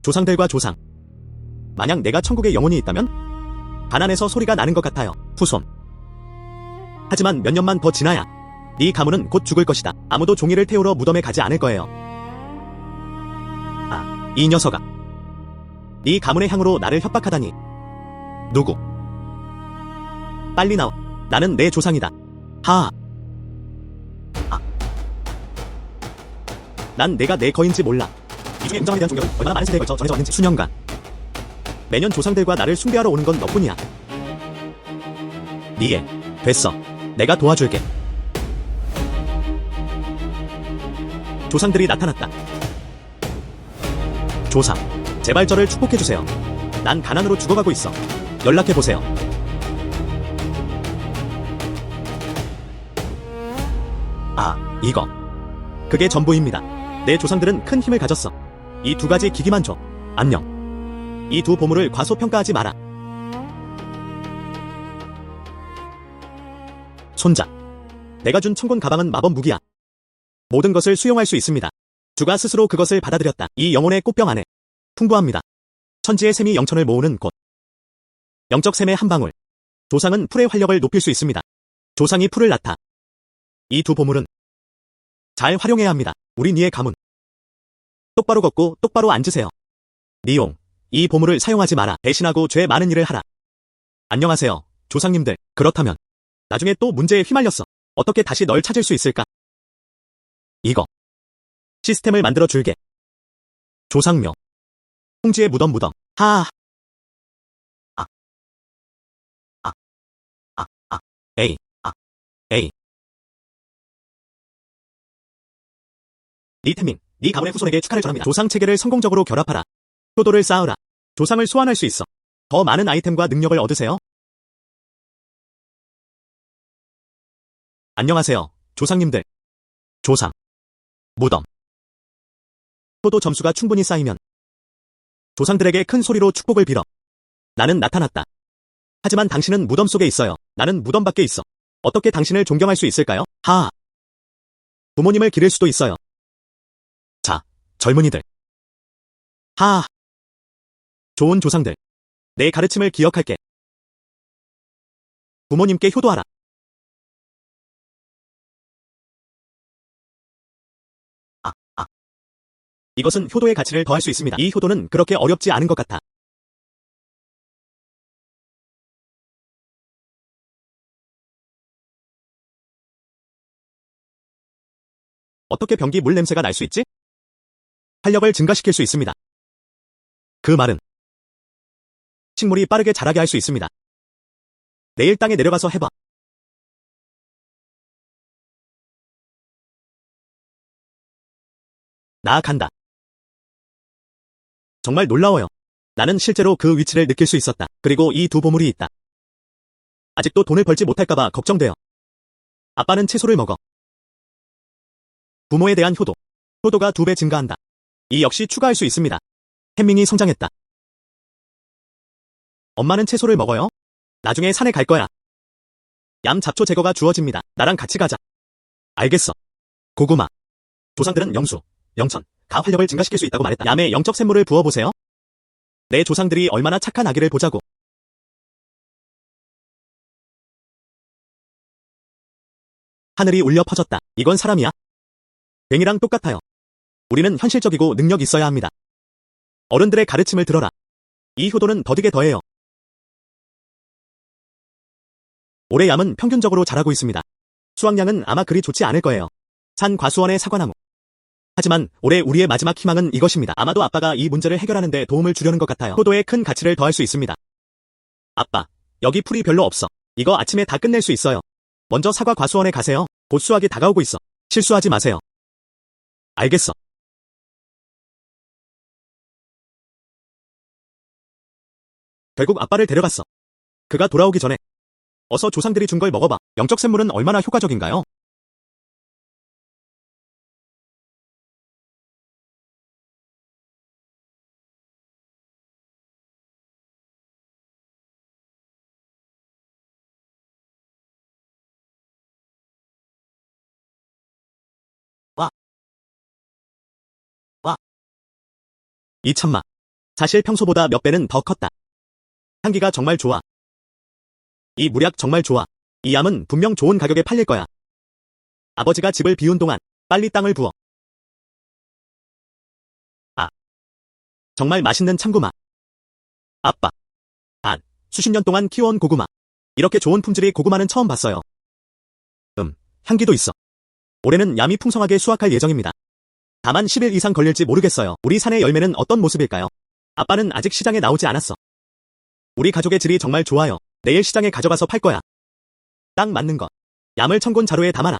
조상들과 조상. 만약 내가 천국에 영혼이 있다면? 가난해서 소리가 나는 것 같아요. 후손. 하지만 몇 년만 더 지나야 네 가문은 곧 죽을 것이다. 아무도 종이를 태우러 무덤에 가지 않을 거예요. 아, 이 녀석아. 네 가문의 향으로 나를 협박하다니. 누구? 빨리 나와. 나는 내 조상이다. 하하. 아. 난 내가 내 거인지 몰라. 이 중에 웅장함에 대한 존경은 얼마나 많은 세대에 걸쳐 전해져 왔는지. 수년간 매년 조상들과 나를 숭배하러 오는 건 너뿐이야. 니에 됐어. 내가 도와줄게. 조상들이 나타났다. 조상, 제발 저를 축복해주세요. 난 가난으로 죽어가고 있어. 연락해보세요. 아, 이거. 그게 전부입니다. 내 조상들은 큰 힘을 가졌어. 이 두 가지 기기만 줘. 안녕. 이 두 보물을 과소평가하지 마라. 손자. 내가 준 천군 가방은 마법 무기야. 모든 것을 수용할 수 있습니다. 주가 스스로 그것을 받아들였다. 이 영혼의 꽃병 안에 풍부합니다. 천지의 샘이 영천을 모으는 곳. 영적 샘의 한 방울. 조상은 풀의 활력을 높일 수 있습니다. 조상이 풀을 낳다. 이 두 보물은 잘 활용해야 합니다. 우리 니의 가문. 똑바로 걷고 똑바로 앉으세요. 니용, 이 보물을 사용하지 마라. 배신하고 죄 많은 일을 하라. 안녕하세요, 조상님들. 그렇다면 나중에 또 문제에 휘말렸어. 어떻게 다시 널 찾을 수 있을까? 이거. 시스템을 만들어 줄게. 조상묘. 홍지의 무덤. 하하. 아. 아. 아. 아. 에이. 아. 에이. 리태민, 네 가문의 후손에게 축하를 전합니다. 조상 체계를 성공적으로 결합하라. 효도를 쌓으라. 조상을 소환할 수 있어. 더 많은 아이템과 능력을 얻으세요. 안녕하세요, 조상님들. 조상. 무덤. 효도 점수가 충분히 쌓이면 조상들에게 큰 소리로 축복을 빌어. 나는 나타났다. 하지만 당신은 무덤 속에 있어요. 나는 무덤 밖에 있어. 어떻게 당신을 존경할 수 있을까요? 하하. 부모님을 기를 수도 있어요. 자, 젊은이들. 하하. 좋은 조상들. 내 가르침을 기억할게. 부모님께 효도하라. 아, 아. 이것은 효도의 가치를 더할 수 있습니다. 이 효도는 그렇게 어렵지 않은 것 같아. 어떻게 변기 물 냄새가 날 수 있지? 활력을 증가시킬 수 있습니다. 그 말은 식물이 빠르게 자라게 할 수 있습니다. 내일 땅에 내려가서 해봐. 나아간다. 정말 놀라워요. 나는 실제로 그 위치를 느낄 수 있었다. 그리고 이 두 보물이 있다. 아직도 돈을 벌지 못할까봐 걱정돼요. 아빠는 채소를 먹어. 부모에 대한 효도. 효도가 2배 증가한다. 이 역시 추가할 수 있습니다. 햄밍이 성장했다. 엄마는 채소를 먹어요? 나중에 산에 갈 거야. 얌 잡초 제거가 주어집니다. 나랑 같이 가자. 알겠어. 고구마. 조상들은 영수, 영천, 가 활력을 증가시킬 수 있다고 말했다. 얌에 영적 샘물을 부어보세요. 내 조상들이 얼마나 착한 아기를 보자고. 하늘이 울려 퍼졌다. 이건 사람이야? 뱅이랑 똑같아요. 우리는 현실적이고 능력 있어야 합니다. 어른들의 가르침을 들어라. 이 효도는 더디게 더해요. 올해 얌은 평균적으로 자라고 있습니다. 수확량은 아마 그리 좋지 않을 거예요. 산 과수원의 사과나무. 하지만 올해 우리의 마지막 희망은 이것입니다. 아마도 아빠가 이 문제를 해결하는 데 도움을 주려는 것 같아요. 효도에 큰 가치를 더할 수 있습니다. 아빠, 여기 풀이 별로 없어. 이거 아침에 다 끝낼 수 있어요. 먼저 사과 과수원에 가세요. 곧 수확이 다가오고 있어. 실수하지 마세요. 알겠어. 결국 아빠를 데려갔어. 그가 돌아오기 전에 어서 조상들이 준 걸 먹어봐. 영적 샘물은 얼마나 효과적인가요? 와, 와. 이 참마. 사실 평소보다 몇 배는 더 컸다. 향기가 정말 좋아. 이 물약 정말 좋아. 이 암은 분명 좋은 가격에 팔릴 거야. 아버지가 집을 비운 동안 빨리 땅을 부어. 아, 정말 맛있는 참고마. 아빠, 수십 년 동안 키워온 고구마. 이렇게 좋은 품질의 고구마는 처음 봤어요. 향기도 있어. 올해는 얌이 풍성하게 수확할 예정입니다. 다만 10일 이상 걸릴지 모르겠어요. 우리 산의 열매는 어떤 모습일까요? 아빠는 아직 시장에 나오지 않았어. 우리 가족의 질이 정말 좋아요. 내일 시장에 가져가서 팔 거야. 딱 맞는 것. 얌을 청곤 자루에 담아라.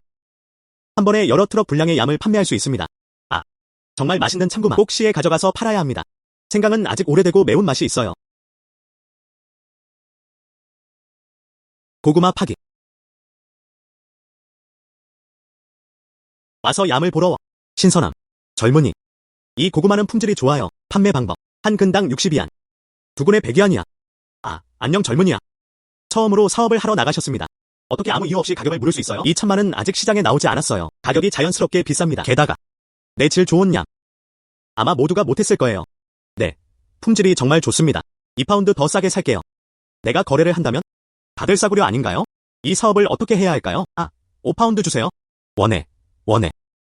한 번에 여러 트럭 분량의 얌을 판매할 수 있습니다. 정말 맛있는 참고마. 꼭 시에 가져가서 팔아야 합니다. 생강은 아직 오래되고 매운맛이 있어요. 고구마 파기. 와서 얌을 보러 와. 신선함. 젊은이. 이 고구마는 품질이 좋아요. 판매 방법. 한 근당 60위안. 두 근에 100위안이야. 안녕 젊은이야. 처음으로 사업을 하러 나가셨습니다. 어떻게 아무 이유 없이 가격을 물을 수 있어요? 이 참마는 아직 시장에 나오지 않았어요. 가격이 자연스럽게 비쌉니다. 게다가 내 질 좋은 얌. 아마 모두가 못했을 거예요. 네. 품질이 정말 좋습니다. 2파운드 더 싸게 살게요. 내가 거래를 한다면? 다들 싸구려 아닌가요? 이 사업을 어떻게 해야 할까요? 5파운드 주세요. 원해.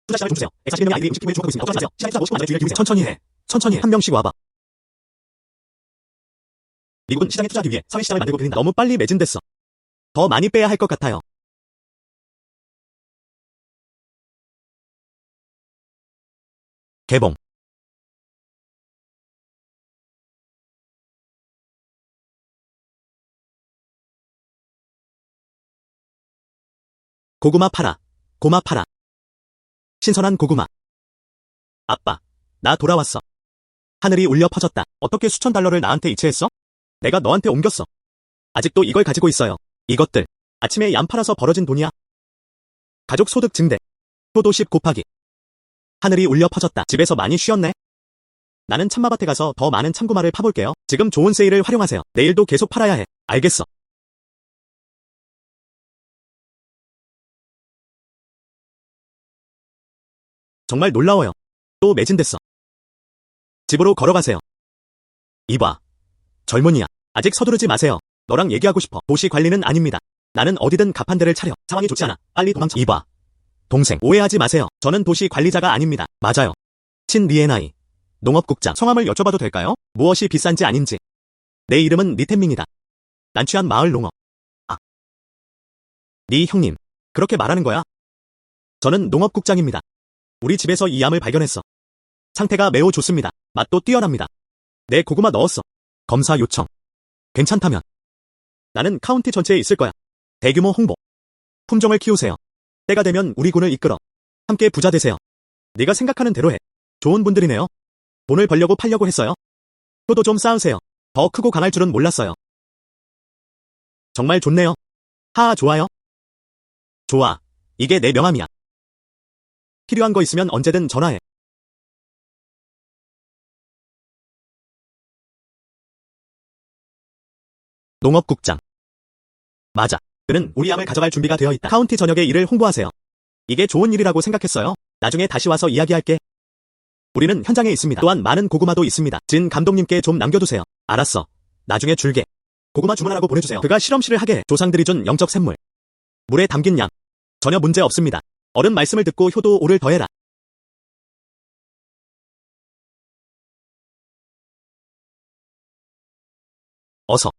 투자 시장을 좀 주세요. 141명의 아이들이 음식 기부에 주목하고 있습니다. 걱정하지 마세요. 시간이 투자 50만 원의 주의를 기울이세요. 천천히 해. 한 명씩 와봐. 미국은 시장에 투자하기 위해 사회 시장을 만들고 들린다. 너무 빨리 매진됐어. 더 많이 빼야 할 것 같아요. 개봉. 고구마 팔아. 고마 팔아. 신선한 고구마. 아빠, 나 돌아왔어. 하늘이 울려 퍼졌다. 어떻게 수천 달러를 나한테 이체했어? 내가 너한테 옮겼어. 아직도 이걸 가지고 있어요. 이것들. 아침에 얌 팔아서 벌어진 돈이야. 가족 소득 증대. 효도 10 곱하기. 하늘이 울려 퍼졌다. 집에서 많이 쉬었네. 나는 참마밭에 가서 더 많은 참고마를 파볼게요. 지금 좋은 세일을 활용하세요. 내일도 계속 팔아야 해. 알겠어. 정말 놀라워요. 또 매진됐어. 집으로 걸어가세요. 이봐. 젊은이야. 아직 서두르지 마세요. 너랑 얘기하고 싶어. 도시 관리는 아닙니다. 나는 어디든 갑한 대를 차려. 상황이 좋지 않아. 빨리 도망쳐. 이봐. 동생. 오해하지 마세요. 저는 도시 관리자가 아닙니다. 맞아요. 친 리에나이. 농업국장. 성함을 여쭤봐도 될까요? 무엇이 비싼지 아닌지. 내 이름은 리텐밍이다. 난취한 마을 농업. 네 형님. 그렇게 말하는 거야? 저는 농업국장입니다. 우리 집에서 이 얌을 발견했어. 상태가 매우 좋습니다. 맛도 뛰어납니다. 내 고구마 넣었어. 검사 요청. 괜찮다면. 나는 카운티 전체에 있을 거야. 대규모 홍보. 품종을 키우세요. 때가 되면 우리 군을 이끌어. 함께 부자 되세요. 네가 생각하는 대로 해. 좋은 분들이네요. 돈을 벌려고 팔려고 했어요. 효도 좀 쌓으세요. 더 크고 강할 줄은 몰랐어요. 정말 좋네요. 좋아요. 좋아. 이게 내 명함이야. 필요한 거 있으면 언제든 전화해. 농업국장. 맞아. 그는 우리 얌을 가져갈 준비가 되어 있다. 카운티 전역에 이를 홍보하세요. 이게 좋은 일이라고 생각했어요. 나중에 다시 와서 이야기할게. 우리는 현장에 있습니다. 또한 많은 고구마도 있습니다. 진 감독님께 좀 남겨두세요. 알았어. 나중에 줄게. 고구마 주문하라고 보내주세요. 그가 실험실을 하게 해. 조상들이 준 영적 샘물. 물에 담긴 얌. 전혀 문제 없습니다. 어른 말씀을 듣고 효도 5를 더해라. 어서.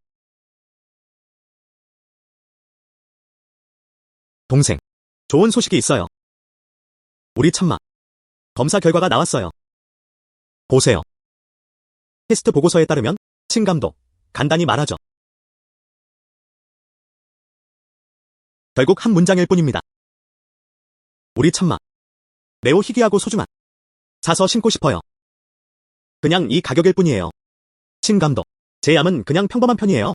동생. 좋은 소식이 있어요. 우리 참마. 검사 결과가 나왔어요. 보세요. 테스트 보고서에 따르면 친감독. 간단히 말하죠. 결국 한 문장일 뿐입니다. 우리 참마. 매우 희귀하고 소중한. 사서 심고 싶어요. 그냥 이 가격일 뿐이에요. 친감독. 제 얌은 그냥 평범한 편이에요.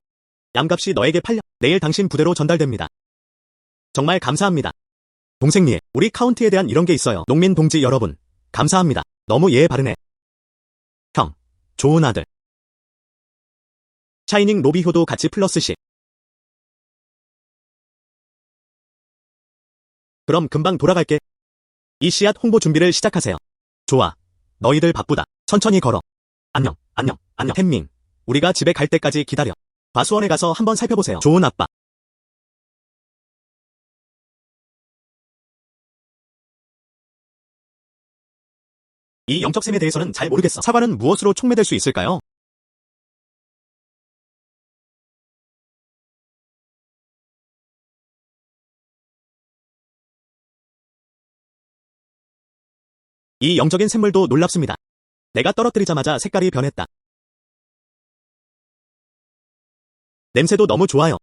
얌값이 너에게 팔려. 내일 당신 부대로 전달됩니다. 정말 감사합니다. 동생님, 우리 카운티에 대한 이런 게 있어요. 농민 동지 여러분, 감사합니다. 너무 예의 바르네. 형, 좋은 아들. 샤이닝 로비 효도 같이 플러스 10. 그럼 금방 돌아갈게. 이 씨앗 홍보 준비를 시작하세요. 좋아. 너희들 바쁘다. 천천히 걸어. 안녕. 템밍. 우리가 집에 갈 때까지 기다려. 과수원에 가서 한번 살펴보세요. 좋은 아빠. 이 영적 셈에 대해서는 잘 모르겠어. 사과는 무엇으로 촉매될 수 있을까요? 이 영적인 샘물도 놀랍습니다. 내가 떨어뜨리자마자 색깔이 변했다. 냄새도 너무 좋아요.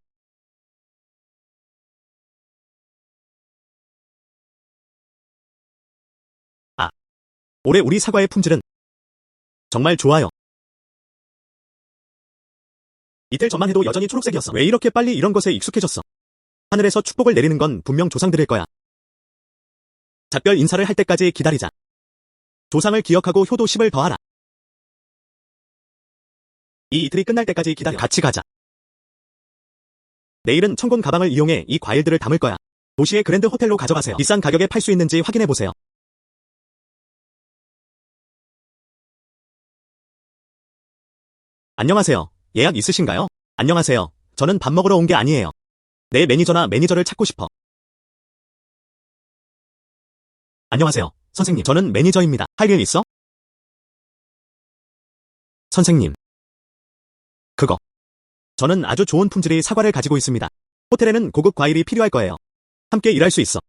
아, 올해 우리 사과의 품질은 정말 좋아요. 이틀 전만 해도 여전히 초록색이었어. 왜 이렇게 빨리 이런 것에 익숙해졌어? 하늘에서 축복을 내리는 건 분명 조상들일 거야. 작별 인사를 할 때까지 기다리자. 조상을 기억하고 효도 10을 더하라. 이 이틀이 끝날 때까지 기다려. 같이 가자. 내일은 청곤 가방을 이용해 이 과일들을 담을 거야. 도시의 그랜드 호텔로 가져가세요. 비싼 가격에 팔 수 있는지 확인해보세요. 안녕하세요. 예약 있으신가요? 안녕하세요. 저는 밥 먹으러 온 게 아니에요. 내 매니저나 매니저를 찾고 싶어. 안녕하세요. 선생님. 저는 매니저입니다. 할 일 있어? 선생님. 그거. 저는 아주 좋은 품질의 사과를 가지고 있습니다. 호텔에는 고급 과일이 필요할 거예요. 함께 일할 수 있어.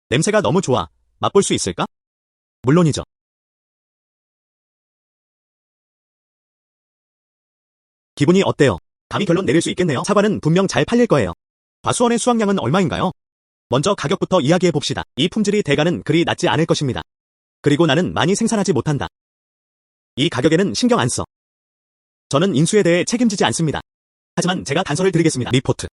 냄새가 너무 좋아. 맛볼 수 있을까? 물론이죠. 기분이 어때요? 감히 결론 내릴 수 있겠네요. 사과는 분명 잘 팔릴 거예요. 과수원의 수확량은 얼마인가요? 먼저 가격부터 이야기해 봅시다. 이 품질이 대가는 그리 낮지 않을 것입니다. 그리고 나는 많이 생산하지 못한다. 이 가격에는 신경 안 써. 저는 인수에 대해 책임지지 않습니다. 하지만 제가 단서를 드리겠습니다. 리포트.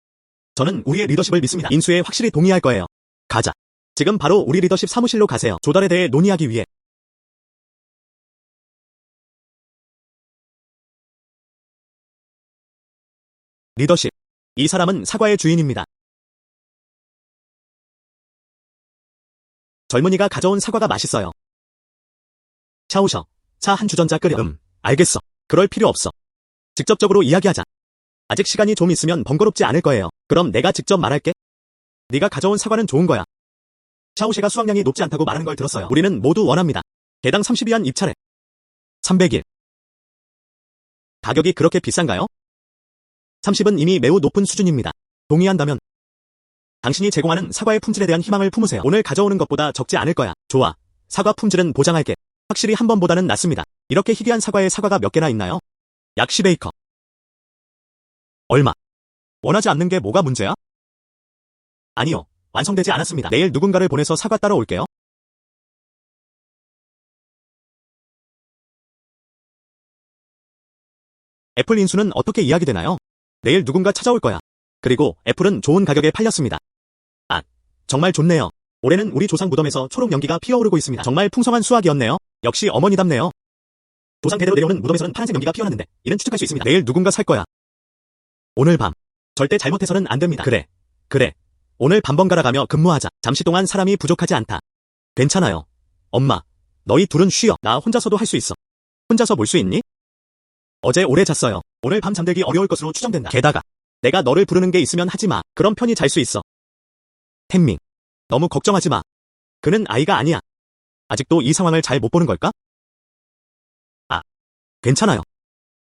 저는 우리의 리더십을 믿습니다. 인수에 확실히 동의할 거예요. 가자. 지금 바로 우리 리더십 사무실로 가세요. 조달에 대해 논의하기 위해. 리더십. 이 사람은 사과의 주인입니다. 젊은이가 가져온 사과가 맛있어요. 샤오셔. 차 한 주전자 끓여. 알겠어. 그럴 필요 없어. 직접적으로 이야기하자. 아직 시간이 좀 있으면 번거롭지 않을 거예요. 그럼 내가 직접 말할게. 네가 가져온 사과는 좋은 거야. 샤오시가 수확량이 높지 않다고 말하는 걸 들었어요. 우리는 모두 원합니다. 개당 30위안 입찰해. 300일. 가격이 그렇게 비싼가요? 30은 이미 매우 높은 수준입니다. 동의한다면 당신이 제공하는 사과의 품질에 대한 희망을 품으세요. 오늘 가져오는 것보다 적지 않을 거야. 좋아. 사과 품질은 보장할게. 확실히 한 번보다는 낫습니다. 이렇게 희귀한 사과에 사과가 몇 개나 있나요? 약 10에이커. 얼마? 원하지 않는 게 뭐가 문제야? 아니요. 완성되지 않았습니다. 내일 누군가를 보내서 사과 따러 올게요. 애플 인수는 어떻게 이야기되나요? 내일 누군가 찾아올 거야. 그리고 애플은 좋은 가격에 팔렸습니다. 아, 정말 좋네요. 올해는 우리 조상 무덤에서 초록 연기가 피어오르고 있습니다. 정말 풍성한 수확이었네요. 역시 어머니답네요. 조상 대대로 내려오는 무덤에서는 파란색 연기가 피어났는데 이는 추측할 수 있습니다. 내일 누군가 살 거야. 오늘 밤. 절대 잘못해서는 안 됩니다. 그래. 오늘 밤 번갈아 가며 근무하자. 잠시 동안 사람이 부족하지 않다. 괜찮아요. 엄마, 너희 둘은 쉬어. 나 혼자서도 할 수 있어. 혼자서 볼 수 있니? 어제 오래 잤어요. 오늘 밤 잠들기 어려울 것으로 추정된다. 게다가 내가 너를 부르는 게 있으면 하지 마. 그럼 편히 잘 수 있어. 템밍. 너무 걱정하지 마. 그는 아이가 아니야. 아직도 이 상황을 잘 못 보는 걸까? 아, 괜찮아요.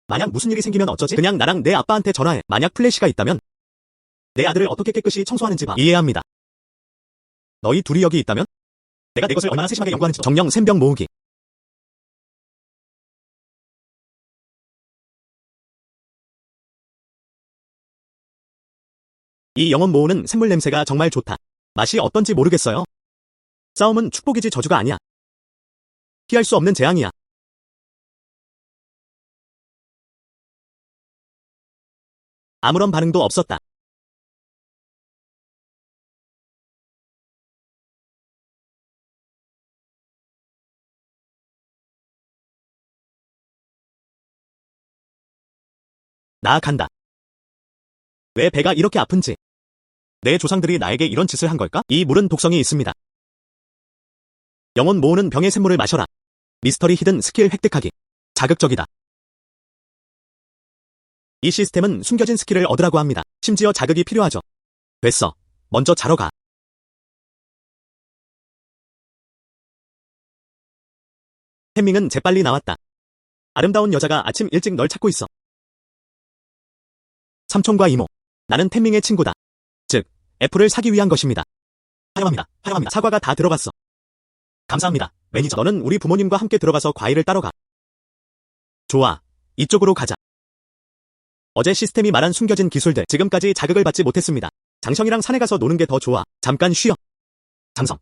만약 무슨 일이 생기면 어쩌지? 그냥 나랑 내 아빠한테 전화해. 만약 플래시가 있다면 내 아들을 어떻게 깨끗이 청소하는지 봐. 이해합니다. 너희 둘이 여기 있다면? 내가 내 것을 얼마나 세심하게 연구하는지. 정령 샘병 모으기. 이 영혼 모으는 샘물 냄새가 정말 좋다. 맛이 어떤지 모르겠어요. 싸움은 축복이지 저주가 아니야. 피할 수 없는 재앙이야. 아무런 반응도 없었다. 나 간다. 왜 배가 이렇게 아픈지. 내 조상들이 나에게 이런 짓을 한 걸까? 이 물은 독성이 있습니다. 영혼 모으는 병의 샘물을 마셔라. 미스터리 히든 스킬 획득하기. 자극적이다. 이 시스템은 숨겨진 스킬을 얻으라고 합니다. 심지어 자극이 필요하죠. 됐어. 먼저 자러 가. 햄밍은 재빨리 나왔다. 아름다운 여자가 아침 일찍 널 찾고 있어. 삼촌과 이모. 나는 템밍의 친구다. 즉, 애플을 사기 위한 것입니다. 환영합니다. 환영합니다. 사과가 다 들어갔어. 감사합니다. 매니저. 너는 우리 부모님과 함께 들어가서 과일을 따러 가. 좋아. 이쪽으로 가자. 어제 시스템이 말한 숨겨진 기술들. 지금까지 자극을 받지 못했습니다. 장성이랑 산에 가서 노는 게 더 좋아. 잠깐 쉬어. 장성.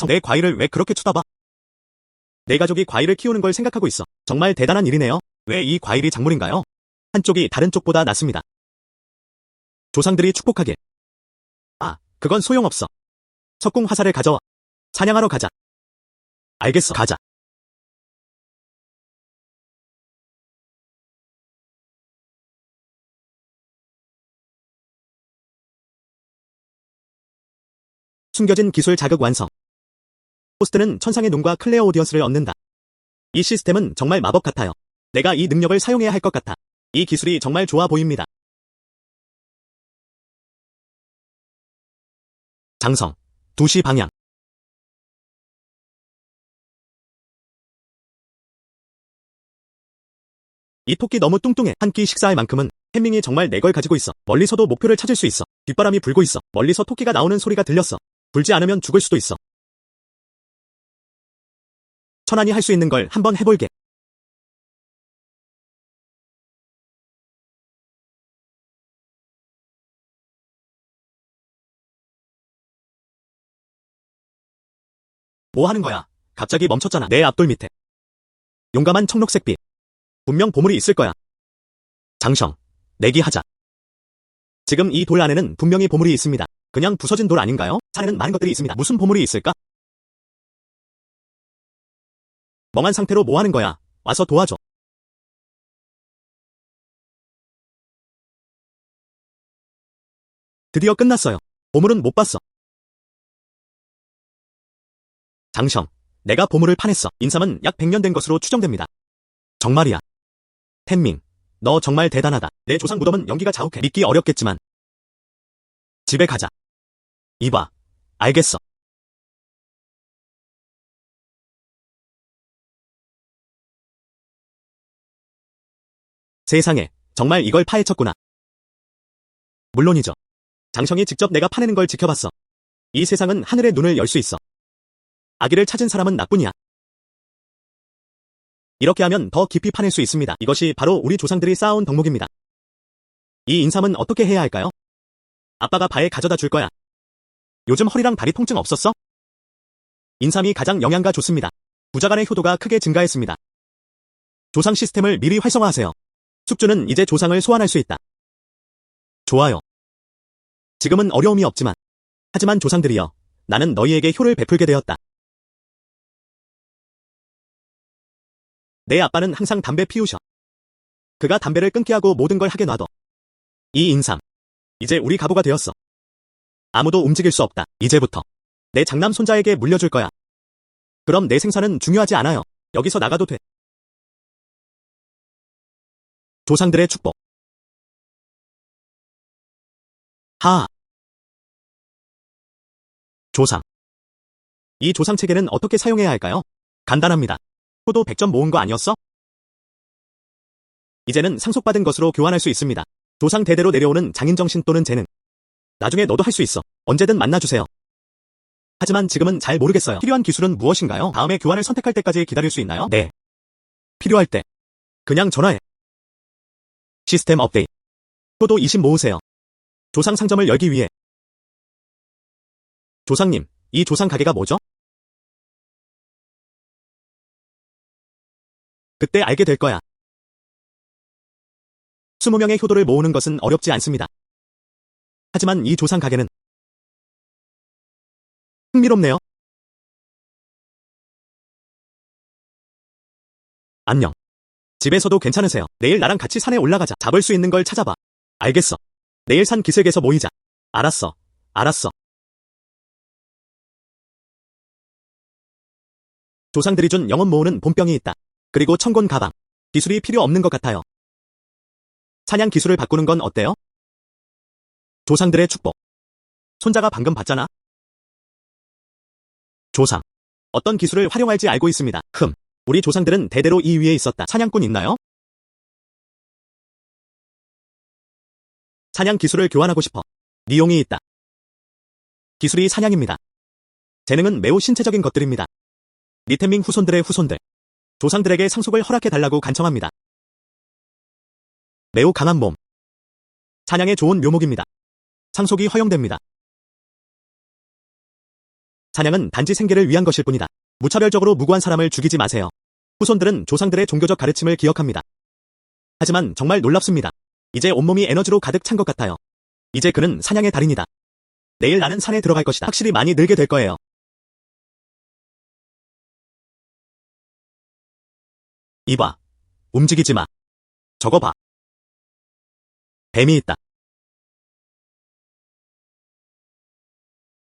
내 과일을 왜 그렇게 쳐다봐? 내 가족이 과일을 키우는 걸 생각하고 있어. 정말 대단한 일이네요. 왜 이 과일이 작물인가요? 한쪽이 다른 쪽보다 낫습니다. 조상들이 축복하길. 아, 그건 소용없어. 석궁 화살을 가져와. 사냥하러 가자. 알겠어. 가자. 숨겨진 기술 자극 완성. 호스트는 천상의 눈과 클레어 오디언스를 얻는다. 이 시스템은 정말 마법 같아요. 내가 이 능력을 사용해야 할 것 같아. 이 기술이 정말 좋아 보입니다. 장성. 2시 방향. 이 토끼 너무 뚱뚱해. 한 끼 식사할 만큼은 햄밍이 정말 내 걸 가지고 있어. 멀리서도 목표를 찾을 수 있어. 뒷바람이 불고 있어. 멀리서 토끼가 나오는 소리가 들렸어. 불지 않으면 죽을 수도 있어. 천안이 할 수 있는 걸 한번 해볼게. 뭐 하는 거야? 갑자기 멈췄잖아. 내 앞돌 밑에. 용감한 청록색빛. 분명 보물이 있을 거야. 장성. 내기하자. 지금 이 돌 안에는 분명히 보물이 있습니다. 그냥 부서진 돌 아닌가요? 산에는 많은 것들이 있습니다. 무슨 보물이 있을까? 멍한 상태로 뭐 하는 거야? 와서 도와줘. 드디어 끝났어요. 보물은 못 봤어. 장성. 내가 보물을 파냈어. 인삼은 약 100년 된 것으로 추정됩니다. 정말이야. 텐밍. 너 정말 대단하다. 내 조상 무덤은 연기가 자욱해. 믿기 어렵겠지만. 집에 가자. 이봐. 알겠어. 세상에. 정말 이걸 파헤쳤구나. 물론이죠. 장성이 직접 내가 파내는 걸 지켜봤어. 이 세상은 하늘의 눈을 열 수 있어. 아기를 찾은 사람은 나뿐이야. 이렇게 하면 더 깊이 파낼 수 있습니다. 이것이 바로 우리 조상들이 쌓아온 덕목입니다. 이 인삼은 어떻게 해야 할까요? 아빠가 바에 가져다 줄 거야. 요즘 허리랑 다리 통증 없었어? 인삼이 가장 영양가 좋습니다. 부자간의 효도가 크게 증가했습니다. 조상 시스템을 미리 활성화하세요. 숙주는 이제 조상을 소환할 수 있다. 좋아요. 지금은 어려움이 없지만. 하지만 조상들이여, 나는 너희에게 효를 베풀게 되었다. 내 아빠는 항상 담배 피우셔. 그가 담배를 끊게 하고 모든 걸 하게 놔둬. 이 인삼. 이제 우리 가부가 되었어. 아무도 움직일 수 없다. 이제부터 내 장남 손자에게 물려줄 거야. 그럼 내 생사는 중요하지 않아요. 여기서 나가도 돼. 조상들의 축복. 하하. 조상. 이 조상 체계는 어떻게 사용해야 할까요? 간단합니다. 효도 100점 모은 거 아니었어? 이제는 상속받은 것으로 교환할 수 있습니다. 조상 대대로 내려오는 장인정신 또는 재능. 나중에 너도 할 수 있어. 언제든 만나주세요. 하지만 지금은 잘 모르겠어요. 필요한 기술은 무엇인가요? 다음에 교환을 선택할 때까지 기다릴 수 있나요? 네. 필요할 때 그냥 전화해. 시스템 업데이트. 효도 20 모으세요. 조상 상점을 열기 위해. 조상님, 이 조상 가게가 뭐죠? 그때 알게 될 거야. 20명의 효도를 모으는 것은 어렵지 않습니다. 하지만 이 조상 가게는 흥미롭네요. 안녕. 집에서도 괜찮으세요? 내일 나랑 같이 산에 올라가자. 잡을 수 있는 걸 찾아봐. 알겠어. 내일 산 기슭에서 모이자. 알았어. 알았어. 조상들이 준 영혼 모으는 본병이 있다. 그리고 천곤 가방. 기술이 필요 없는 것 같아요. 사냥 기술을 바꾸는 건 어때요? 조상들의 축복. 손자가 방금 봤잖아. 조상. 어떤 기술을 활용할지 알고 있습니다. 우리 조상들은 대대로 이 위에 있었다. 사냥꾼 있나요? 사냥 기술을 교환하고 싶어. 니용이 있다. 기술이 사냥입니다. 재능은 매우 신체적인 것들입니다. 니템밍 후손들의 후손들. 조상들에게 상속을 허락해달라고 간청합니다. 매우 강한 몸. 사냥에 좋은 묘목입니다. 상속이 허용됩니다. 사냥은 단지 생계를 위한 것일 뿐이다. 무차별적으로 무고한 사람을 죽이지 마세요. 후손들은 조상들의 종교적 가르침을 기억합니다. 하지만 정말 놀랍습니다. 이제 온몸이 에너지로 가득 찬 것 같아요. 이제 그는 사냥의 달인이다. 내일 나는 산에 들어갈 것이다. 확실히 많이 늘게 될 거예요. 이봐. 움직이지 마. 저거 봐. 뱀이 있다.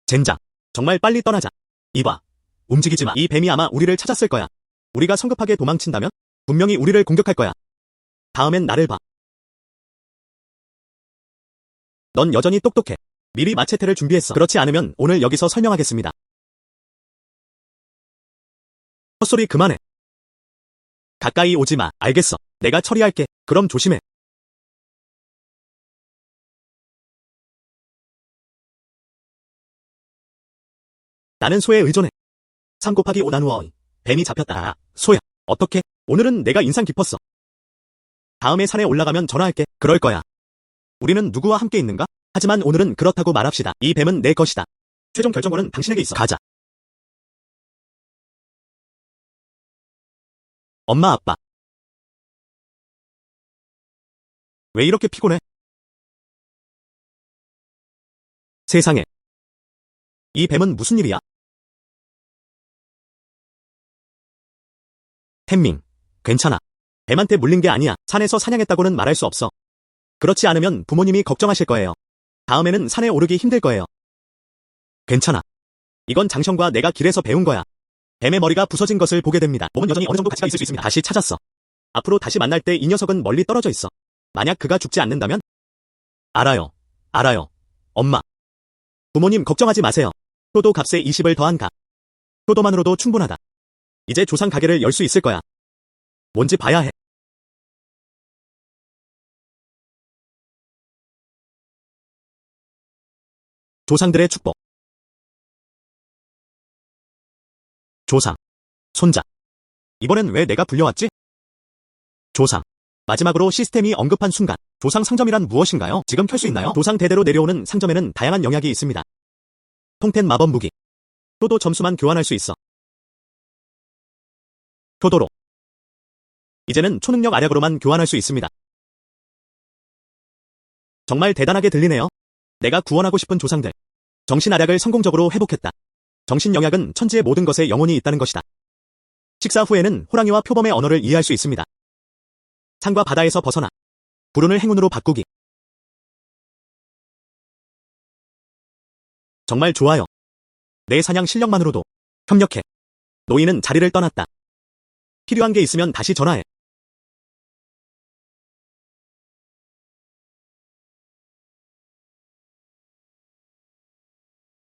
젠장. 정말 빨리 떠나자. 이봐. 움직이지 마. 이 뱀이 아마 우리를 찾았을 거야. 우리가 성급하게 도망친다면 분명히 우리를 공격할 거야. 다음엔 나를 봐. 넌 여전히 똑똑해. 미리 마체테를 준비했어. 그렇지 않으면 오늘 여기서 설명하겠습니다. 헛소리 그만해. 가까이 오지 마. 알겠어. 내가 처리할게. 그럼 조심해. 나는 소에 의존해. 3 곱하기 5 나누어 뱀이 잡혔다. 소야. 어떻게? 오늘은 내가 인상 깊었어. 다음에 산에 올라가면 전화할게. 그럴 거야. 우리는 누구와 함께 있는가? 하지만 오늘은 그렇다고 말합시다. 이 뱀은 내 것이다. 최종 결정권은 당신에게 있어. 가자. 엄마 아빠. 왜 이렇게 피곤해? 세상에. 이 뱀은 무슨 일이야? 햄밍. 괜찮아. 뱀한테 물린 게 아니야. 산에서 사냥했다고는 말할 수 없어. 그렇지 않으면 부모님이 걱정하실 거예요. 다음에는 산에 오르기 힘들 거예요. 괜찮아. 이건 장션과 내가 길에서 배운 거야. 뱀의 머리가 부서진 것을 보게 됩니다. 몸은 여전히 어느 정도 가치가 있을 수 있습니다. 다시 찾았어. 앞으로 다시 만날 때 이 녀석은 멀리 떨어져 있어. 만약 그가 죽지 않는다면? 알아요. 엄마. 부모님 걱정하지 마세요. 효도 값에 20을 더한 값. 효도만으로도 충분하다. 이제 조상 가게를 열 수 있을 거야. 뭔지 봐야 해. 조상들의 축복. 조상. 손자. 이번엔 왜 내가 불려왔지? 조상. 마지막으로 시스템이 언급한 순간, 조상 상점이란 무엇인가요? 지금 켤 수 있나요? 조상 대대로 내려오는 상점에는 다양한 영약이 있습니다. 통텐 마법 무기. 효도 점수만 교환할 수 있어. 효도로. 이제는 초능력 알약으로만 교환할 수 있습니다. 정말 대단하게 들리네요. 내가 구원하고 싶은 조상들. 정신 알약을 성공적으로 회복했다. 정신 영약은 천지의 모든 것에 영혼이 있다는 것이다. 식사 후에는 호랑이와 표범의 언어를 이해할 수 있습니다. 산과 바다에서 벗어나 불운을 행운으로 바꾸기. 정말 좋아요. 내 사냥 실력만으로도 협력해. 노인은 자리를 떠났다. 필요한 게 있으면 다시 전화해.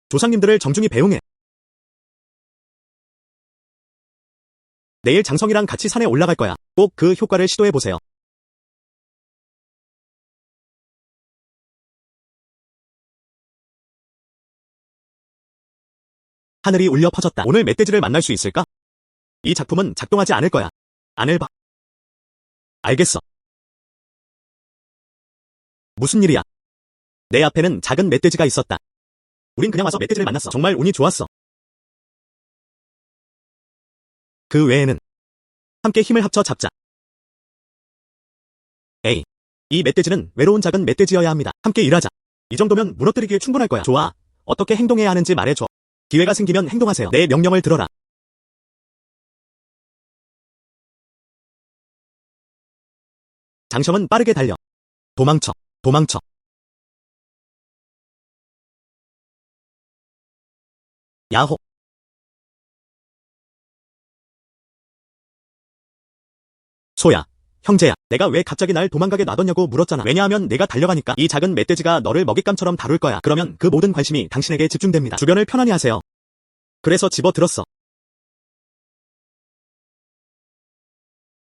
조상님들을 정중히 배웅해. 내일 장성이랑 같이 산에 올라갈 거야. 꼭 그 효과를 시도해보세요. 하늘이 울려 퍼졌다. 오늘 멧돼지를 만날 수 있을까? 이 작품은 작동하지 않을 거야. 안을 봐. 알겠어. 무슨 일이야? 내 앞에는 작은 멧돼지가 있었다. 우린 그냥 와서 멧돼지를 만났어. 정말 운이 좋았어. 그 외에는 함께 힘을 합쳐 잡자. 에이, 이 멧돼지는 외로운 작은 멧돼지여야 합니다. 함께 일하자. 이 정도면 무너뜨리기에 충분할 거야. 좋아. 어떻게 행동해야 하는지 말해줘. 기회가 생기면 행동하세요. 내 명령을 들어라. 장성은 빠르게 달려. 도망쳐. 야호. 소야, 형제야, 내가 왜 갑자기 날 도망가게 놔뒀냐고 물었잖아. 왜냐하면 내가 달려가니까 이 작은 멧돼지가 너를 먹잇감처럼 다룰 거야. 그러면 그 모든 관심이 당신에게 집중됩니다. 주변을 편안히 하세요. 그래서 집어들었어.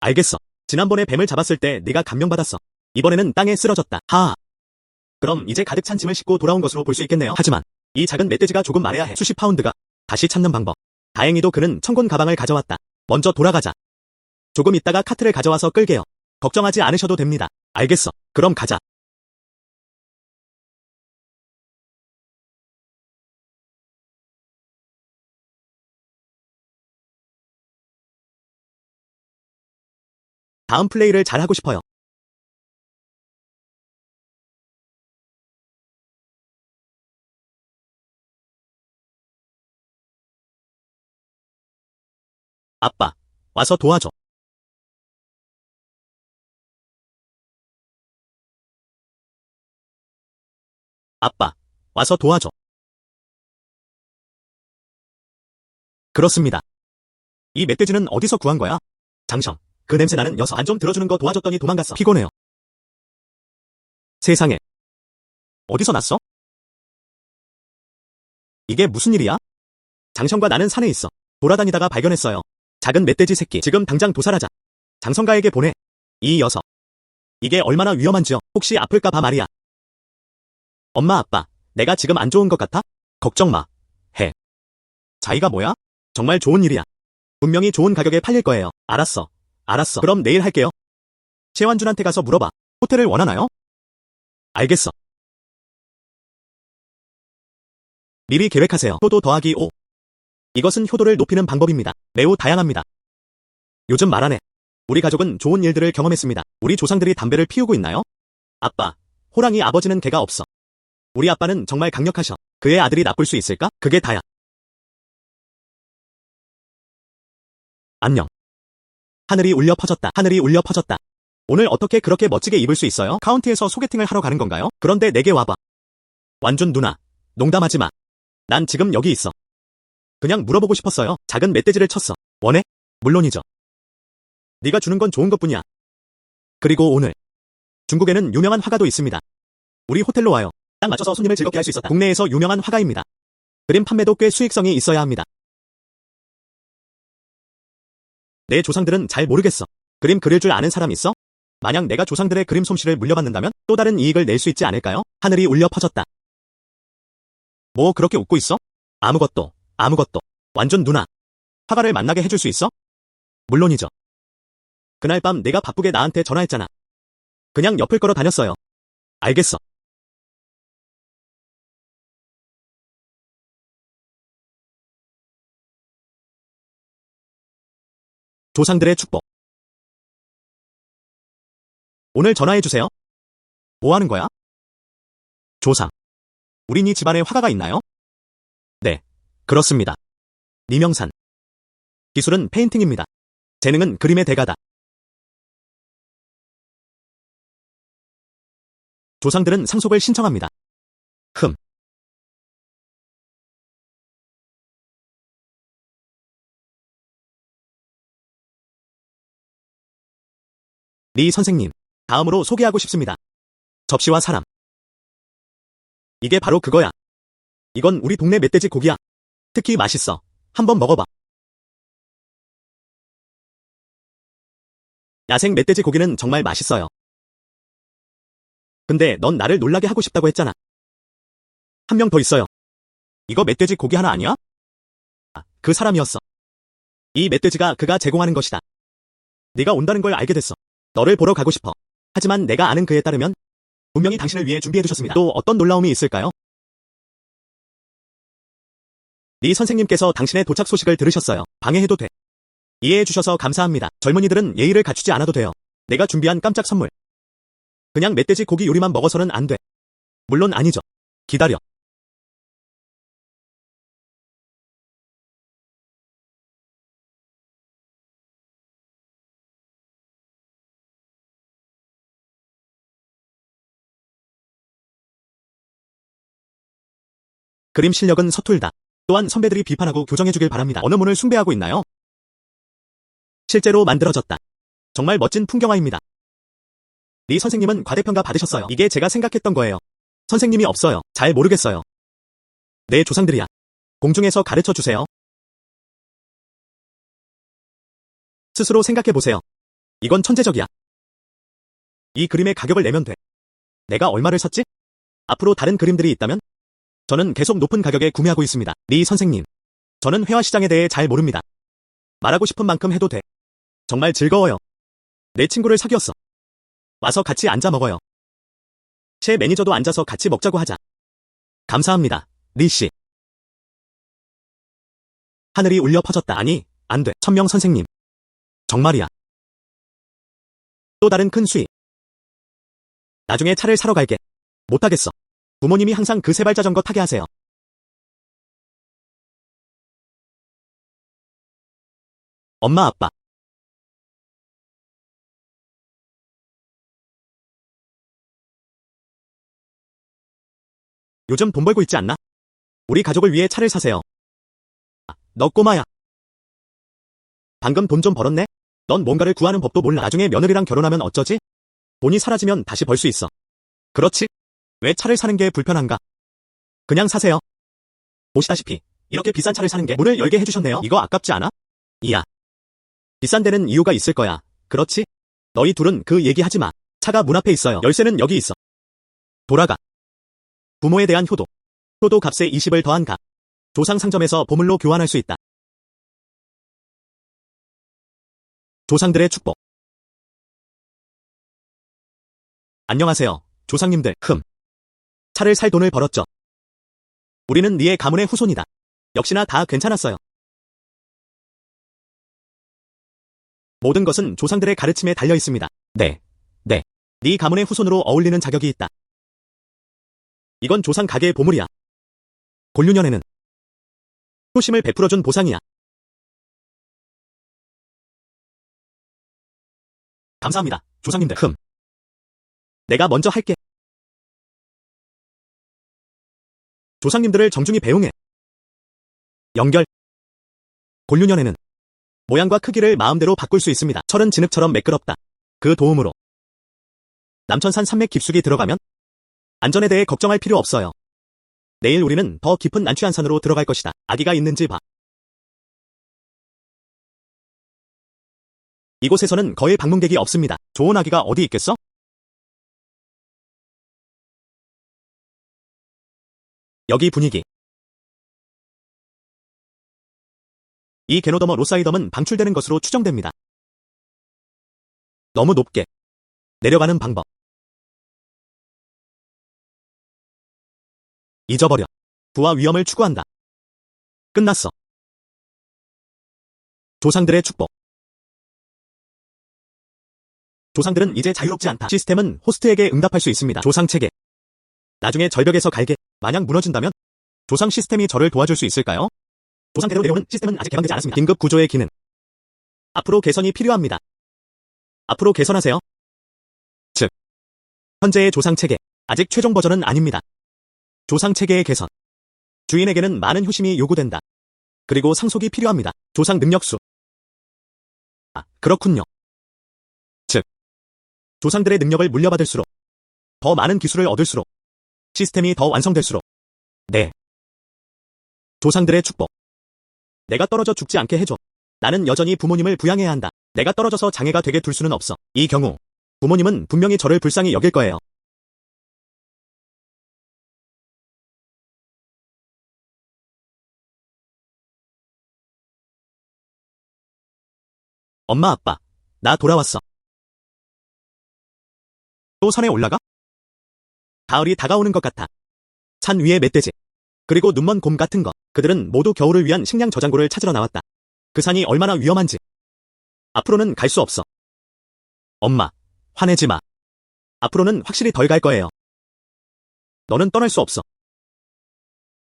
알겠어. 지난번에 뱀을 잡았을 때 네가 감명받았어. 이번에는 땅에 쓰러졌다. 하하. 그럼 이제 가득 찬 짐을 싣고 돌아온 것으로 볼 수 있겠네요. 하지만 이 작은 멧돼지가 조금 말해야 해. 수십 파운드가 다시 찾는 방법. 다행히도 그는 청곤 가방을 가져왔다. 먼저 돌아가자. 조금 있다가 카트를 가져와서 끌게요. 걱정하지 않으셔도 됩니다. 알겠어. 그럼 가자. 다음 플레이를 잘하고 싶어요. 아빠, 와서 도와줘. 아빠, 와서 도와줘. 그렇습니다. 이 멧돼지는 어디서 구한 거야? 장성, 그 냄새 나는 녀석. 안 좀 들어주는 거 도와줬더니 도망갔어. 피곤해요. 세상에. 어디서 났어? 이게 무슨 일이야? 장성과 나는 산에 있어. 돌아다니다가 발견했어요. 작은 멧돼지 새끼. 지금 당장 도살하자. 장성가에게 보내. 이 녀석. 이게 얼마나 위험한지요. 혹시 아플까 봐 말이야. 엄마 아빠, 내가 지금 안 좋은 것 같아? 걱정 마. 해. 자기가 뭐야? 정말 좋은 일이야. 분명히 좋은 가격에 팔릴 거예요. 알았어. 알았어. 그럼 내일 할게요. 최완준한테 가서 물어봐. 호텔을 원하나요? 알겠어. 미리 계획하세요. 효도 더하기 5. 이것은 효도를 높이는 방법입니다. 매우 다양합니다. 요즘 말하네. 우리 가족은 좋은 일들을 경험했습니다. 우리 조상들이 담배를 피우고 있나요? 아빠, 호랑이 아버지는 개가 없어. 우리 아빠는 정말 강력하셔. 그의 아들이 나쁠 수 있을까? 그게 다야. 안녕. 하늘이 울려 퍼졌다. 하늘이 울려 퍼졌다. 오늘 어떻게 그렇게 멋지게 입을 수 있어요? 카운티에서 소개팅을 하러 가는 건가요? 그런데 내게 와봐. 완준 누나, 농담하지 마. 난 지금 여기 있어. 그냥 물어보고 싶었어요. 작은 멧돼지를 쳤어. 원해? 물론이죠. 네가 주는 건 좋은 것뿐이야. 그리고 오늘 중국에는 유명한 화가도 있습니다. 우리 호텔로 와요. 딱 맞춰서 손님을 즐겁게 할 수 있었다. 국내에서 유명한 화가입니다. 그림 판매도 꽤 수익성이 있어야 합니다. 내 조상들은 잘 모르겠어. 그림 그릴 줄 아는 사람 있어? 만약 내가 조상들의 그림 솜씨를 물려받는다면 또 다른 이익을 낼 수 있지 않을까요? 하늘이 울려 퍼졌다. 뭐 그렇게 웃고 있어? 아무것도, 아무것도. 완전 누나. 화가를 만나게 해줄 수 있어? 물론이죠. 그날 밤 내가 바쁘게 나한테 전화했잖아. 그냥 옆을 걸어 다녔어요. 알겠어. 조상들의 축복. 오늘 전화해주세요. 뭐 하는 거야? 조상. 우린 이 집안에 화가가 있나요? 네, 그렇습니다. 니명산. 기술은 페인팅입니다. 재능은 그림의 대가다. 조상들은 상속을 신청합니다. 흠. 리 선생님, 다음으로 소개하고 싶습니다. 접시와 사람. 이게 바로 그거야. 이건 우리 동네 멧돼지 고기야. 특히 맛있어. 한번 먹어봐. 야생 멧돼지 고기는 정말 맛있어요. 근데 넌 나를 놀라게 하고 싶다고 했잖아. 한 명 더 있어요. 이거 멧돼지 고기 하나 아니야? 아, 그 사람이었어. 이 멧돼지가 그가 제공하는 것이다. 네가 온다는 걸 알게 됐어. 너를 보러 가고 싶어. 하지만 내가 아는 그에 따르면 분명히 당신을 위해 준비해두셨습니다. 또 어떤 놀라움이 있을까요? 네 선생님께서 당신의 도착 소식을 들으셨어요. 방해해도 돼. 이해해주셔서 감사합니다. 젊은이들은 예의를 갖추지 않아도 돼요. 내가 준비한 깜짝 선물. 그냥 멧돼지 고기 요리만 먹어서는 안 돼. 물론 아니죠. 기다려. 그림 실력은 서툴다. 또한 선배들이 비판하고 교정해주길 바랍니다. 어느 문을 숭배하고 있나요? 실제로 만들어졌다. 정말 멋진 풍경화입니다. 리 선생님은 과대평가 받으셨어요. 이게 제가 생각했던 거예요. 선생님이 없어요. 잘 모르겠어요. 내 조상들이야. 공중에서 가르쳐 주세요. 스스로 생각해보세요. 이건 천재적이야. 이 그림의 가격을 내면 돼. 내가 얼마를 샀지? 앞으로 다른 그림들이 있다면? 저는 계속 높은 가격에 구매하고 있습니다. 리 선생님. 저는 회화시장에 대해 잘 모릅니다. 말하고 싶은 만큼 해도 돼. 정말 즐거워요. 내 친구를 사귀었어. 와서 같이 앉아 먹어요. 제 매니저도 앉아서 같이 먹자고 하자. 감사합니다, 리 씨. 하늘이 울려 퍼졌다. 아니, 안 돼. 천명 선생님. 정말이야. 또 다른 큰 수익. 나중에 차를 사러 갈게. 못하겠어. 부모님이 항상 그 세발 자전거 타게 하세요. 엄마 아빠. 요즘 돈 벌고 있지 않나? 우리 가족을 위해 차를 사세요. 너 꼬마야. 방금 돈 좀 벌었네? 넌 뭔가를 구하는 법도 몰라. 나중에 며느리랑 결혼하면 어쩌지? 돈이 사라지면 다시 벌 수 있어. 그렇지? 왜 차를 사는 게 불편한가? 그냥 사세요. 보시다시피 이렇게 비싼 차를 사는 게 문을 열게 해주셨네요. 이거 아깝지 않아? 이야. 비싼 데는 이유가 있을 거야. 그렇지? 너희 둘은 그 얘기 하지 마. 차가 문 앞에 있어요. 열쇠는 여기 있어. 돌아가. 부모에 대한 효도. 효도 값에 20을 더한 값. 조상 상점에서 보물로 교환할 수 있다. 조상들의 축복. 안녕하세요, 조상님들. 차를 살 돈을 벌었죠. 우리는 리의 가문의 후손이다. 역시나 다 괜찮았어요. 모든 것은 조상들의 가르침에 달려 있습니다. 네. 리 가문의 후손으로 어울리는 자격이 있다. 이건 조상 가게의 보물이야. 곤륜년에는 효심을 베풀어준 보상이야. 감사합니다, 조상님들. 내가 먼저 할게. 조상님들을 정중히 배웅해. 연결. 곤륜년에는 모양과 크기를 마음대로 바꿀 수 있습니다. 철은 진흙처럼 매끄럽다. 그 도움으로 남천산 산맥 깊숙이 들어가면 안전에 대해 걱정할 필요 없어요. 내일 우리는 더 깊은 난취한산으로 들어갈 것이다. 아기가 있는지 봐. 이곳에서는 거의 방문객이 없습니다. 좋은 아기가 어디 있겠어? 여기 분위기. 이 게노더머 로사이덤은 방출되는 것으로 추정됩니다. 너무 높게 내려가는 방법. 잊어버려. 부와 위험을 추구한다. 끝났어. 조상들의 축복. 조상들은 이제 자유롭지 않다. 시스템은 호스트에게 응답할 수 있습니다. 조상 체계. 나중에 절벽에서 갈게. 만약 무너진다면 조상 시스템이 저를 도와줄 수 있을까요? 조상대로 내려오는 시스템은 아직 개방되지 않았습니다. 긴급 구조의 기능. 앞으로 개선이 필요합니다. 앞으로 개선하세요. 즉, 현재의 조상 체계. 아직 최종 버전은 아닙니다. 조상 체계의 개선. 주인에게는 많은 효심이 요구된다. 그리고 상속이 필요합니다. 조상 능력수. 그렇군요. 즉, 조상들의 능력을 물려받을수록 더 많은 기술을 얻을수록 시스템이 더 완성될수록 네. 조상들의 축복. 내가 떨어져 죽지 않게 해줘. 나는 여전히 부모님을 부양해야 한다. 내가 떨어져서 장애가 되게 둘 수는 없어. 이 경우 부모님은 분명히 저를 불쌍히 여길 거예요. 엄마 아빠, 나 돌아왔어. 또 산에 올라가? 가을이 다가오는 것 같아. 산 위에 멧돼지. 그리고 눈먼 곰 같은 거. 그들은 모두 겨울을 위한 식량 저장고를 찾으러 나왔다. 그 산이 얼마나 위험한지. 앞으로는 갈 수 없어. 엄마, 화내지 마. 앞으로는 확실히 덜 갈 거예요. 너는 떠날 수 없어.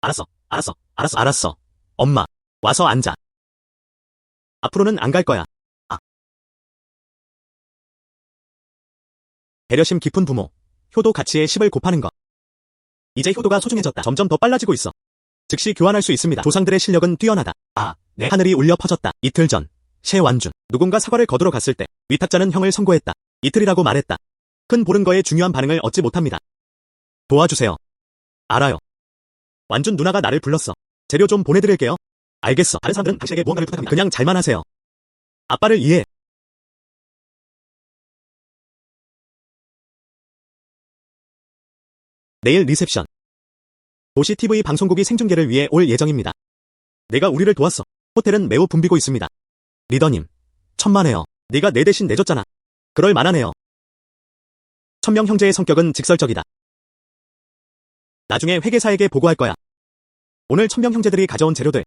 알았어. 엄마, 와서 앉아. 앞으로는 안 갈 거야. 배려심 깊은 부모. 효도 가치에 10을 곱하는 것. 이제 효도가 소중해졌다. 점점 더 빨라지고 있어. 즉시 교환할 수 있습니다. 조상들의 실력은 뛰어나다. 네. 하늘이 울려 퍼졌다. 이틀 전, 셰완준. 누군가 사과를 거두러 갔을 때 위탁자는 형을 선고했다. 이틀이라고 말했다. 큰 보른거에 중요한 반응을 얻지 못합니다. 도와주세요. 알아요. 완준 누나가 나를 불렀어. 재료 좀 보내드릴게요. 알겠어. 다른 사람들은 당신에게 무언가를 부탁합니다. 그냥 잘만 하세요. 아빠를 이해해. 내일 리셉션. 도시 TV 방송국이 생중계를 위해 올 예정입니다. 내가 우리를 도왔어. 호텔은 매우 붐비고 있습니다. 리더님, 천만에요. 네가 내 대신 내줬잖아. 그럴 만하네요. 천명 형제의 성격은 직설적이다. 나중에 회계사에게 보고할 거야. 오늘 천명 형제들이 가져온 재료들.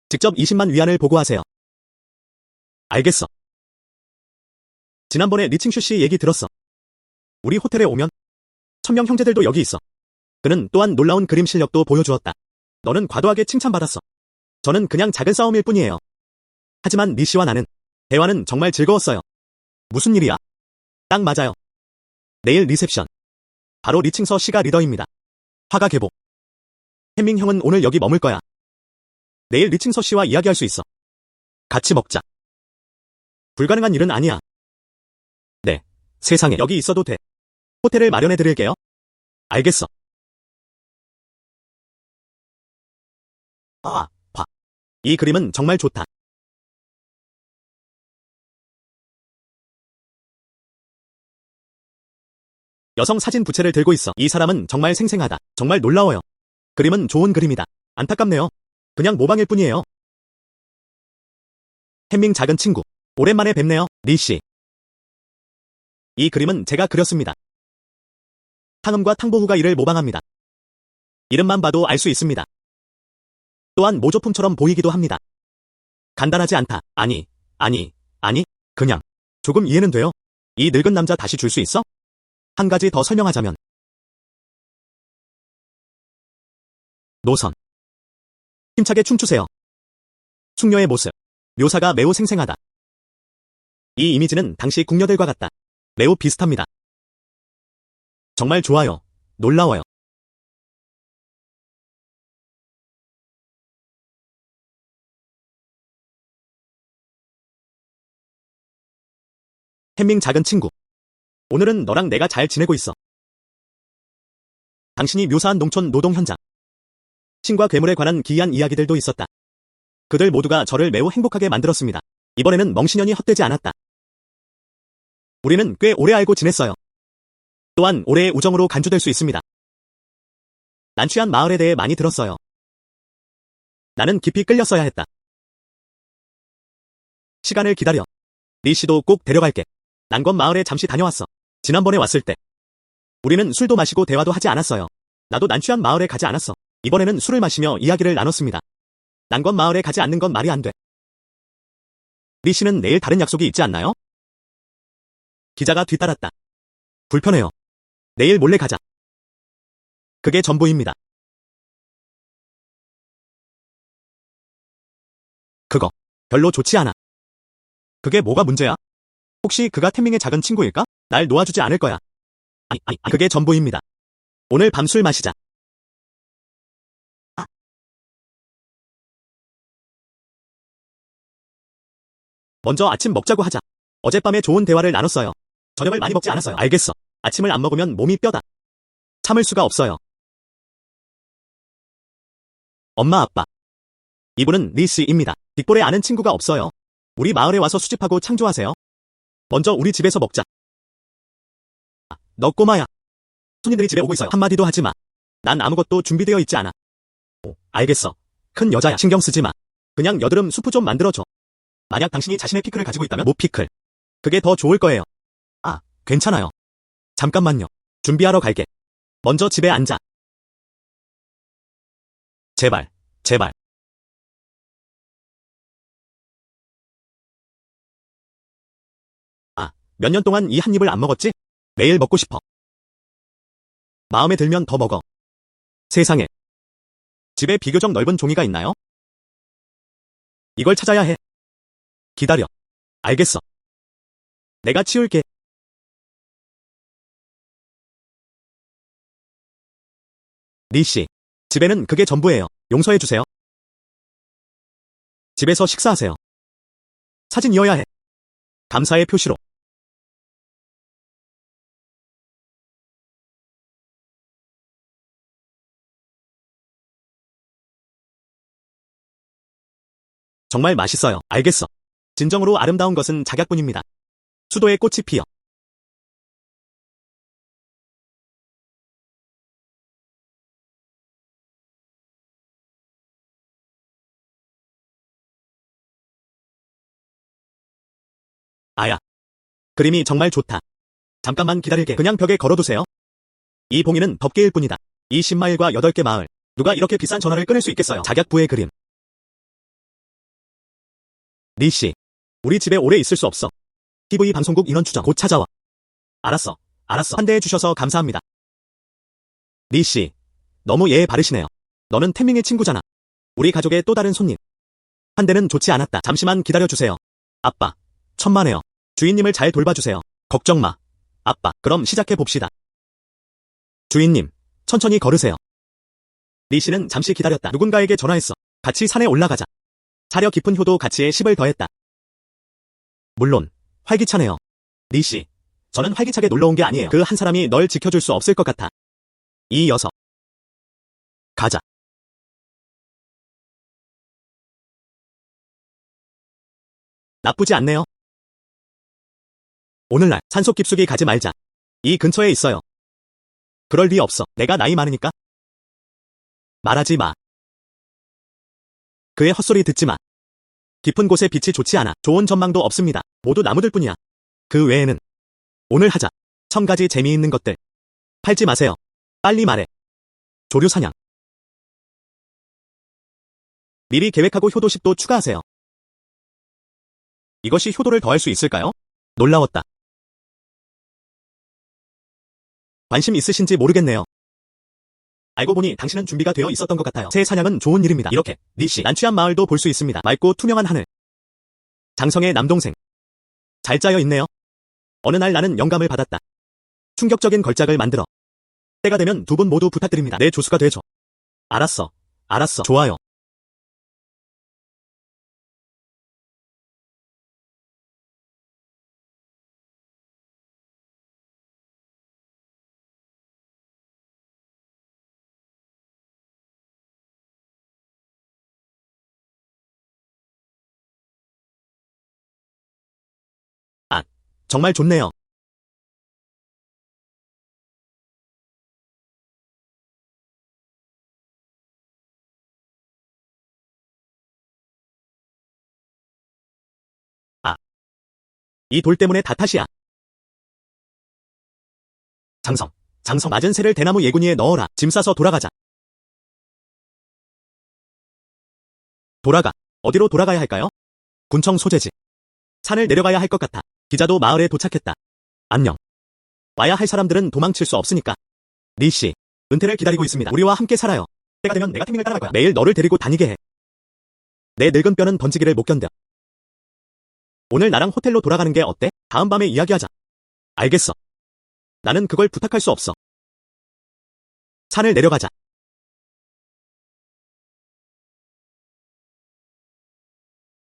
직접 20만 위안을 보고하세요. 알겠어. 지난번에 리칭슈 씨 얘기 들었어. 우리 호텔에 오면 천명 형제들도 여기 있어. 그는 또한 놀라운 그림 실력도 보여주었다. 너는 과도하게 칭찬받았어. 저는 그냥 작은 싸움일 뿐이에요. 하지만 리 씨와 나는 대화는 정말 즐거웠어요. 무슨 일이야? 딱 맞아요. 내일 리셉션. 바로 리칭서 씨가 리더입니다. 화가 개복. 햄밍 형은 오늘 여기 머물 거야. 내일 리칭서 씨와 이야기할 수 있어. 같이 먹자. 불가능한 일은 아니야. 네, 세상에 여기 있어도 돼. 호텔을 마련해 드릴게요. 알겠어. 봐. 이 그림은 정말 좋다. 여성 사진 부채를 들고 있어. 이 사람은 정말 생생하다. 정말 놀라워요. 그림은 좋은 그림이다. 안타깝네요. 그냥 모방일 뿐이에요. 햄밍 작은 친구. 오랜만에 뵙네요, 리 씨. 이 그림은 제가 그렸습니다. 탕음과 탕보후가 이를 모방합니다. 이름만 봐도 알 수 있습니다. 또한 모조품처럼 보이기도 합니다. 간단하지 않다. 아니, 그냥 조금 이해는 돼요. 이 늙은 남자 다시 줄 수 있어? 한 가지 더 설명하자면 노선. 힘차게 춤추세요. 숙녀의 모습. 묘사가 매우 생생하다. 이 이미지는 당시 궁녀들과 같다. 매우 비슷합니다. 정말 좋아요. 놀라워요. 햄밍 작은 친구. 오늘은 너랑 내가 잘 지내고 있어. 당신이 묘사한 농촌 노동 현장. 신과 괴물에 관한 기이한 이야기들도 있었다. 그들 모두가 저를 매우 행복하게 만들었습니다. 이번에는 멍신년이 헛되지 않았다. 우리는 꽤 오래 알고 지냈어요. 또한 올해의 우정으로 간주될 수 있습니다. 난취한 마을에 대해 많이 들었어요. 나는 깊이 끌렸어야 했다. 시간을 기다려. 리 씨도 꼭 데려갈게. 난건 마을에 잠시 다녀왔어. 지난번에 왔을 때 우리는 술도 마시고 대화도 하지 않았어요. 나도 난취한 마을에 가지 않았어. 이번에는 술을 마시며 이야기를 나눴습니다. 난건 마을에 가지 않는 건 말이 안 돼. 리 씨는 내일 다른 약속이 있지 않나요? 기자가 뒤따랐다. 불편해요. 내일 몰래 가자. 그게 전부입니다. 그거 별로 좋지 않아. 그게 뭐가 문제야? 혹시 그가 태밍의 작은 친구일까? 날 놓아주지 않을 거야. 아니, 그게 전부입니다. 오늘 밤 술 마시자. 먼저 아침 먹자고 하자. 어젯밤에 좋은 대화를 나눴어요. 저녁을 많이 먹지 않았어요. 알겠어. 아침을 안 먹으면 몸이 뼈다. 참을 수가 없어요. 엄마 아빠. 이분은 리 씨입니다. 빅볼에 아는 친구가 없어요. 우리 마을에 와서 수집하고 창조하세요. 먼저 우리 집에서 먹자. 너 꼬마야. 손님들이 집에 오고 있어요. 한마디도 하지 마. 난 아무것도 준비되어 있지 않아. 알겠어. 큰 여자야. 신경 쓰지 마. 그냥 여드름 수프 좀 만들어줘. 만약 당신이 자신의 피클을 가지고 있다면 모피클. 그게 더 좋을 거예요. 괜찮아요. 잠깐만요. 준비하러 갈게. 먼저 집에 앉아. 제발. 몇 년 동안 이 한 입을 안 먹었지? 매일 먹고 싶어. 마음에 들면 더 먹어. 세상에. 집에 비교적 넓은 종이가 있나요? 이걸 찾아야 해. 기다려. 알겠어. 내가 치울게. 리 씨. 집에는 그게 전부예요. 용서해주세요. 집에서 식사하세요. 사진 이어야 해. 감사의 표시로. 정말 맛있어요. 알겠어. 진정으로 아름다운 것은 작약뿐입니다. 수도의 꽃이 피어. 아야. 그림이 정말 좋다. 잠깐만 기다릴게. 그냥 벽에 걸어두세요. 이 봉이는 덮개일 뿐이다. 이 10마일과 8개 마을. 누가 이렇게 비싼 전화를 끊을 수 있겠어요? 작약부의 그림. 리씨. 우리 집에 오래 있을 수 없어. TV 방송국 인원 추정 곧 찾아와. 알았어. 환대해 주셔서 감사합니다. 리씨. 너무 예의 바르시네요. 너는 태밍의 친구잖아. 우리 가족의 또 다른 손님. 환대는 좋지 않았다. 잠시만 기다려주세요. 아빠. 천만에요. 주인님을 잘 돌봐주세요. 걱정 마. 아빠. 그럼 시작해 봅시다. 주인님. 천천히 걸으세요. 리씨는 잠시 기다렸다. 누군가에게 전화했어. 같이 산에 올라가자. 사려 깊은 효도 가치에 10을 더했다. 물론 활기차네요. 리씨. 저는 활기차게 놀러온 게 아니에요. 그 한 사람이 널 지켜줄 수 없을 것 같아. 이 녀석. 가자. 나쁘지 않네요. 오늘날 산속 깊숙이 가지 말자. 이 근처에 있어요. 그럴 리 없어. 내가 나이 많으니까. 말하지 마. 그의 헛소리 듣지 마. 깊은 곳에 빛이 좋지 않아. 좋은 전망도 없습니다. 모두 나무들 뿐이야. 그 외에는 오늘 하자. 1000가지 재미있는 것들. 팔지 마세요. 빨리 말해. 조류 사냥. 미리 계획하고 효도 10도 추가하세요. 이것이 효도를 더할 수 있을까요? 놀라웠다. 관심 있으신지 모르겠네요. 알고 보니 당신은 준비가 되어 있었던 것 같아요. 새 사냥은 좋은 일입니다. 이렇게 리씨 난취한 마을도 볼 수 있습니다. 맑고 투명한 하늘. 장성의 남동생. 잘 짜여 있네요. 어느 날 나는 영감을 받았다. 충격적인 걸작을 만들어. 때가 되면 두 분 모두 부탁드립니다. 내 조수가 되줘. 알았어. 좋아요. 아, 정말 좋네요. 아, 이 돌 때문에 다 탓이야. 장성. 맞은 새를 대나무 예군이에 넣어라. 짐 싸서 돌아가자. 돌아가. 어디로 돌아가야 할까요? 군청 소재지. 산을 내려가야 할 것 같아. 기자도 마을에 도착했다. 안녕. 와야 할 사람들은 도망칠 수 없으니까. 리씨. 은퇴를 기다리고 있습니다. 우리와 함께 살아요. 때가 되면 내가 태밍을 따라갈 거야. 매일 너를 데리고 다니게 해. 내 늙은 뼈는 번지기를 못 견뎌. 오늘 나랑 호텔로 돌아가는 게 어때? 다음 밤에 이야기하자. 알겠어. 나는 그걸 부탁할 수 없어. 산을 내려가자.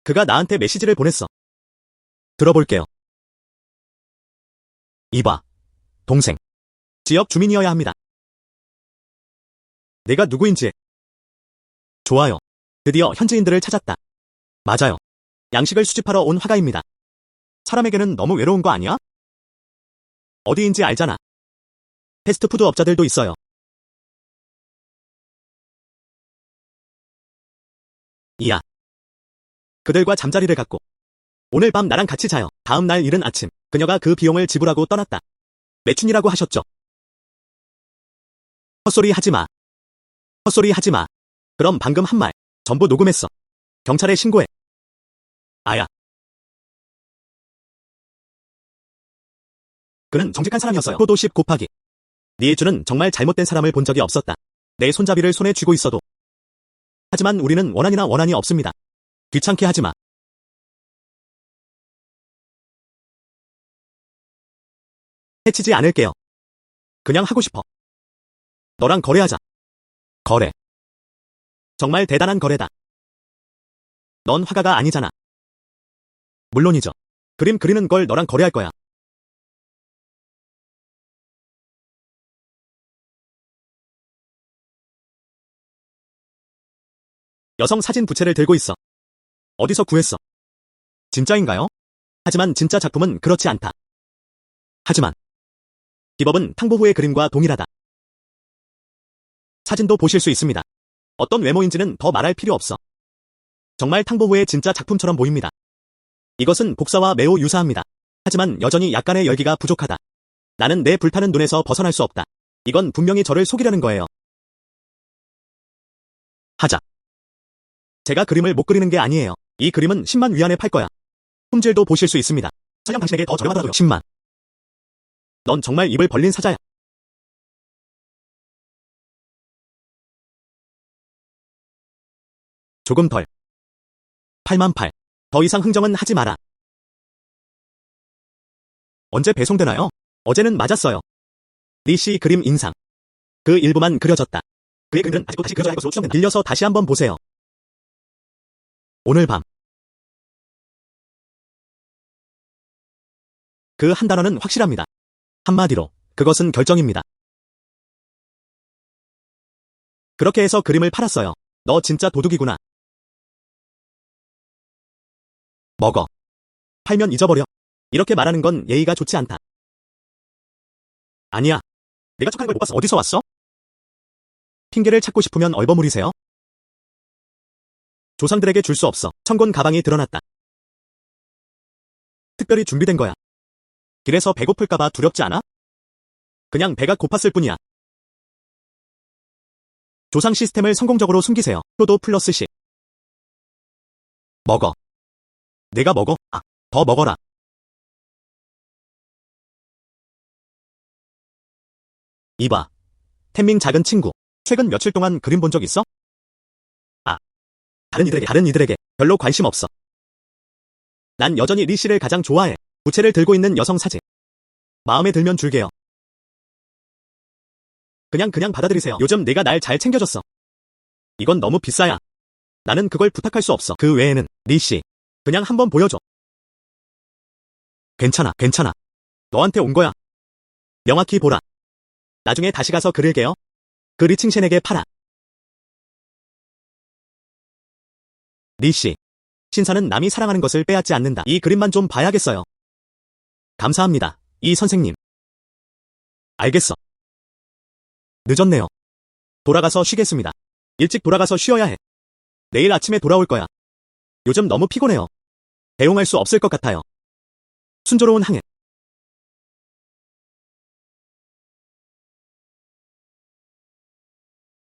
그가 나한테 메시지를 보냈어. 들어볼게요. 이봐. 동생. 지역 주민이어야 합니다. 내가 누구인지. 좋아요. 드디어 현지인들을 찾았다. 맞아요. 양식을 수집하러 온 화가입니다. 사람에게는 너무 외로운 거 아니야? 어디인지 알잖아. 패스트푸드 업자들도 있어요. 이야. 그들과 잠자리를 갖고. 오늘 밤 나랑 같이 자요. 다음 날 이른 아침. 그녀가 그 비용을 지불하고 떠났다. 매춘이라고 하셨죠? 헛소리 하지 마. 그럼 방금 한 말. 전부 녹음했어. 경찰에 신고해. 아야. 그는 정직한 사람이었어요. 효도 10 곱하기. 니에주는 정말 잘못된 사람을 본 적이 없었다. 내 손잡이를 손에 쥐고 있어도. 하지만 우리는 원한이 없습니다. 귀찮게 하지 마. 해치지 않을게요. 그냥 하고 싶어. 너랑 거래하자. 거래. 정말 대단한 거래다. 넌 화가가 아니잖아. 물론이죠. 그림 그리는 걸 너랑 거래할 거야. 여성 사진 부채를 들고 있어. 어디서 구했어? 진짜인가요? 하지만 진짜 작품은 그렇지 않다. 하지만 기법은 탕보 후의 그림과 동일하다. 사진도 보실 수 있습니다. 어떤 외모인지는 더 말할 필요 없어. 정말 탕보 후의 진짜 작품처럼 보입니다. 이것은 복사와 매우 유사합니다. 하지만 여전히 약간의 열기가 부족하다. 나는 내 불타는 눈에서 벗어날 수 없다. 이건 분명히 저를 속이려는 거예요. 하자. 제가 그림을 못 그리는 게 아니에요. 이 그림은 10만 위안에 팔 거야. 품질도 보실 수 있습니다. 설령 당신에게 더 저렴하더라도요. 10만. 넌 정말 입을 벌린 사자야. 조금 덜. 8만 8. 더 이상 흥정은 하지 마라. 언제 배송되나요? 어제는 맞았어요. 리씨 그림 인상. 그 일부만 그려졌다. 그의 그림은 아직도 다시 그려져야 할 것으로 추정된다. 빌려서 다시 한번 보세요. 오늘 밤. 그 한 단어는 확실합니다. 한마디로, 그것은 결정입니다. 그렇게 해서 그림을 팔았어요. 너 진짜 도둑이구나. 먹어. 팔면 잊어버려. 이렇게 말하는 건 예의가 좋지 않다. 아니야. 내가 척하는 걸 못 봤어. 어디서 왔어? 핑계를 찾고 싶으면 얼버무리세요. 조상들에게 줄 수 없어. 청곤 가방이 드러났다. 특별히 준비된 거야. 길에서 배고플까봐 두렵지 않아? 그냥 배가 고팠을 뿐이야. 조상 시스템을 성공적으로 숨기세요. 효도 플러스 10. 먹어. 내가 먹어? 아, 더 먹어라. 이봐. 텐밍 작은 친구. 최근 며칠 동안 그림 본 적 있어? 아. 다른 이들에게 별로 관심 없어. 난 여전히 리씨를 가장 좋아해. 부채를 들고 있는 여성 사진. 마음에 들면 줄게요. 그냥 받아들이세요. 요즘 내가 날 잘 챙겨줬어. 이건 너무 비싸야. 나는 그걸 부탁할 수 없어. 그 외에는 리씨. 그냥 한번 보여줘. 괜찮아. 너한테 온 거야. 명확히 보라. 나중에 다시 가서 그릴게요. 그 리칭셴에게 팔아. 리씨. 신사는 남이 사랑하는 것을 빼앗지 않는다. 이 그림만 좀 봐야겠어요. 감사합니다, 이 선생님. 알겠어. 늦었네요. 돌아가서 쉬겠습니다. 일찍 돌아가서 쉬어야 해. 내일 아침에 돌아올 거야. 요즘 너무 피곤해요. 배웅할 수 없을 것 같아요. 순조로운 항해.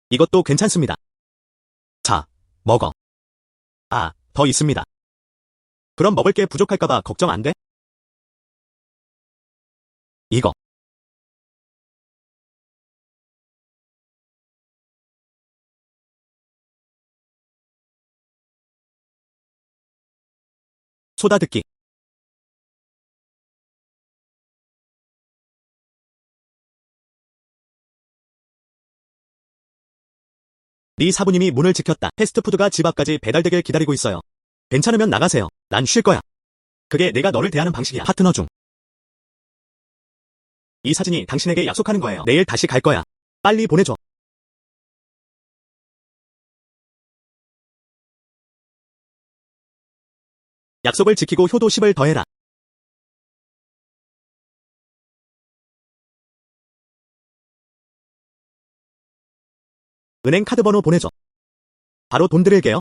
이것도 괜찮습니다. 자, 먹어. 아, 더 있습니다. 그럼 먹을 게 부족할까봐 걱정 안 돼? 이거. 쏟아듣기. 리 사부님이 문을 지켰다. 패스트푸드가 집 앞까지 배달되길 기다리고 있어요. 괜찮으면 나가세요. 난 쉴 거야. 그게 내가 너를 대하는 방식이야. 파트너 중. 이 사진이 당신에게 약속하는 거예요. 내일 다시 갈 거야. 빨리 보내줘. 약속을 지키고 효도 10을 더해라. 은행 카드 번호 보내줘. 바로 돈 드릴게요.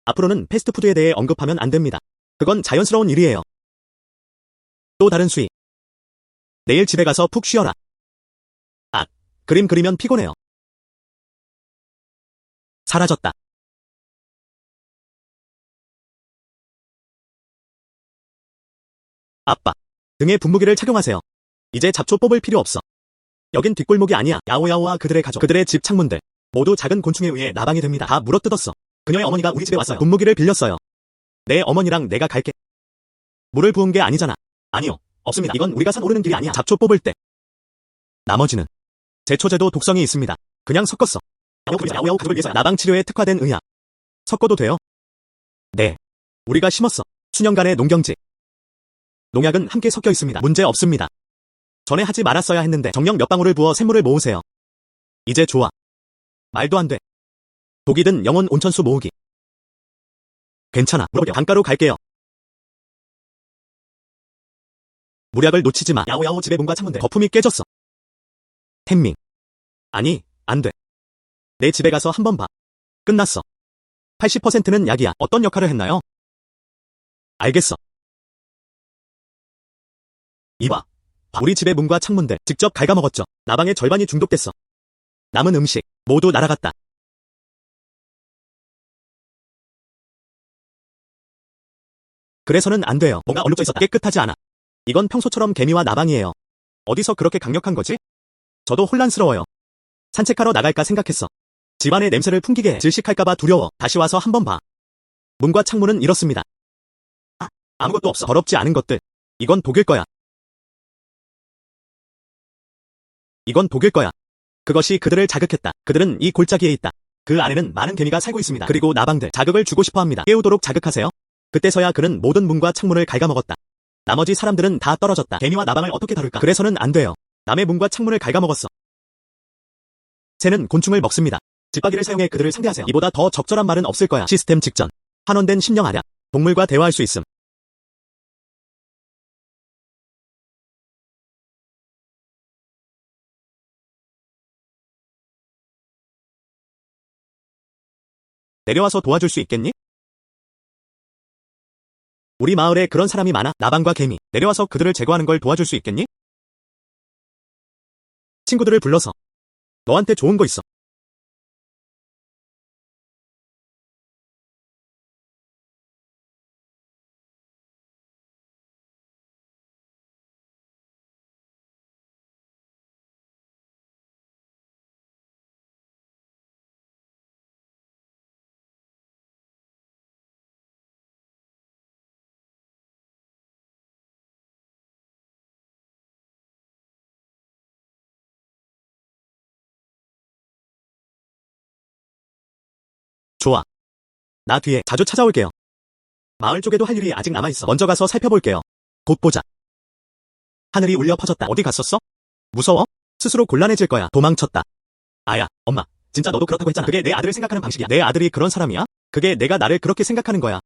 앞으로는 패스트푸드에 대해 언급하면 안 됩니다. 그건 자연스러운 일이에요. 또 다른 수익. 내일 집에 가서 푹 쉬어라. 아, 그림 그리면 피곤해요. 사라졌다. 아빠. 등에 분무기를 착용하세요. 이제 잡초 뽑을 필요 없어. 여긴 뒷골목이 아니야. 야오야오와 그들의 가족, 그들의 집 창문들. 모두 작은 곤충에 의해 나방이 됩니다. 다 물어뜯었어. 그녀의 어머니가 우리 집에 왔어요. 분무기를 빌렸어요. 내 어머니랑 내가 갈게. 물을 부은 게 아니잖아. 아니요. 없습니다. 이건 우리가 산 오르는 길이 아니야. 잡초 뽑을 때. 나머지는. 제초제도 독성이 있습니다. 그냥 섞었어. 야오야오 가족을 위해서 나방 치료에 특화된 의학. 섞어도 돼요? 네. 우리가 심었어. 수년간의 농경지. 농약은 함께 섞여 있습니다. 문제 없습니다. 전에 하지 말았어야 했는데 정령 몇 방울을 부어 샘물을 모으세요. 이제 좋아. 말도 안 돼. 독이 든 영혼 온천수 모으기. 괜찮아. 물어보려. 강가로 갈게요. 무략을 놓치지 마. 야오야오 집에 문과 창문들. 거품이 깨졌어. 템밍. 아니, 안 돼. 내 집에 가서 한번 봐. 끝났어. 80%는 약이야. 어떤 역할을 했나요? 알겠어. 이봐. 우리 집의 문과 창문들 직접 갉아먹었죠. 나방의 절반이 중독됐어. 남은 음식 모두 날아갔다. 그래서는 안 돼요. 뭔가 얼룩져 있었다. 깨끗하지 않아. 이건 평소처럼 개미와 나방이에요. 어디서 그렇게 강력한 거지? 저도 혼란스러워요. 산책하러 나갈까 생각했어. 집안의 냄새를 풍기게 해. 질식할까봐 두려워. 다시 와서 한번 봐. 문과 창문은 이렇습니다. 아무것도 없어. 더럽지 않은 것들. 이건 독일 거야. 이건 독일 거야. 그것이 그들을 자극했다. 그들은 이 골짜기에 있다. 그 안에는 많은 개미가 살고 있습니다. 그리고 나방들 자극을 주고 싶어 합니다. 깨우도록 자극하세요. 그때서야 그는 모든 문과 창문을 갉아먹었다. 나머지 사람들은 다 떨어졌다. 개미와 나방을 어떻게 다룰까? 그래서는 안 돼요. 남의 문과 창문을 갉아먹었어. 새는 곤충을 먹습니다. 집박이를 사용해 그들을 상대하세요. 이보다 더 적절한 말은 없을 거야. 시스템 직전. 환원된 심령 아랴. 동물과 대화할 수 있음. 내려와서 도와줄 수 있겠니? 우리 마을에 그런 사람이 많아. 나방과 개미. 내려와서 그들을 제거하는 걸 도와줄 수 있겠니? 친구들을 불러서. 너한테 좋은 거 있어. 좋아. 나 뒤에 자주 찾아올게요. 마을 쪽에도 할 일이 아직 남아있어. 먼저 가서 살펴볼게요. 곧 보자. 하늘이 울려 퍼졌다. 어디 갔었어? 무서워? 스스로 곤란해질 거야. 도망쳤다. 아야, 엄마. 진짜 너도 그렇다고 했잖아. 그게 내 아들을 생각하는 방식이야. 내 아들이 그런 사람이야? 그게 내가 나를 그렇게 생각하는 거야.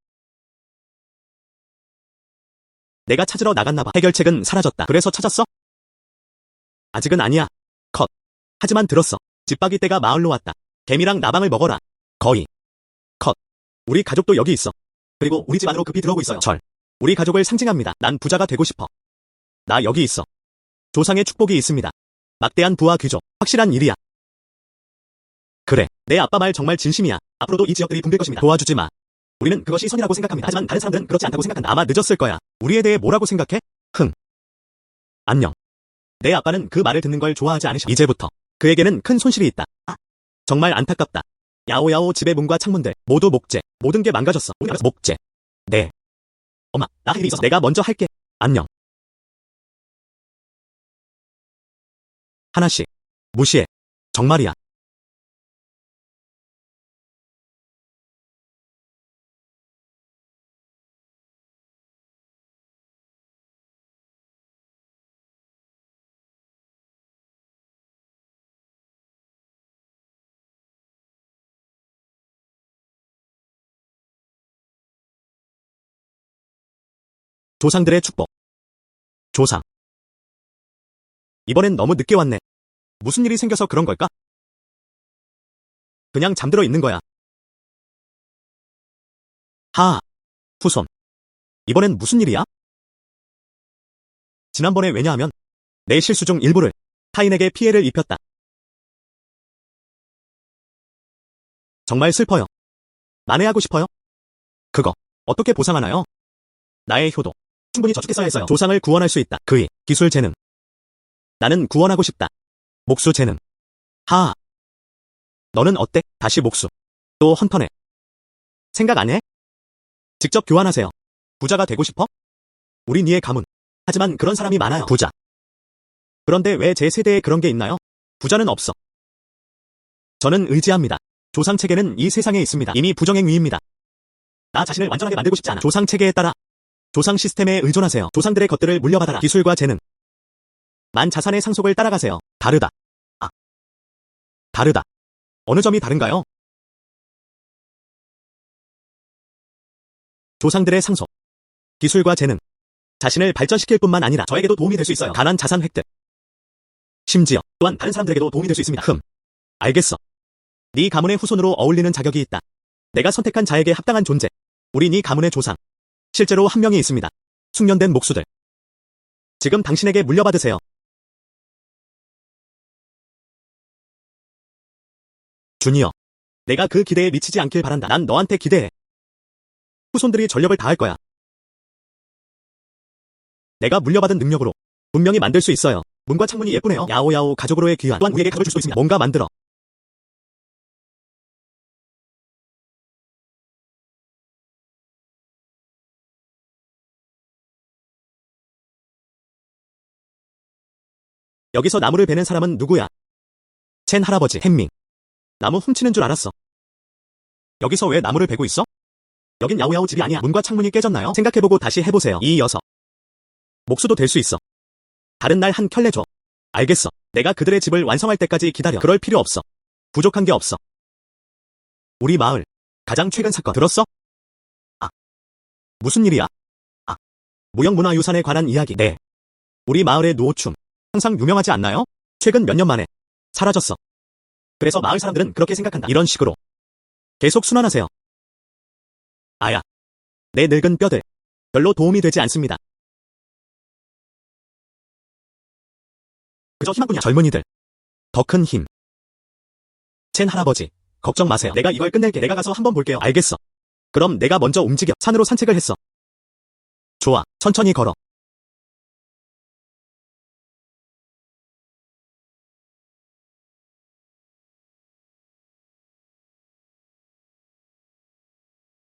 내가 찾으러 나갔나 봐. 해결책은 사라졌다. 그래서 찾았어? 아직은 아니야. 컷. 하지만 들었어. 집박이 떼가 마을로 왔다. 개미랑 나방을 먹어라. 거의. 컷. 우리 가족도 여기 있어. 그리고 우리 집 안으로 급히 들어오고 있어요. 절. 우리 가족을 상징합니다. 난 부자가 되고 싶어. 나 여기 있어. 조상의 축복이 있습니다. 막대한 부와 귀족. 확실한 일이야. 그래. 내 아빠 말 정말 진심이야. 앞으로도 이 지역들이 붕괴될 것입니다. 도와주지 마. 우리는 그것이 선이라고 생각합니다. 하지만 다른 사람들은 그렇지 않다고 생각한다. 아마 늦었을 거야. 우리에 대해 뭐라고 생각해? 안녕. 내 아빠는 그 말을 듣는 걸 좋아하지 않으셔. 이제부터 그에게는 큰 손실이 있다. 정말 안타깝다. 야오야오 집의 문과 창문들 모두 목재. 모든 게 망가졌어. 목재. 네. 엄마, 나 할 일이 있어서 내가 먼저 할게. 안녕. 하나씩. 무시해. 정말이야. 조상들의 축복. 조상. 이번엔 너무 늦게 왔네. 무슨 일이 생겨서 그런 걸까? 그냥 잠들어 있는 거야. 하하. 후손. 이번엔 무슨 일이야? 지난번에 왜냐하면 내 실수 중 일부를 타인에게 피해를 입혔다. 정말 슬퍼요. 만회하고 싶어요. 그거 어떻게 보상하나요? 나의 효도. 충분히 저축했어야 했어요. 조상을 구원할 수 있다. 그의 기술 재능. 나는 구원하고 싶다. 목수 재능. 하하. 너는 어때? 다시 목수. 또 헌터네. 생각 안 해? 직접 교환하세요. 부자가 되고 싶어? 우리 니의 가문. 하지만 그런 사람이 많아요. 부자. 그런데 왜 제 세대에 그런 게 있나요? 부자는 없어. 저는 의지합니다. 조상 체계는 이 세상에 있습니다. 이미 부정행위입니다. 나 자신을 완전하게 만들고 싶지 않아. 조상 체계에 따라 조상 시스템에 의존하세요. 조상들의 것들을 물려받아라. 기술과 재능. 만 자산의 상속을 따라가세요. 다르다. 다르다. 어느 점이 다른가요? 조상들의 상속, 기술과 재능, 자신을 발전시킬 뿐만 아니라 저에게도 도움이 될 수 있어요. 단한 자산 획득. 심지어 또한 다른 사람들에게도 도움이 될 수 있습니다. 알겠어. 네 가문의 후손으로 어울리는 자격이 있다. 내가 선택한 자에게 합당한 존재. 우리 네 가문의 조상. 실제로 한 명이 있습니다. 숙련된 목수들. 지금 당신에게 물려받으세요. 주니어. 내가 그 기대에 미치지 않길 바란다. 난 너한테 기대해. 후손들이 전력을 다할 거야. 내가 물려받은 능력으로 분명히 만들 수 있어요. 문과 창문이 예쁘네요. 야오야오 가족으로의 귀환. 또한 우리에게 가져줄 수도 있습니다. 뭔가 만들어. 여기서 나무를 베는 사람은 누구야? 첸 할아버지, 햄밍. 나무 훔치는 줄 알았어. 여기서 왜 나무를 베고 있어? 여긴 야오야오 집이 아니야. 문과 창문이 깨졌나요? 생각해보고 다시 해보세요. 이 녀석. 목수도 될 수 있어. 다른 날 한 켤레 줘. 알겠어. 내가 그들의 집을 완성할 때까지 기다려. 그럴 필요 없어. 부족한 게 없어. 우리 마을. 가장 최근 사건 들었어? 아. 무슨 일이야? 아. 무형문화유산에 관한 이야기. 네. 우리 마을의 노오춤. 항상 유명하지 않나요? 최근 몇 년 만에 사라졌어. 그래서 마을 사람들은 그렇게 생각한다. 이런 식으로. 계속 순환하세요. 아야. 내 늙은 뼈들. 별로 도움이 되지 않습니다. 그저 희망뿐이야. 젊은이들. 더 큰 힘. 첸 할아버지. 걱정 마세요. 내가 이걸 끝낼게. 내가 가서 한번 볼게요. 알겠어. 그럼 내가 먼저 움직여. 산으로 산책을 했어. 좋아. 천천히 걸어.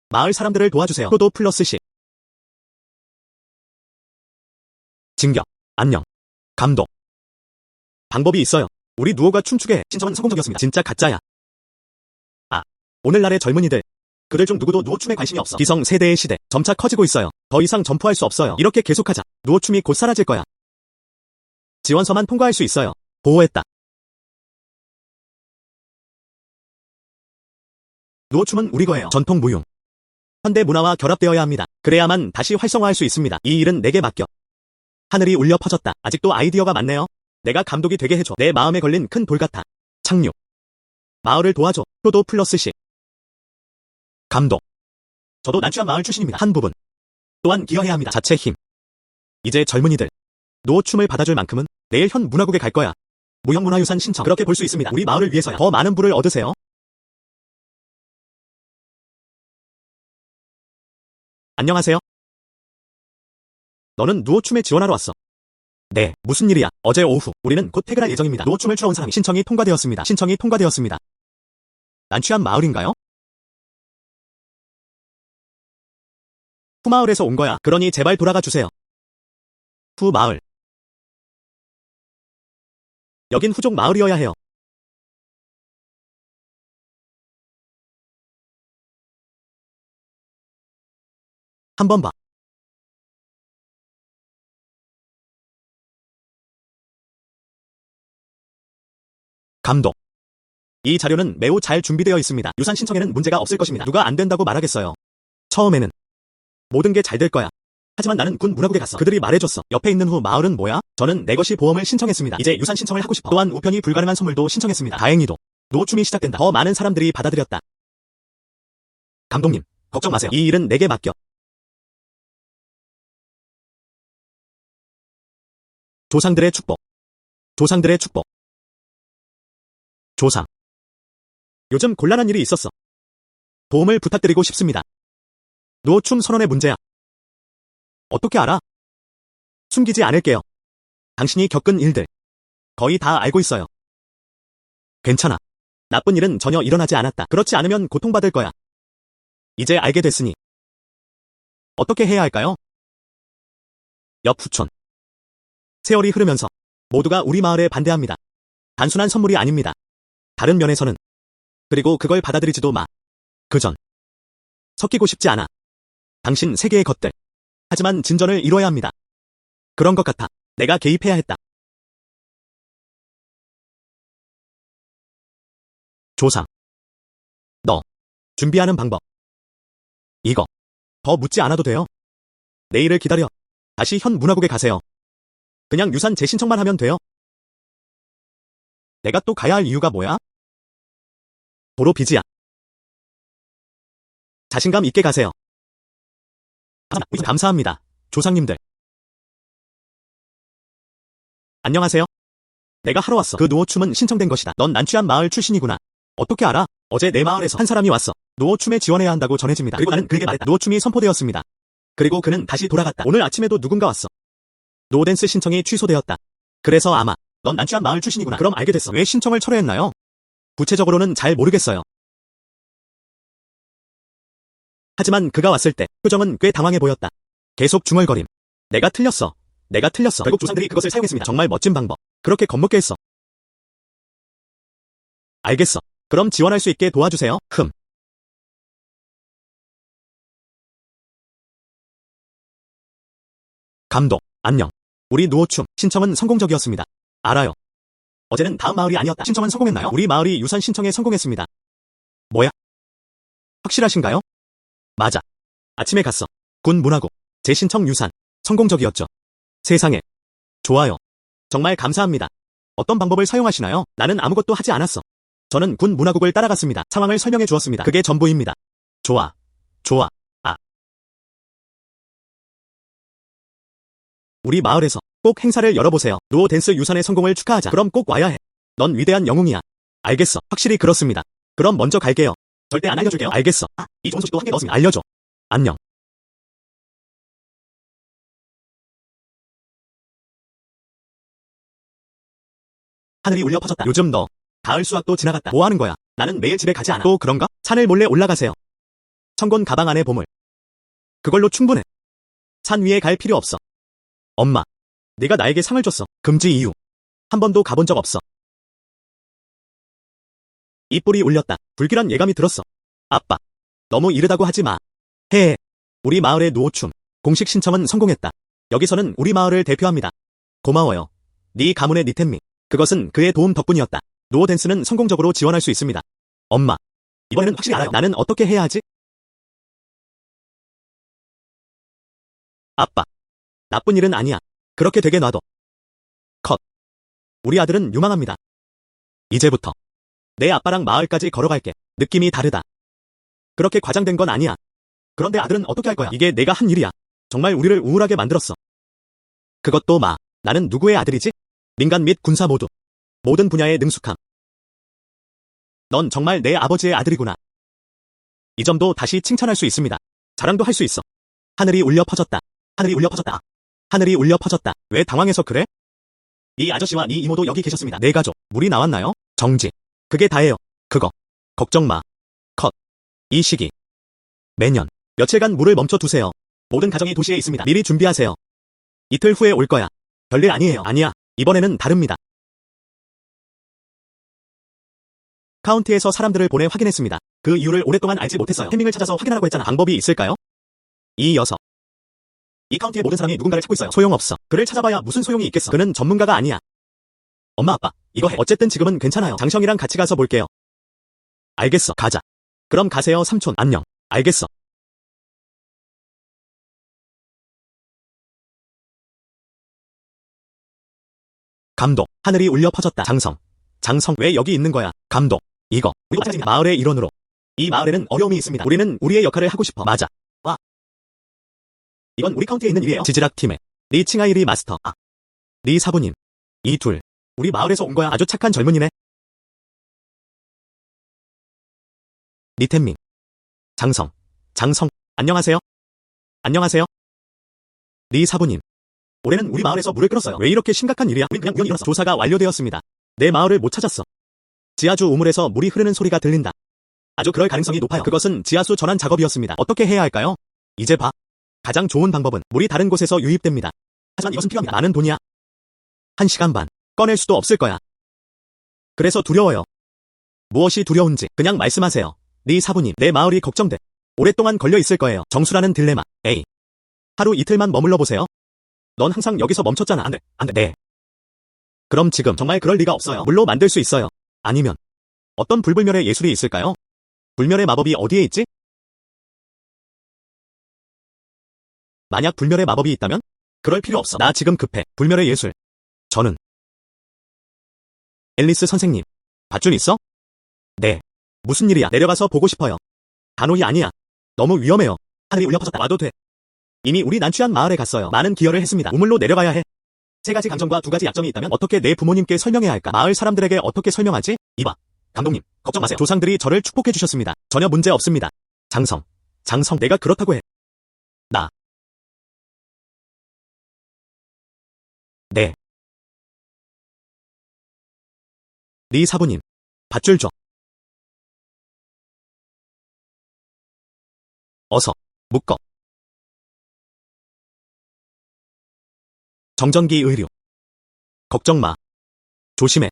마을 사람들을 도와주세요. 효도 플러스 10. 진격. 안녕. 감독. 방법이 있어요. 우리 누오가 춤추게 해. 신청은 성공적이었습니다. 진짜 가짜야. 아. 오늘날의 젊은이들. 그들 중 누구도 누오춤에 관심이 없어. 기성 세대의 시대. 점차 커지고 있어요. 더 이상 점프할 수 없어요. 이렇게 계속하자. 누오춤이 곧 사라질 거야. 지원서만 통과할 수 있어요. 보호했다. 누오춤은 우리 거예요. 전통 무용. 현대 문화와 결합되어야 합니다. 그래야만 다시 활성화할 수 있습니다. 이 일은 내게 맡겨. 하늘이 울려 퍼졌다. 아직도 아이디어가 많네요. 내가 감독이 되게 해줘. 내 마음에 걸린 큰 돌 같아. 착륙. 마을을 도와줘. 효도 플러스 10. 감독. 저도 난취한 마을 출신입니다. 한 부분. 또한 기여해야 합니다. 자체 힘. 이제 젊은이들. 노춤을 받아줄 만큼은 내일 현 문화국에 갈 거야. 무형문화유산 신청. 그렇게 볼 수 있습니다. 우리 마을을 위해서야. 더 많은 부를 얻으세요. 안녕하세요. 너는 누오춤에 지원하러 왔어. 네, 무슨 일이야? 어제 오후 우리는 곧 퇴근할 예정입니다. 누오춤을 추러 온 사람이 신청이 통과되었습니다. 신청이 통과되었습니다. 난취한 마을인가요? 후마을에서 온 거야. 그러니 제발 돌아가 주세요. 후마을. 여긴 후족 마을이어야 해요. 한번 봐. 감독. 이 자료는 매우 잘 준비되어 있습니다. 유산 신청에는 문제가 없을 것입니다. 누가 안 된다고 말하겠어요. 처음에는 모든 게 잘 될 거야. 하지만 나는 군 문화국에 갔어. 그들이 말해줬어. 옆에 있는 후 마을은 뭐야? 저는 내 것이 보험을 신청했습니다. 이제 유산 신청을 하고 싶어. 또한 우편이 불가능한 선물도 신청했습니다. 다행히도 노춤이 시작된다. 더 많은 사람들이 받아들였다. 감독님, 걱정 마세요. 이 일은 내게 맡겨. 조상들의 축복. 조상들의 축복. 조상. 요즘 곤란한 일이 있었어. 도움을 부탁드리고 싶습니다. 노춤 선언의 문제야. 어떻게 알아? 숨기지 않을게요. 당신이 겪은 일들. 거의 다 알고 있어요. 괜찮아. 나쁜 일은 전혀 일어나지 않았다. 그렇지 않으면 고통받을 거야. 이제 알게 됐으니. 어떻게 해야 할까요? 옆 후촌. 세월이 흐르면서 모두가 우리 마을에 반대합니다. 단순한 선물이 아닙니다. 다른 면에서는. 그리고 그걸 받아들이지도 마. 그전. 섞이고 싶지 않아. 당신 세계의 것들. 하지만 진전을 이뤄야 합니다. 그런 것 같아. 내가 개입해야 했다. 조상. 준비하는 방법. 이거. 더 묻지 않아도 돼요. 내일을 기다려. 다시 현 문화국에 가세요. 그냥 유산 재신청만 하면 돼요. 내가 또 가야 할 이유가 뭐야? 도로 빚이야. 자신감 있게 가세요. 감사합니다. 조상님들. 안녕하세요. 내가 하러 왔어. 그 누오춤은 신청된 것이다. 넌 난취한 마을 출신이구나. 어떻게 알아? 어제 내 마을에서 한 사람이 왔어. 누오춤에 지원해야 한다고 전해집니다. 그리고 나는 그에게 말했다. 누오춤이 선포되었습니다. 그리고 그는 다시 돌아갔다. 오늘 아침에도 누군가 왔어. 노댄스 신청이 취소되었다. 그래서 아마 넌 난취한 마을 출신이구나. 그럼 알게 됐어. 왜 신청을 철회했나요? 구체적으로는 잘 모르겠어요. 하지만 그가 왔을 때 표정은 꽤 당황해 보였다. 계속 중얼거림. 내가 틀렸어. 내가 틀렸어. 결국 조상들이 그것을 사용했습니다. 정말 멋진 방법. 그렇게 겁먹게 했어. 알겠어. 그럼 지원할 수 있게 도와주세요. 감독, 안녕. 우리 누오춤 신청은 성공적이었습니다. 알아요. 어제는 다음 마을이 아니었다. 신청은 성공했나요? 우리 마을이 유산 신청에 성공했습니다. 뭐야? 확실하신가요? 맞아. 아침에 갔어. 군 문화국 재신청 유산 성공적이었죠. 세상에. 좋아요. 정말 감사합니다. 어떤 방법을 사용하시나요? 나는 아무것도 하지 않았어. 저는 군 문화국을 따라갔습니다. 상황을 설명해 주었습니다. 그게 전부입니다. 좋아. 좋아. 우리 마을에서 꼭 행사를 열어보세요. 누오 댄스 유산의 성공을 축하하자. 그럼 꼭 와야 해. 넌 위대한 영웅이야. 알겠어. 확실히 그렇습니다. 그럼 먼저 갈게요. 절대 안 알려줄게요. 알겠어. 이 좋은 소식도 함께 넣었습니다. 알려줘. 안녕. 하늘이 울려 퍼졌다. 요즘 너 가을 수학도 지나갔다. 뭐 하는 거야? 나는 매일 집에 가지 않아. 또 그런가? 산을 몰래 올라가세요. 청곤 가방 안에 보물. 그걸로 충분해. 산 위에 갈 필요 없어. 엄마, 네가 나에게 상을 줬어. 금지 이유. 한 번도 가본 적 없어. 입꼬리 울렸다. 불길한 예감이 들었어. 아빠, 너무 이르다고 하지 마. 해. 우리 마을의 누오춤 공식 신청은 성공했다. 여기서는 우리 마을을 대표합니다. 고마워요. 네 가문의 니텐미. 그것은 그의 도움 덕분이었다. 누오 댄스는 성공적으로 지원할 수 있습니다. 엄마, 이번에는 확실히 알아요. 나는 어떻게 해야 하지? 아빠, 나쁜 일은 아니야. 그렇게 되게 놔둬. 컷. 우리 아들은 유망합니다. 이제부터 내 아빠랑 마을까지 걸어갈게. 느낌이 다르다. 그렇게 과장된 건 아니야. 그런데 아들은 어떻게 할 거야? 이게 내가 한 일이야. 정말 우리를 우울하게 만들었어. 그것도 나는 누구의 아들이지? 민간 및 군사 모든 분야에 능숙함. 넌 정말 내 아버지의 아들이구나. 이 점도 다시 칭찬할 수 있습니다. 자랑도 할 수 있어. 하늘이 울려 퍼졌다. 하늘이 울려 퍼졌다. 하늘이 울려 퍼졌다. 왜 당황해서 그래? 이 아저씨와 네 이모도 여기 계셨습니다. 내 가족. 물이 나왔나요? 정지. 그게 다예요. 그거. 걱정 마. 컷. 이 시기. 매년 며칠간 물을 멈춰두세요. 모든 가정이 도시에 있습니다. 미리 준비하세요. 이틀 후에 올 거야. 별일 아니에요. 아니야. 이번에는 다릅니다. 카운티에서 사람들을 보내 확인했습니다. 그 이유를 오랫동안 알지 못했어요. 해밍을 찾아서 확인하라고 했잖아. 방법이 있을까요? 이 녀석. 이 카운티의 모든 사람이 누군가를 찾고 있어요. 소용없어. 그를 찾아봐야 무슨 소용이 있겠어. 그는 전문가가 아니야. 엄마 아빠, 이거 해. 어쨌든 지금은 괜찮아요. 장성이랑 같이 가서 볼게요. 알겠어. 가자. 그럼 가세요 삼촌. 안녕. 알겠어. 감독. 하늘이 울려 퍼졌다. 장성, 왜 여기 있는 거야? 감독. 이거 우리가 마찬가지입니다. 마을의 일원으로. 이 마을에는 어려움이 있습니다. 우리는 우리의 역할을 하고 싶어. 맞아. 와. 이건 우리 카운티에 있는 일이에요. 지질학 팀의 리 칭아이리 마스터. 리 사부님. 이 둘. 우리 마을에서 온 거야. 아주 착한 젊은이네. 리텐밍. 장성. 안녕하세요. 안녕하세요. 리 사부님. 올해는 우리 마을에서 물을 끌었어요. 왜 이렇게 심각한 일이야? 우린 그냥 우연히 일어났어. 조사가 완료되었습니다. 내 마을을 못 찾았어. 지하주 우물에서 물이 흐르는 소리가 들린다. 아주 그럴 가능성이 높아요. 그것은 지하수 전환 작업이었습니다. 어떻게 해야 할까요? 이제 봐. 가장 좋은 방법은 물이 다른 곳에서 유입됩니다. 하지만 이것은 필요합니다. 많은 돈이야. 1시간 반. 꺼낼 수도 없을 거야. 그래서 두려워요. 무엇이 두려운지 그냥 말씀하세요. 네 사부님, 내 마을이 걱정돼. 오랫동안 걸려 있을 거예요. 정수라는 딜레마. 에이. 하루 이틀만 머물러 보세요. 넌 항상 여기서 멈췄잖아. 안 돼. 네. 그럼 지금 정말 그럴 리가 없어요. 물로 만들 수 있어요. 아니면 어떤 불불멸의 예술이 있을까요? 불멸의 마법이 어디에 있지? 만약 불멸의 마법이 있다면? 그럴 필요 없어. 나 지금 급해. 불멸의 예술. 저는. 앨리스 선생님. 밧줄 있어? 네. 무슨 일이야? 내려가서 보고 싶어요. 단호히 아니야. 너무 위험해요. 하늘이 울려 퍼졌다. 와도 돼. 이미 우리 난취한 마을에 갔어요. 많은 기여를 했습니다. 우물로 내려가야 해. 3가지 감정과 2가지 약점이 있다면 어떻게 내 부모님께 설명해야 할까? 마을 사람들에게 어떻게 설명하지? 이봐. 감독님, 걱정 마세요. 조상들이 저를 축복해 주셨습니다. 전혀 문제 없습니다. 장성, 내가 그렇다고 해. 나. 네. 네 사부님, 밧줄 줘. 어서, 묶어. 정전기 의류. 걱정 마. 조심해.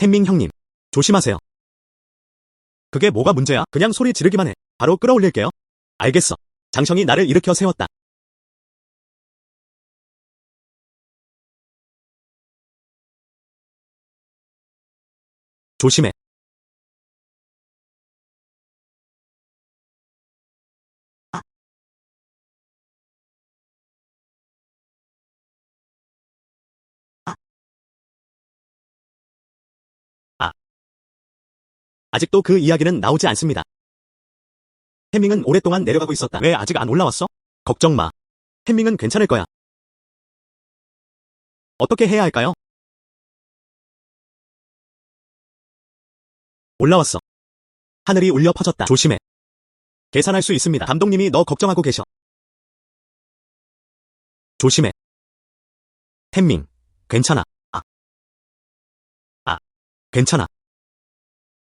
햄밍 형님, 조심하세요. 그게 뭐가 문제야? 그냥 소리 지르기만 해. 바로 끌어올릴게요. 알겠어. 장성이 나를 일으켜 세웠다. 조심해. 아, 아, 아. 아직도 그 이야기는 나오지 않습니다. 햄밍은 오랫동안 내려가고 있었다. 왜 아직 안 올라왔어? 걱정 마. 햄밍은 괜찮을 거야. 어떻게 해야 할까요? 올라왔어. 하늘이 울려 퍼졌다. 조심해. 계산할 수 있습니다. 감독님이 너 걱정하고 계셔. 조심해. 햄밍, 괜찮아. 괜찮아.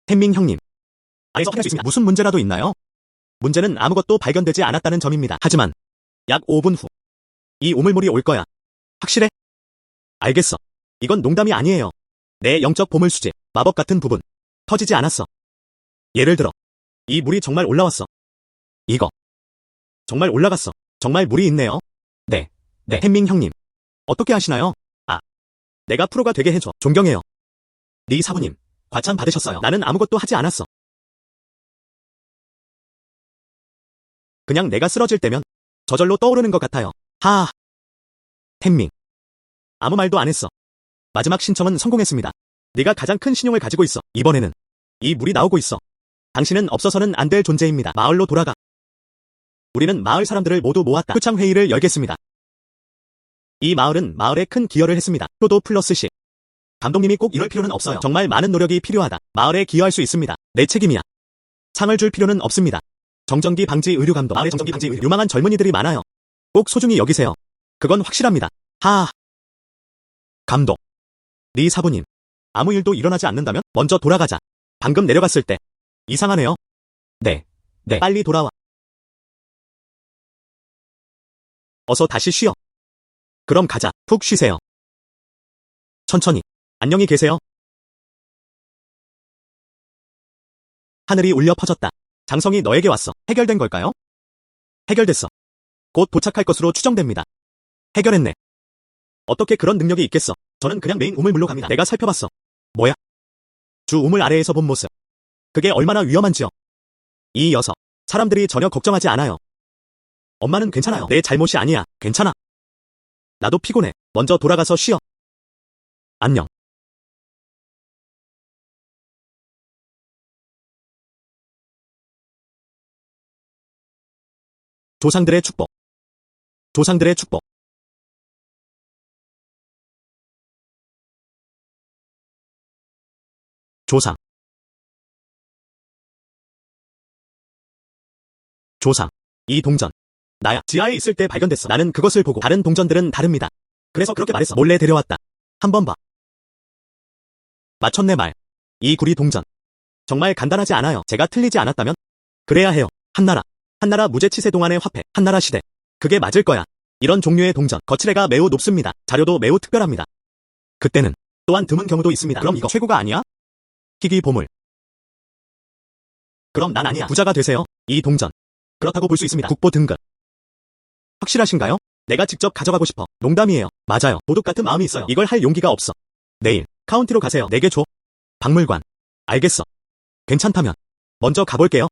햄밍 형님. 안에서 확인할 수 있습니다. 무슨 문제라도 있나요? 문제는 아무것도 발견되지 않았다는 점입니다. 하지만 약 5분 후 이 우물물이 올 거야. 확실해? 알겠어. 이건 농담이 아니에요. 내 영적 보물수집, 마법 같은 부분 터지지 않았어. 예를 들어 이 물이 정말 올라왔어. 이거 정말 올라갔어. 정말 물이 있네요. 네. 햄밍 형님. 어떻게 하시나요? 내가 프로가 되게 해줘. 존경해요. 네 사부님, 과찬 받으셨어요. 나는 아무것도 하지 않았어. 그냥 내가 쓰러질 때면 저절로 떠오르는 것 같아요. 하하. 햄밍. 아무 말도 안 했어. 마지막 신청은 성공했습니다. 네가 가장 큰 신용을 가지고 있어. 이번에는 이 물이 나오고 있어. 당신은 없어서는 안 될 존재입니다. 마을로 돌아가. 우리는 마을 사람들을 모두 모았다. 표창 회의를 열겠습니다. 이 마을은 마을에 큰 기여를 했습니다. 표도 플러스 10. 감독님이 꼭 이럴 필요는 없어요. 정말 많은 노력이 필요하다. 마을에 기여할 수 있습니다. 내 책임이야. 상을 줄 필요는 없습니다. 정전기 방지 의류 감독. 마을에 정전기 방지 의류. 유망한 젊은이들이 많아요. 꼭 소중히 여기세요. 그건 확실합니다. 하하. 감독. 네 사부님. 아무 일도 일어나지 않는다면 먼저 돌아가자. 방금 내려갔을 때 이상하네요. 네. 빨리 돌아와. 어서 다시 쉬어. 그럼 가자. 푹 쉬세요. 천천히. 안녕히 계세요. 하늘이 울려 퍼졌다. 장성이 너에게 왔어. 해결된 걸까요? 해결됐어. 곧 도착할 것으로 추정됩니다. 해결했네. 어떻게 그런 능력이 있겠어? 저는 그냥 메인 우물물로 갑니다. 내가 살펴봤어. 뭐야? 주 우물 아래에서 본 모습. 그게 얼마나 위험한지요. 이 녀석. 사람들이 전혀 걱정하지 않아요. 엄마는 괜찮아요. 내 잘못이 아니야. 괜찮아. 나도 피곤해. 먼저 돌아가서 쉬어. 안녕. 조상들의 축복. 조상들의 축복. 조상. 조상. 이 동전. 나야. 지하에 있을 때 발견됐어. 나는 그것을 보고 다른 동전들은 다릅니다. 그래서 그렇게 말했어. 몰래 데려왔다. 한번 봐. 맞췄네 말. 이 구리 동전. 정말 간단하지 않아요. 제가 틀리지 않았다면? 그래야 해요. 한나라. 한나라 무제치세 동안의 화폐. 한나라 시대. 그게 맞을 거야. 이런 종류의 동전. 거치대가 매우 높습니다. 자료도 매우 특별합니다. 그때는 또한 드문 경우도 있습니다. 그럼 이거 최고가 아니야? 희귀 보물. 그럼 난 아니야. 부자가 되세요. 이 동전. 그렇다고 볼 수 있습니다. 국보 등급. 확실하신가요? 내가 직접 가져가고 싶어. 농담이에요. 맞아요. 도둑 같은 마음이 있어요. 이걸 할 용기가 없어. 내일 카운티로 가세요. 내게 줘. 박물관. 알겠어. 괜찮다면 먼저 가볼게요.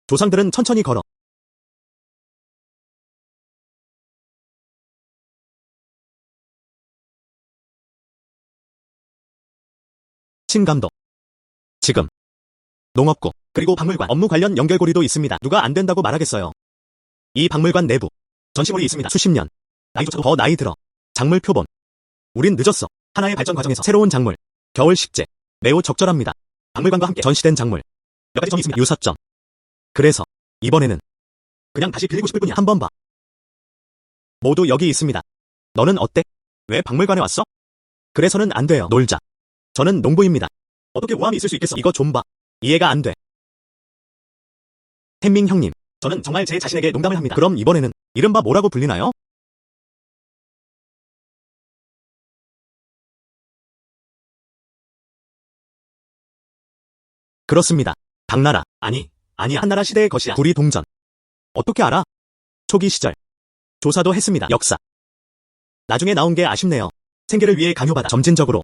조상들은 천천히 걸어 신감독. 지금 농업고 그리고 박물관 업무 관련 연결고리도 있습니다. 누가 안 된다고 말하겠어요. 이 박물관 내부 전시물이 있습니다. 수십 년 나이조차도 더 나이 들어 작물 표본. 우린 늦었어. 하나의 발전 과정에서 새로운 작물 겨울 식재 매우 적절합니다. 박물관과 함께 전시된 작물 몇 가지 점이 있습니다. 유사점. 그래서 이번에는 그냥 다시 빌리고 싶을 뿐이야. 한번 봐. 모두 여기 있습니다. 너는 어때? 왜 박물관에 왔어? 그래서는 안 돼요. 놀자. 저는 농부입니다. 어떻게 모함이 있을 수 있겠어? 이거 좀 봐. 이해가 안 돼. 햄밍 형님, 저는 정말 제 자신에게 농담을 합니다. 그럼 이번에는 이른바 뭐라고 불리나요? 그렇습니다. 당나라, 아니야 한나라 시대의 것이야. 구리 동전. 어떻게 알아? 초기 시절. 조사도 했습니다. 역사. 나중에 나온 게 아쉽네요. 생계를 위해 강요받아 점진적으로.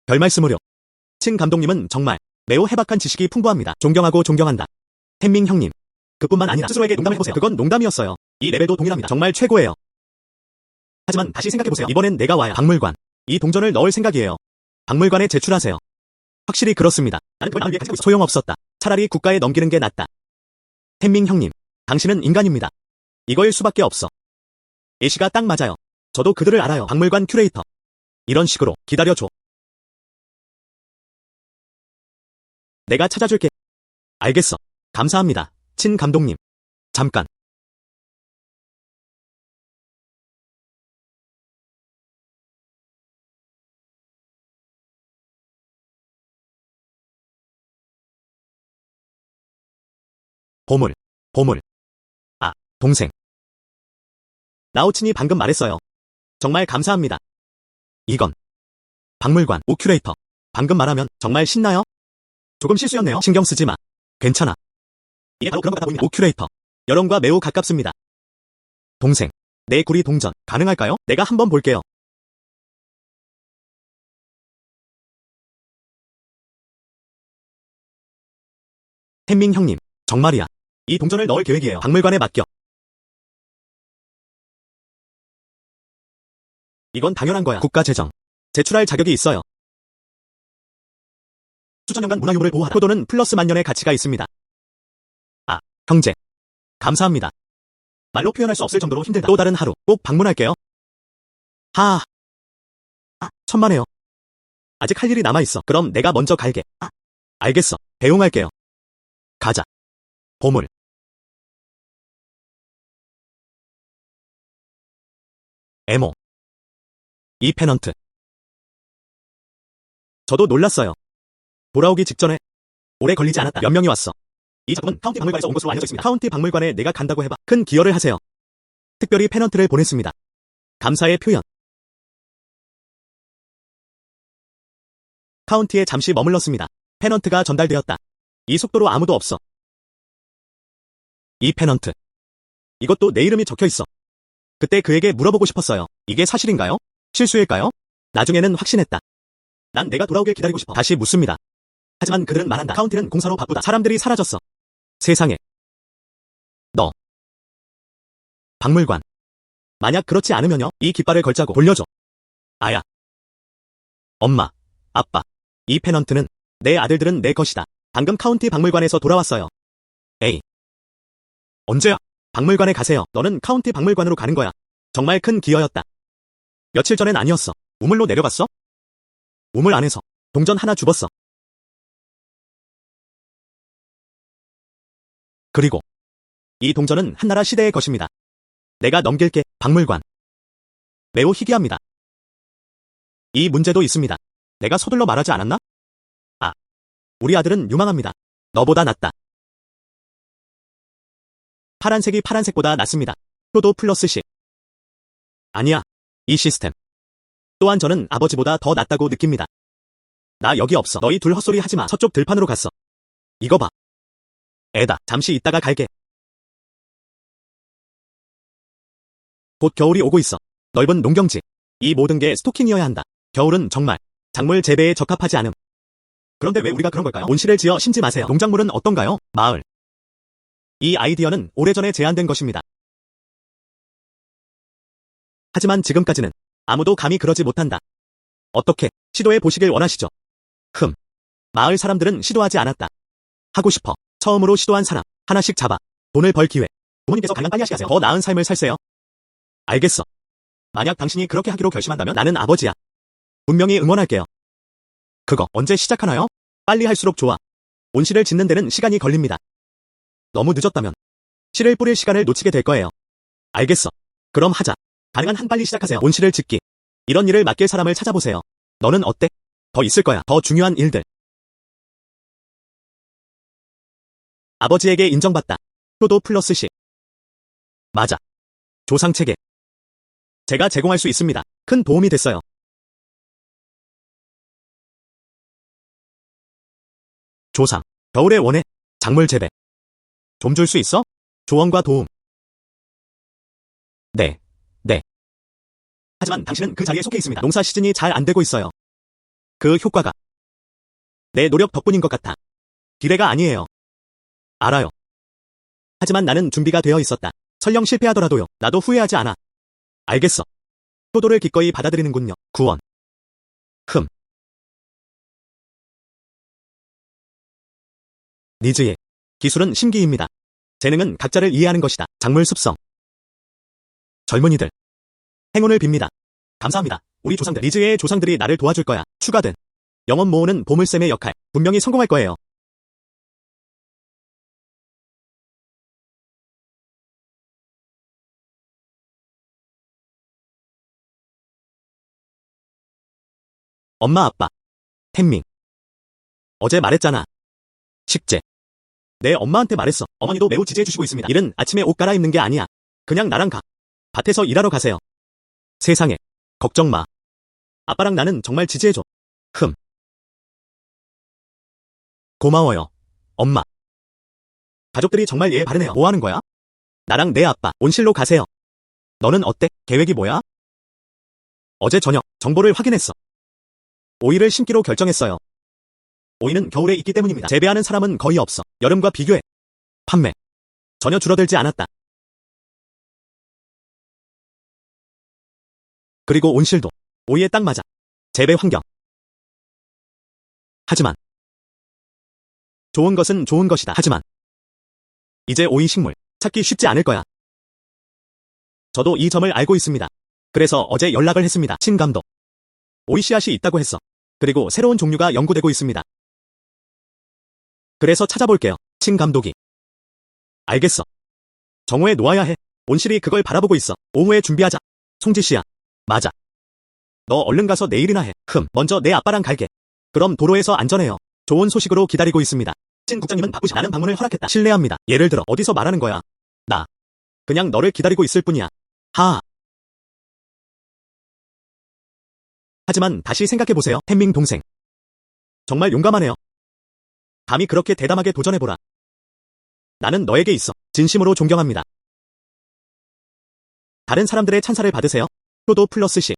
별말씀으로. 친 감독님은 정말 매우 해박한 지식이 풍부합니다. 존경하고 존경한다. 햄밍 형님. 그뿐만 아니라 스스로에게 농담해보세요. 그건 농담이었어요. 이 레벨도 동일합니다. 정말 최고예요. 하지만 다시 생각해보세요. 이번엔 내가 와야 박물관. 이 동전을 넣을 생각이에요. 박물관에 제출하세요. 확실히 그렇습니다. 나는 그걸 나를 위해 가지고 있어. 소용없었다. 차라리 국가에 넘기는 게 낫다. 햄밍 형님. 당신은 인간입니다. 이거일 수밖에 없어. 예시가 딱 맞아요. 저도 그들을 알아요. 박물관 큐레이터. 이런 식으로 기다려줘. 내가 찾아줄게. 알겠어. 감사합니다. 친 감독님. 잠깐. 보물. 보물. 아, 동생. 나오친이 방금 말했어요. 정말 감사합니다. 이건 박물관 오 큐레이터. 방금 말하면 정말 신나요? 조금 실수였네요. 신경 쓰지 마. 괜찮아. 이게 바로 그런 것 같아 보입니다. 오 큐레이터. 여론과 매우 가깝습니다. 동생. 내 구리 동전 가능할까요? 내가 한번 볼게요. 햄밍 형님. 정말이야. 이 동전을 넣을 계획이에요. 박물관에 맡겨. 이건 당연한 거야. 국가 재정. 제출할 자격이 있어요. 수천 년간 문화유물을 보호하라. 효도는 플러스 만년의 가치가 있습니다. 아, 형제. 감사합니다. 말로 표현할 수 없을 정도로 힘들다. 또 다른 하루 꼭 방문할게요. 하. 천만에요. 아직 할 일이 남아있어. 그럼 내가 먼저 갈게. 알겠어. 배웅할게요. 가자. 보물. 에모. 이 페넌트. 저도 놀랐어요. 돌아오기 직전에 오래 걸리지 않았다. 몇 명이 왔어. 이 작품은 카운티 박물관에서 온 것으로 알려져 있습니다. 카운티 박물관에 내가 간다고 해봐. 큰 기여를 하세요. 특별히 페넌트를 보냈습니다. 감사의 표현. 카운티에 잠시 머물렀습니다. 페넌트가 전달되었다. 이 속도로 아무도 없어. 이 페넌트. 이것도 내 이름이 적혀 있어. 그때 그에게 물어보고 싶었어요. 이게 사실인가요? 실수일까요? 나중에는 확신했다. 난 내가 돌아오길 기다리고 싶어. 다시 묻습니다. 하지만 그들은 말한다. 카운티는 공사로 바쁘다. 사람들이 사라졌어. 세상에. 너. 박물관. 만약 그렇지 않으면요. 이 깃발을 걸자고 돌려줘. 아야. 엄마. 아빠. 이 페넌트는 내 아들들은 내 것이다. 방금 카운티 박물관에서 돌아왔어요. 에이. 언제야? 박물관에 가세요. 너는 카운티 박물관으로 가는 거야. 정말 큰 기여였다. 며칠 전엔 아니었어. 우물로 내려갔어? 우물 안에서 동전 하나 주웠어. 그리고 이 동전은 한나라 시대의 것입니다. 내가 넘길게. 박물관. 매우 희귀합니다. 이 문제도 있습니다. 내가 서둘러 말하지 않았나? 아, 우리 아들은 유망합니다. 너보다 낫다. 파란색이 파란색보다 낫습니다. 효도 플러스 10. 아니야. 이 시스템. 또한 저는 아버지보다 더 낫다고 느낍니다. 나 여기 없어. 너희 둘 헛소리 하지 마. 저쪽 들판으로 갔어. 이거 봐. 애다. 잠시 있다가 갈게. 곧 겨울이 오고 있어. 넓은 농경지. 이 모든 게 스토킹이어야 한다. 겨울은 정말 작물 재배에 적합하지 않음. 그런데 왜 우리가 그런 걸까요? 온실을 지어 심지 마세요. 농작물은 어떤가요? 마을. 이 아이디어는 오래전에 제안된 것입니다. 하지만 지금까지는 아무도 감히 그러지 못한다. 어떻게 시도해 보시길 원하시죠? 마을 사람들은 시도하지 않았다. 하고 싶어. 처음으로 시도한 사람 하나씩 잡아. 돈을 벌 기회. 부모님께서 가능한 빨리 하시세요. 더 나은 삶을 살세요. 알겠어. 만약 당신이 그렇게 하기로 결심한다면 나는 아버지야. 분명히 응원할게요. 그거 언제 시작하나요? 빨리 할수록 좋아. 온실을 짓는 데는 시간이 걸립니다. 너무 늦었다면 씨를 뿌릴 시간을 놓치게 될 거예요. 알겠어. 그럼 하자. 가능한 한 빨리 시작하세요. 온실을 짓기. 이런 일을 맡길 사람을 찾아보세요. 너는 어때? 더 있을 거야. 더 중요한 일들. 아버지에게 인정받다. 효도 플러스 시. 맞아. 조상체계. 제가 제공할 수 있습니다. 큰 도움이 됐어요. 조상. 겨울에 원해. 작물 재배. 좀 줄 수 있어? 조언과 도움. 네. 하지만 당신은 그 자리에 속해 있습니다. 농사 시즌이 잘 안 되고 있어요. 그 효과가 내 노력 덕분인 것 같아. 기대가 아니에요. 알아요. 하지만 나는 준비가 되어 있었다. 설령 실패하더라도요. 나도 후회하지 않아. 알겠어. 효도를 기꺼이 받아들이는군요. 구원. 니즈의 기술은 심기입니다. 재능은 각자를 이해하는 것이다. 작물 습성. 젊은이들. 행운을 빕니다. 감사합니다. 우리 조상들. 니즈의 조상들이 나를 도와줄 거야. 추가된 영혼 모으는 보물샘의 역할. 분명히 성공할 거예요. 엄마 아빠. 텐밍. 어제 말했잖아. 식재. 내 엄마한테 말했어. 어머니도 매우 지지해 주시고 있습니다. 일은 아침에 옷 갈아입는 게 아니야. 그냥 나랑 가. 밭에서 일하러 가세요. 세상에. 걱정 마. 아빠랑 나는 정말 지지해줘. 고마워요. 엄마. 가족들이 정말 예의 바르네요. 뭐 하는 거야? 나랑 내 아빠 온실로 가세요. 너는 어때? 계획이 뭐야? 어제 저녁 정보를 확인했어. 오이를 심기로 결정했어요. 오이는 겨울에 있기 때문입니다. 재배하는 사람은 거의 없어. 여름과 비교해. 판매. 전혀 줄어들지 않았다. 그리고 온실도 오이에 딱 맞아. 재배 환경. 하지만 좋은 것은 좋은 것이다. 하지만 이제 오이 식물 찾기 쉽지 않을 거야. 저도 이 점을 알고 있습니다. 그래서 어제 연락을 했습니다. 친감독. 오이 씨앗이 있다고 했어. 그리고 새로운 종류가 연구되고 있습니다. 그래서 찾아볼게요. 친감독이. 알겠어. 정오에 놓아야 해. 온실이 그걸 바라보고 있어. 오후에 준비하자. 송지 씨야. 맞아. 너 얼른 가서 내일이나 해. 먼저 내 아빠랑 갈게. 그럼 도로에서 안전해요. 좋은 소식으로 기다리고 있습니다. 찐 국장님은 바쁘시 나는 방문을 허락했다. 실례합니다. 예를 들어 어디서 말하는 거야? 나. 그냥 너를 기다리고 있을 뿐이야. 하하. 하지만 다시 생각해보세요. 텐밍 동생. 정말 용감하네요. 감히 그렇게 대담하게 도전해보라. 나는 너에게 있어. 진심으로 존경합니다. 다른 사람들의 찬사를 받으세요. 효도 플러스 시.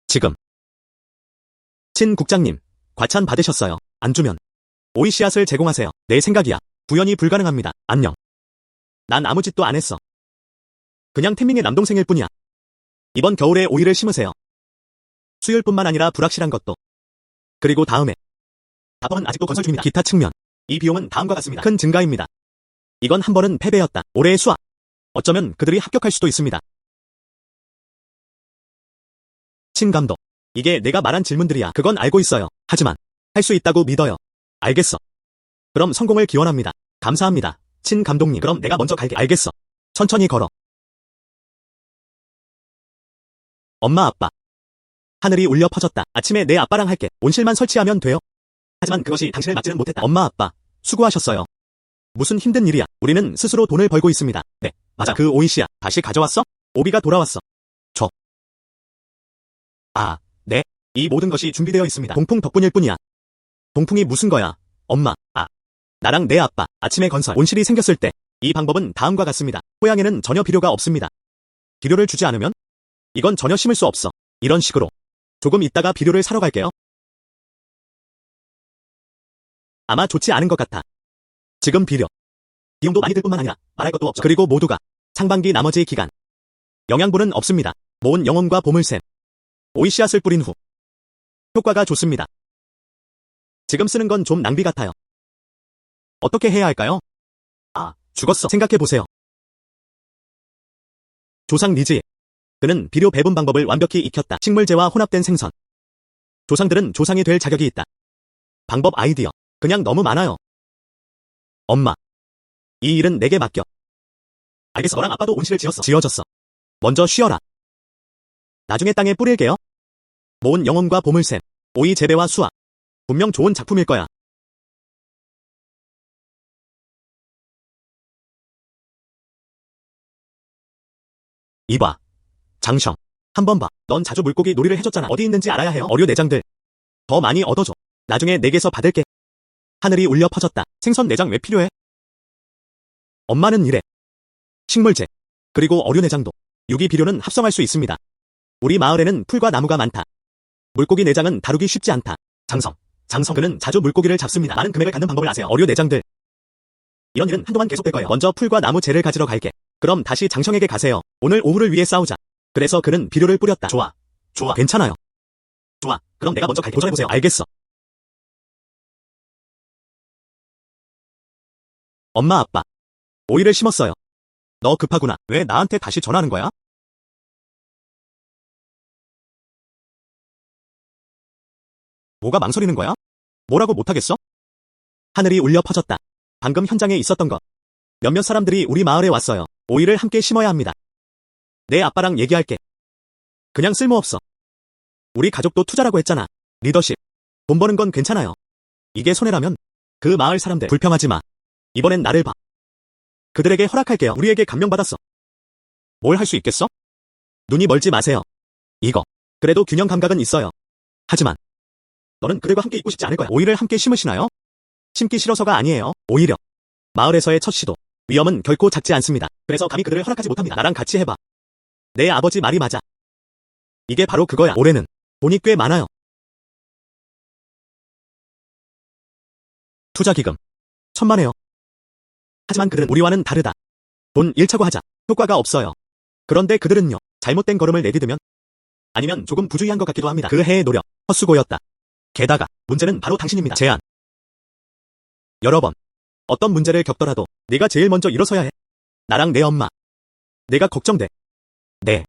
지금. 친 국장님, 과찬 받으셨어요. 안 주면 오이 씨앗을 제공하세요. 내 생각이야. 구현이 불가능합니다. 안녕. 난 아무 짓도 안 했어. 그냥 텐밍의 남동생일 뿐이야. 이번 겨울에 오이를 심으세요. 수율뿐만 아니라 불확실한 것도. 그리고 다음에. 답은 아직도 건설 중입니다. 기타 측면. 이 비용은 다음과 같습니다. 큰 증가입니다. 이건 한 번은 패배였다. 올해의 수학. 어쩌면 그들이 합격할 수도 있습니다. 친감독. 이게 내가 말한 질문들이야. 그건 알고 있어요. 하지만 할 수 있다고 믿어요. 알겠어. 그럼 성공을 기원합니다. 감사합니다. 친감독님. 그럼 내가 먼저 갈게. 알겠어. 천천히 걸어. 엄마 아빠. 하늘이 울려 퍼졌다. 아침에 내 아빠랑 할게. 온실만 설치하면 돼요. 하지만 그것이 당신을 맞지는 못했다. 엄마 아빠. 수고하셨어요. 무슨 힘든 일이야. 우리는 스스로 돈을 벌고 있습니다. 네, 맞아. 그 오이 씨야. 다시 가져왔어? 오비가 돌아왔어. 네. 이 모든 것이 준비되어 있습니다. 동풍 덕분일 뿐이야. 동풍이 무슨 거야? 엄마, 나랑 내 아빠, 아침에 건설, 온실이 생겼을 때, 이 방법은 다음과 같습니다. 호양에는 전혀 필요가 없습니다. 비료를 주지 않으면? 이건 전혀 심을 수 없어. 이런 식으로. 조금 있다가 비료를 사러 갈게요. 아마 좋지 않은 것 같아. 지금 비료. 비용도 많이 들 뿐만 아니라 말할 것도 없죠. 그리고 모두가 상반기 나머지 기간. 영양분은 없습니다. 모은 영혼과 보물샘. 오이 씨앗을 뿌린 후. 효과가 좋습니다. 지금 쓰는 건 좀 낭비 같아요. 어떻게 해야 할까요? 아, 죽었어. 생각해보세요. 조상 니즈. 그는 비료 배분 방법을 완벽히 익혔다. 식물제와 혼합된 생선. 조상들은 조상이 될 자격이 있다. 방법 아이디어. 그냥 너무 많아요. 엄마. 이 일은 내게 맡겨. 알겠어. 너랑 아빠도 온실을 지었어. 지어졌어. 먼저 쉬어라. 나중에 땅에 뿌릴게요. 모은 영혼과 보물샘. 오이 재배와 수확. 분명 좋은 작품일 거야. 이봐. 장성. 한번 봐. 넌 자주 물고기 놀이를 해줬잖아. 어디 있는지 알아야 해요. 어류 내장들. 더 많이 얻어줘. 나중에 내게서 받을게. 하늘이 울려 퍼졌다. 생선 내장 왜 필요해? 엄마는 이래. 식물제. 그리고 어류 내장도. 유기비료는 합성할 수 있습니다. 우리 마을에는 풀과 나무가 많다. 물고기 내장은 다루기 쉽지 않다. 장성. 그는 자주 물고기를 잡습니다. 많은 금액을 갖는 방법을 아세요? 어류 내장들. 이런 일은 한동안 계속될 거예요. 먼저 풀과 나무 재를 가지러 갈게. 그럼 다시 장성에게 가세요. 오늘 오후를 위해 싸우자. 그래서 그는 비료를 뿌렸다. 좋아. 괜찮아요. 좋아. 그럼 내가 먼저 갈게. 도전해보세요. 알겠어. 엄마 아빠. 오이를 심었어요. 너 급하구나. 왜 나한테 다시 전화하는 거야? 뭐가 망설이는 거야? 뭐라고 못하겠어? 하늘이 울려 퍼졌다. 방금 현장에 있었던 것. 몇몇 사람들이 우리 마을에 왔어요. 오이를 함께 심어야 합니다. 내 아빠랑 얘기할게. 그냥 쓸모없어. 우리 가족도 투자라고 했잖아. 리더십. 돈 버는 건 괜찮아요. 이게 손해라면 그 마을 사람들 불평하지 마. 이번엔 나를 봐. 그들에게 허락할게요. 우리에게 감명받았어. 뭘 할 수 있겠어? 눈이 멀지 마세요. 이거. 그래도 균형 감각은 있어요. 하지만 너는 그들과 함께 있고 싶지 않을 거야. 오이를 함께 심으시나요? 심기 싫어서가 아니에요. 오히려 마을에서의 첫 시도. 위험은 결코 작지 않습니다. 그래서 감히 그들을 허락하지 못합니다. 나랑 같이 해봐. 내 아버지 말이 맞아. 이게 바로 그거야. 올해는 돈이 꽤 많아요. 투자 기금. 1,000만에요. 하지만 그들은 우리와는 다르다. 돈 일차고 하자. 효과가 없어요. 그런데 그들은요. 잘못된 걸음을 내디디면 아니면 조금 부주의한 것 같기도 합니다. 그 해의 노력, 헛수고였다. 게다가 문제는 바로 당신입니다. 제안. 여러 번. 어떤 문제를 겪더라도 네가 제일 먼저 일어서야 해. 나랑 내 엄마. 내가 걱정돼. 네.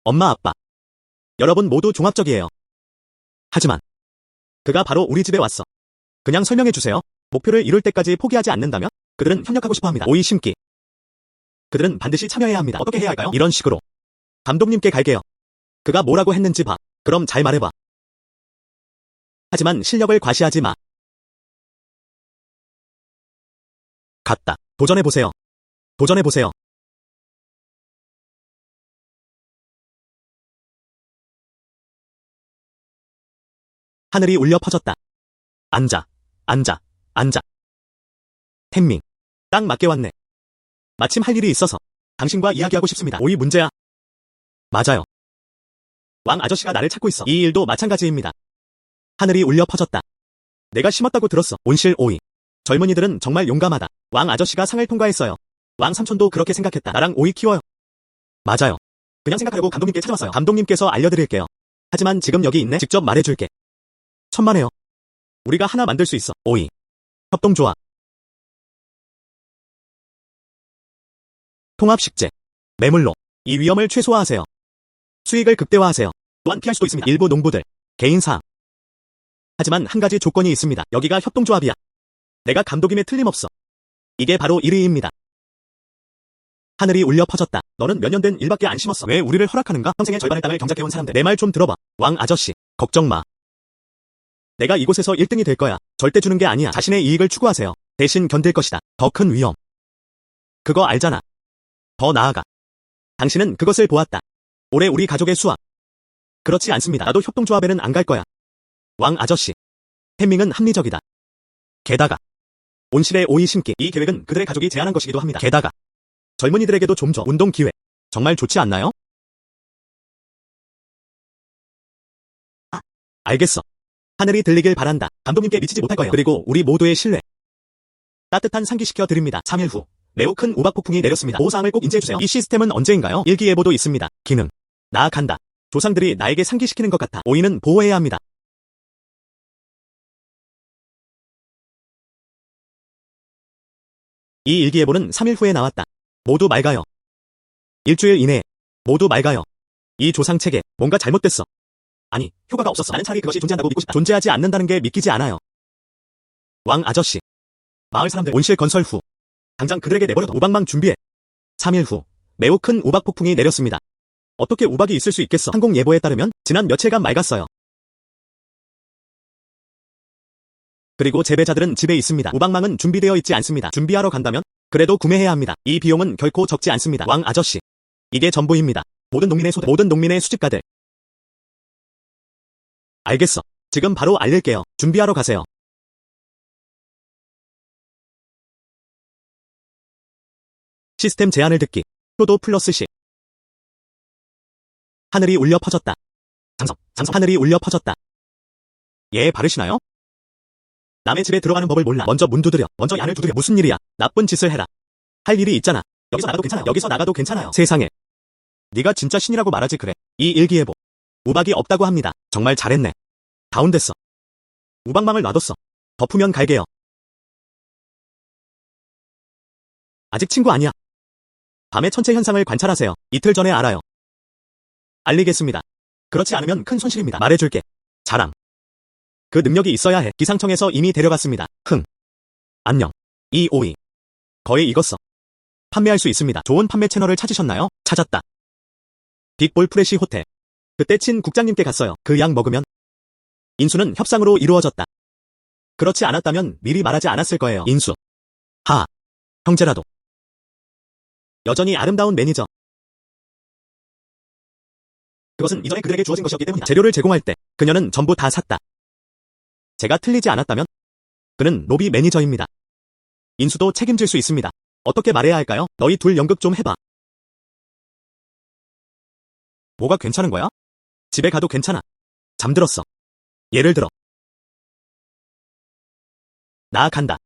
엄마 아빠. 여러분 모두 종합적이에요. 하지만 그가 바로 우리 집에 왔어. 그냥 설명해주세요. 목표를 이룰 때까지 포기하지 않는다면 그들은 협력하고 싶어합니다. 오이 심기. 그들은 반드시 참여해야 합니다. 어떻게 해야 할까요? 이런 식으로. 감독님께 갈게요. 그가 뭐라고 했는지 봐. 그럼 잘 말해봐. 하지만 실력을 과시하지 마. 갔다. 도전해보세요. 도전해보세요. 하늘이 울려 퍼졌다. 앉아. 텐밍. 딱 맞게 왔네. 마침 할 일이 있어서 당신과 이야기하고 싶습니다. 오이 문제야. 맞아요. 왕 아저씨가 나를 찾고 있어. 이 일도 마찬가지입니다. 하늘이 울려 퍼졌다. 내가 심었다고 들었어. 온실 오이. 젊은이들은 정말 용감하다. 왕 아저씨가 상을 통과했어요. 왕 삼촌도 그렇게 생각했다. 나랑 오이 키워요. 맞아요. 그냥 생각하려고 감독님께 찾아왔어요. 감독님께서 알려드릴게요. 하지만 지금 여기 있네. 직접 말해줄게. 천만에요. 우리가 하나 만들 수 있어. 오이. 협동조합. 통합식재. 매물로. 이 위험을 최소화하세요. 수익을 극대화하세요. 또한 피할 수도 있습니다. 일부 농부들. 개인사항. 하지만 한 가지 조건이 있습니다. 여기가 협동조합이야. 내가 감독임에 틀림없어. 이게 바로 1위입니다. 하늘이 울려 퍼졌다. 너는 몇 년 된 일밖에 안 심었어. 왜 우리를 허락하는가? 평생의 절반의 땅을 경작해온 사람들. 내 말 좀 들어봐. 왕 아저씨. 걱정 마. 내가 이곳에서 1등이 될 거야. 절대 주는 게 아니야. 자신의 이익을 추구하세요. 대신 견딜 것이다. 더 큰 위험. 그거 알잖아. 더 나아가. 당신은 그것을 보았다. 올해 우리 가족의 수확. 그렇지 않습니다. 나도 협동조합에는 안 갈 거야. 왕 아저씨. 텐밍은 합리적이다. 게다가 온실에 오이 심기. 이 계획은 그들의 가족이 제안한 것이기도 합니다. 게다가 젊은이들에게도 좀 줘. 운동 기회. 정말 좋지 않나요? 알겠어. 하늘이 들리길 바란다. 감독님께 미치지 못할 거예요. 그리고 우리 모두의 신뢰. 따뜻한 상기시켜 드립니다. 3일 후 매우 큰 우박폭풍이 내렸습니다. 보호사항을 꼭 인지해주세요. 이 시스템은 언제인가요? 일기예보도 있습니다. 기능. 나아간다. 조상들이 나에게 상기시키는 것 같아. 오이는 보호해야 합니다. 이 일기예보는 3일 후에 나왔다. 모두 맑아요. 일주일 이내에 모두 맑아요. 이 조상책에 뭔가 잘못됐어. 아니, 효과가 없었어. 나는 차라리 그것이 존재한다고 믿고 싶다. 존재하지 않는다는 게 믿기지 않아요. 왕 아저씨. 마을 사람들 온실 건설 후 당장 그들에게 내버려둬. 우박망 준비해. 3일 후 매우 큰 우박 폭풍이 내렸습니다. 어떻게 우박이 있을 수 있겠어? 항공 예보에 따르면 지난 며칠간 맑았어요. 그리고 재배자들은 집에 있습니다. 우박망은 준비되어 있지 않습니다. 준비하러 간다면 그래도 구매해야 합니다. 이 비용은 결코 적지 않습니다. 왕 아저씨. 이게 전부입니다. 모든 농민의 소득, 모든 농민의 수집가들. 알겠어. 지금 바로 알릴게요. 준비하러 가세요. 시스템 제한을 듣기. 효도 플러스 10. 하늘이 울려 퍼졌다. 장성 하늘이 울려 퍼졌다. 얘 바르시나요? 남의 집에 들어가는 법을 몰라. 먼저 문 두드려. 먼저 안을 두드려. 무슨 일이야? 나쁜 짓을 해라. 할 일이 있잖아. 여기서 나가도 괜찮아요. 여기서 나가도 괜찮아요. 세상에. 네가 진짜 신이라고 말하지 그래. 이 일기예보. 우박이 없다고 합니다. 정말 잘했네. 다운됐어. 우박망을 놔뒀어. 덮으면 갈게요. 아직 친구 아니야. 밤의 천체 현상을 관찰하세요. 이틀 전에 알아요. 알리겠습니다. 그렇지 않으면 큰 손실입니다. 말해줄게. 자랑. 그 능력이 있어야 해. 기상청에서 이미 데려갔습니다. 안녕. 이 오이. 거의 익었어. 판매할 수 있습니다. 좋은 판매 채널을 찾으셨나요? 찾았다. 빅볼 프레시 호텔. 그때 친 국장님께 갔어요. 그 약 먹으면 인수는 협상으로 이루어졌다. 그렇지 않았다면 미리 말하지 않았을 거예요. 인수. 형제라도. 여전히 아름다운 매니저. 그것은 이전에 그들에게 주어진 것이었기 때문이다. 재료를 제공할 때 그녀는 전부 다 샀다. 제가 틀리지 않았다면 그는 로비 매니저입니다. 인수도 책임질 수 있습니다. 어떻게 말해야 할까요? 너희 둘 연극 좀 해봐. 뭐가 괜찮은 거야? 집에 가도 괜찮아. 잠들었어. 예를 들어. 나 간다.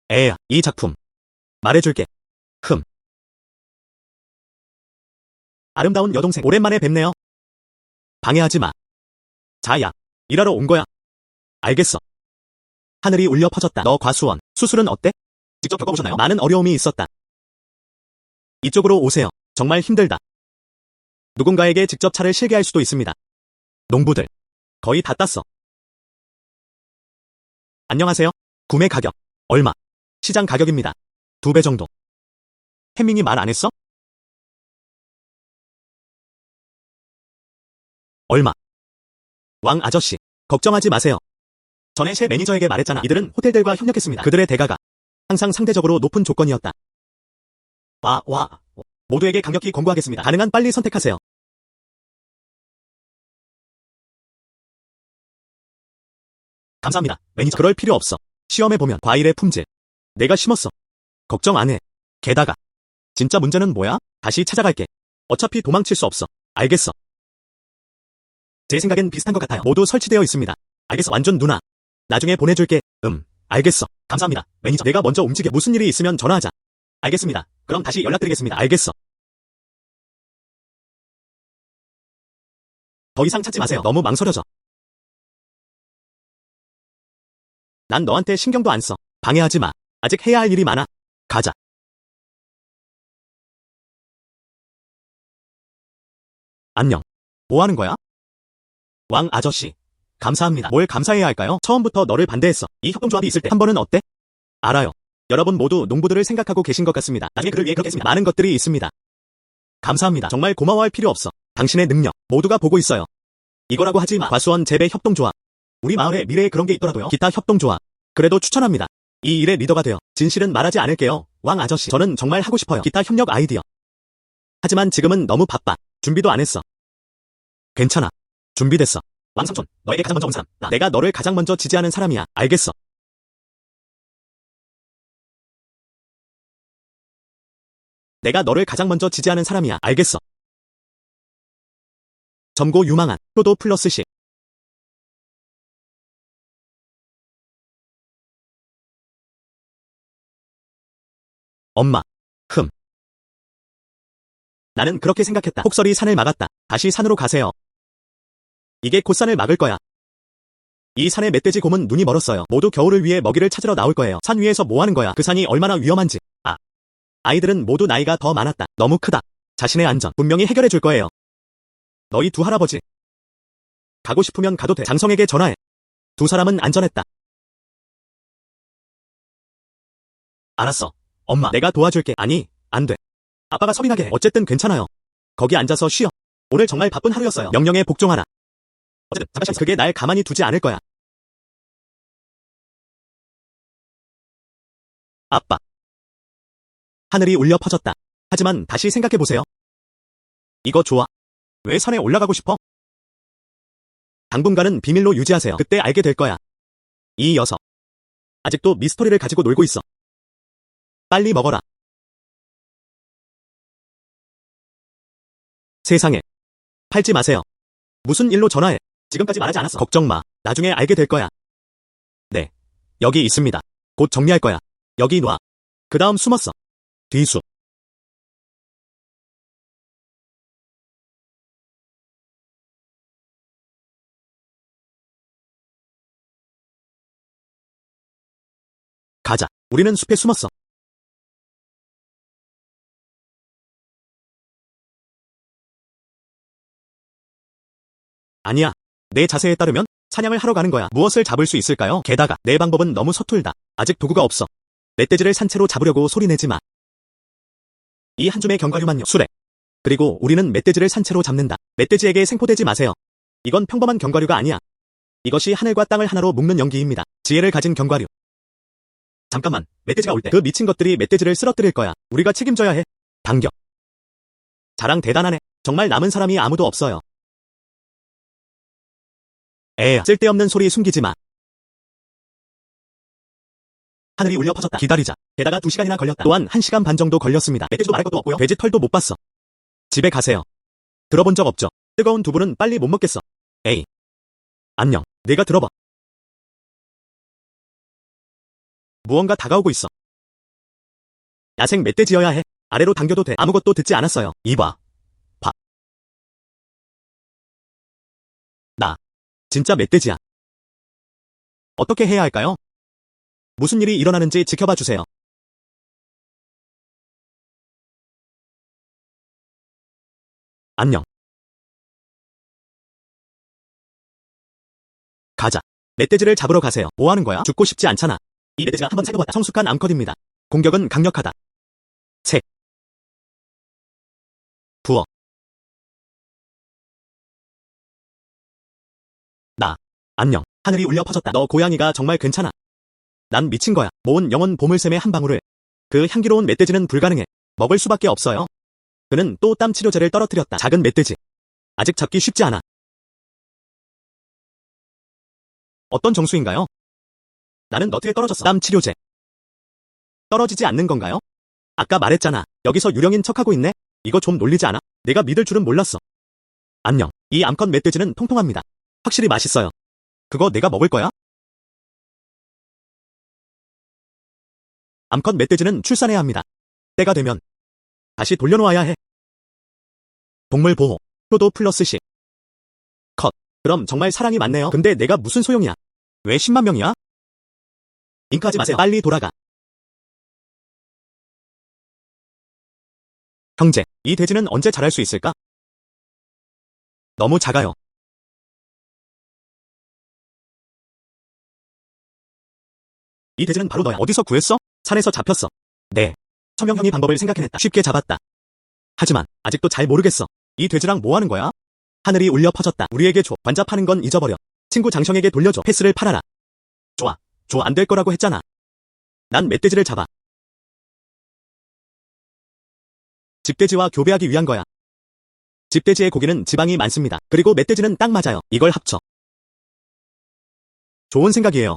에야, 이 작품. 말해줄게. 아름다운 여동생. 오랜만에 뵙네요. 방해하지 마. 자야. 일하러 온 거야. 알겠어. 하늘이 울려 퍼졌다. 너 과수원. 수술은 어때? 직접 겪어보셨나요? 많은 어려움이 있었다. 이쪽으로 오세요. 정말 힘들다. 누군가에게 직접 차를 실게 할 수도 있습니다. 농부들. 거의 다 땄어. 안녕하세요. 구매 가격. 얼마? 시장 가격입니다. 2배 정도. 햄밍이 말 안 했어? 얼마? 왕 아저씨. 걱정하지 마세요. 전에 새 매니저에게 말했잖아. 이들은 호텔들과 협력했습니다. 그들의 대가가 항상 상대적으로 높은 조건이었다. 모두에게 강력히 권고하겠습니다. 가능한 빨리 선택하세요. 감사합니다. 매니저. 그럴 필요 없어. 시험해보면 과일의 품질. 내가 심었어. 걱정 안 해. 게다가 진짜 문제는 뭐야? 다시 찾아갈게. 어차피 도망칠 수 없어. 알겠어. 제 생각엔 비슷한 것 같아요. 모두 설치되어 있습니다. 알겠어. 완전 누나. 나중에 보내줄게. 알겠어. 감사합니다. 매니저. 내가 먼저 움직여. 무슨 일이 있으면 전화하자. 알겠습니다. 그럼 다시 연락드리겠습니다. 알겠어. 더 이상 찾지 마세요. 너무 망설여져. 난 너한테 신경도 안 써. 방해하지 마. 아직 해야 할 일이 많아. 가자. 안녕. 뭐 하는 거야? 왕 아저씨. 감사합니다. 뭘 감사해야 할까요? 처음부터 너를 반대했어. 이 협동조합이 있을 때 한 번은 어때? 알아요. 여러분 모두 농부들을 생각하고 계신 것 같습니다. 나중에 그를 위해 그렇게 했습니다. 많은 것들이 있습니다. 감사합니다. 정말 고마워할 필요 없어. 당신의 능력 모두가 보고 있어요. 이거라고 하지 마. 과수원 재배 협동조합. 우리 마을에 미래에 그런 게 있더라도요. 기타 협동조합. 그래도 추천합니다. 이 일의 리더가 되어 진실은 말하지 않을게요. 왕 아저씨. 저는 정말 하고 싶어요. 기타 협력 아이디어. 하지만 지금은 너무 바빠. 준비도 안 했어. 괜찮아. 준비됐어. 왕삼촌, 너에게 가장 먼저 온 사람. 내가 너를 가장 먼저 지지하는 사람이야. 알겠어. 내가 너를 가장 먼저 지지하는 사람이야. 알겠어. 점고 유망한 효도 플러스 10. 엄마. 나는 그렇게 생각했다. 폭설이 산을 막았다. 다시 산으로 가세요. 이게 곧 산을 막을 거야. 이 산의 멧돼지 곰은 눈이 멀었어요. 모두 겨울을 위해 먹이를 찾으러 나올 거예요. 산 위에서 뭐 하는 거야? 그 산이 얼마나 위험한지. 아이들은 모두 나이가 더 많았다. 너무 크다. 자신의 안전 분명히 해결해 줄 거예요. 너희 두 할아버지. 가고 싶으면 가도 돼. 장성에게 전화해. 두 사람은 안전했다. 알았어. 엄마, 내가 도와줄게. 아니, 안 돼. 아빠가 소리나게 해. 어쨌든 괜찮아요. 거기 앉아서 쉬어. 오늘 정말 바쁜 하루였어요. 명령에 복종하라. 어쨌든 잠깐 그게 날 가만히 두지 않을 거야. 아빠. 하늘이 울려 퍼졌다. 하지만 다시 생각해보세요. 이거 좋아. 왜 산에 올라가고 싶어? 당분간은 비밀로 유지하세요. 그때 알게 될 거야. 이 녀석. 아직도 미스터리를 가지고 놀고 있어. 빨리 먹어라. 세상에. 팔지 마세요. 무슨 일로 전화해? 지금까지 말하지 않았어. 걱정 마. 나중에 알게 될 거야. 네. 여기 있습니다. 곧 정리할 거야. 여기 놔. 그 다음 숨었어. 뒤수. 가자. 우리는 숲에 숨었어. 아니야. 내 자세에 따르면 사냥을 하러 가는 거야. 무엇을 잡을 수 있을까요? 게다가 내 방법은 너무 서툴다. 아직 도구가 없어. 멧돼지를 산채로 잡으려고 소리내지 마. 이 한 줌의 견과류만요. 수레. 그리고 우리는 멧돼지를 산채로 잡는다. 멧돼지에게 생포되지 마세요. 이건 평범한 견과류가 아니야. 이것이 하늘과 땅을 하나로 묶는 연기입니다. 지혜를 가진 견과류. 잠깐만, 멧돼지가 올 때 그 미친 것들이 멧돼지를 쓰러뜨릴 거야. 우리가 책임져야 해. 당겨. 자랑 대단하네. 정말 남은 사람이 아무도 없어요. 에야, 쓸데없는 소리 숨기지 마. 하늘이 울려 퍼졌다. 기다리자. 게다가 2시간이나 걸렸다. 또한 1시간 반 정도 걸렸습니다. 멧돼지도 말할 것도 없고요. 돼지 털도 못 봤어. 집에 가세요. 들어본 적 없죠? 뜨거운 두부는 빨리 못 먹겠어. 에이. 안녕. 내가 들어봐. 무언가 다가오고 있어. 야생 멧돼지여야 해. 아래로 당겨도 돼. 아무것도 듣지 않았어요. 이봐. 봐. 나. 진짜 멧돼지야. 어떻게 해야 할까요? 무슨 일이 일어나는지 지켜봐 주세요. 안녕. 가자. 멧돼지를 잡으러 가세요. 뭐 하는 거야? 죽고 싶지 않잖아. 이 멧돼지가 한번 살펴봤다. 성숙한 암컷입니다. 공격은 강력하다. 색. 부어. 나. 안녕. 하늘이 울려 퍼졌다. 너 고양이가 정말 괜찮아. 난 미친 거야. 모은 영혼 보물샘의 한 방울을. 그 향기로운 멧돼지는 불가능해. 먹을 수밖에 없어요. 그는 또 땀 치료제를 떨어뜨렸다. 작은 멧돼지. 아직 잡기 쉽지 않아. 어떤 정수인가요? 나는 너트에 떨어졌어. 땀 치료제. 떨어지지 않는 건가요? 아까 말했잖아. 여기서 유령인 척하고 있네? 이거 좀 놀리지 않아? 내가 믿을 줄은 몰랐어. 안녕. 이 암컷 멧돼지는 통통합니다. 확실히 맛있어요. 그거 내가 먹을 거야? 암컷 멧돼지는 출산해야 합니다. 때가 되면 다시 돌려놓아야 해. 동물 보호. 효도 플러스 10. 컷. 그럼 정말 사랑이 많네요. 근데 내가 무슨 소용이야? 왜 10만 명이야? 잉크하지 마세요. 빨리 돌아가. 형제, 이 돼지는 언제 자랄 수 있을까? 너무 작아요. 이 돼지는 바로 너야. 어디서 구했어? 산에서 잡혔어. 네. 천명형이 방법을 생각해냈다. 쉽게 잡았다. 하지만 아직도 잘 모르겠어. 이 돼지랑 뭐 하는 거야? 하늘이 울려 퍼졌다. 우리에게 줘. 관자 파는 건 잊어버려. 친구 장성에게 돌려줘. 패스를 팔아라. 좋아. 안 될 거라고 했잖아. 난 멧돼지를 잡아. 집돼지와 교배하기 위한 거야. 집돼지의 고기는 지방이 많습니다. 그리고 멧돼지는 딱 맞아요. 이걸 합쳐. 좋은 생각이에요.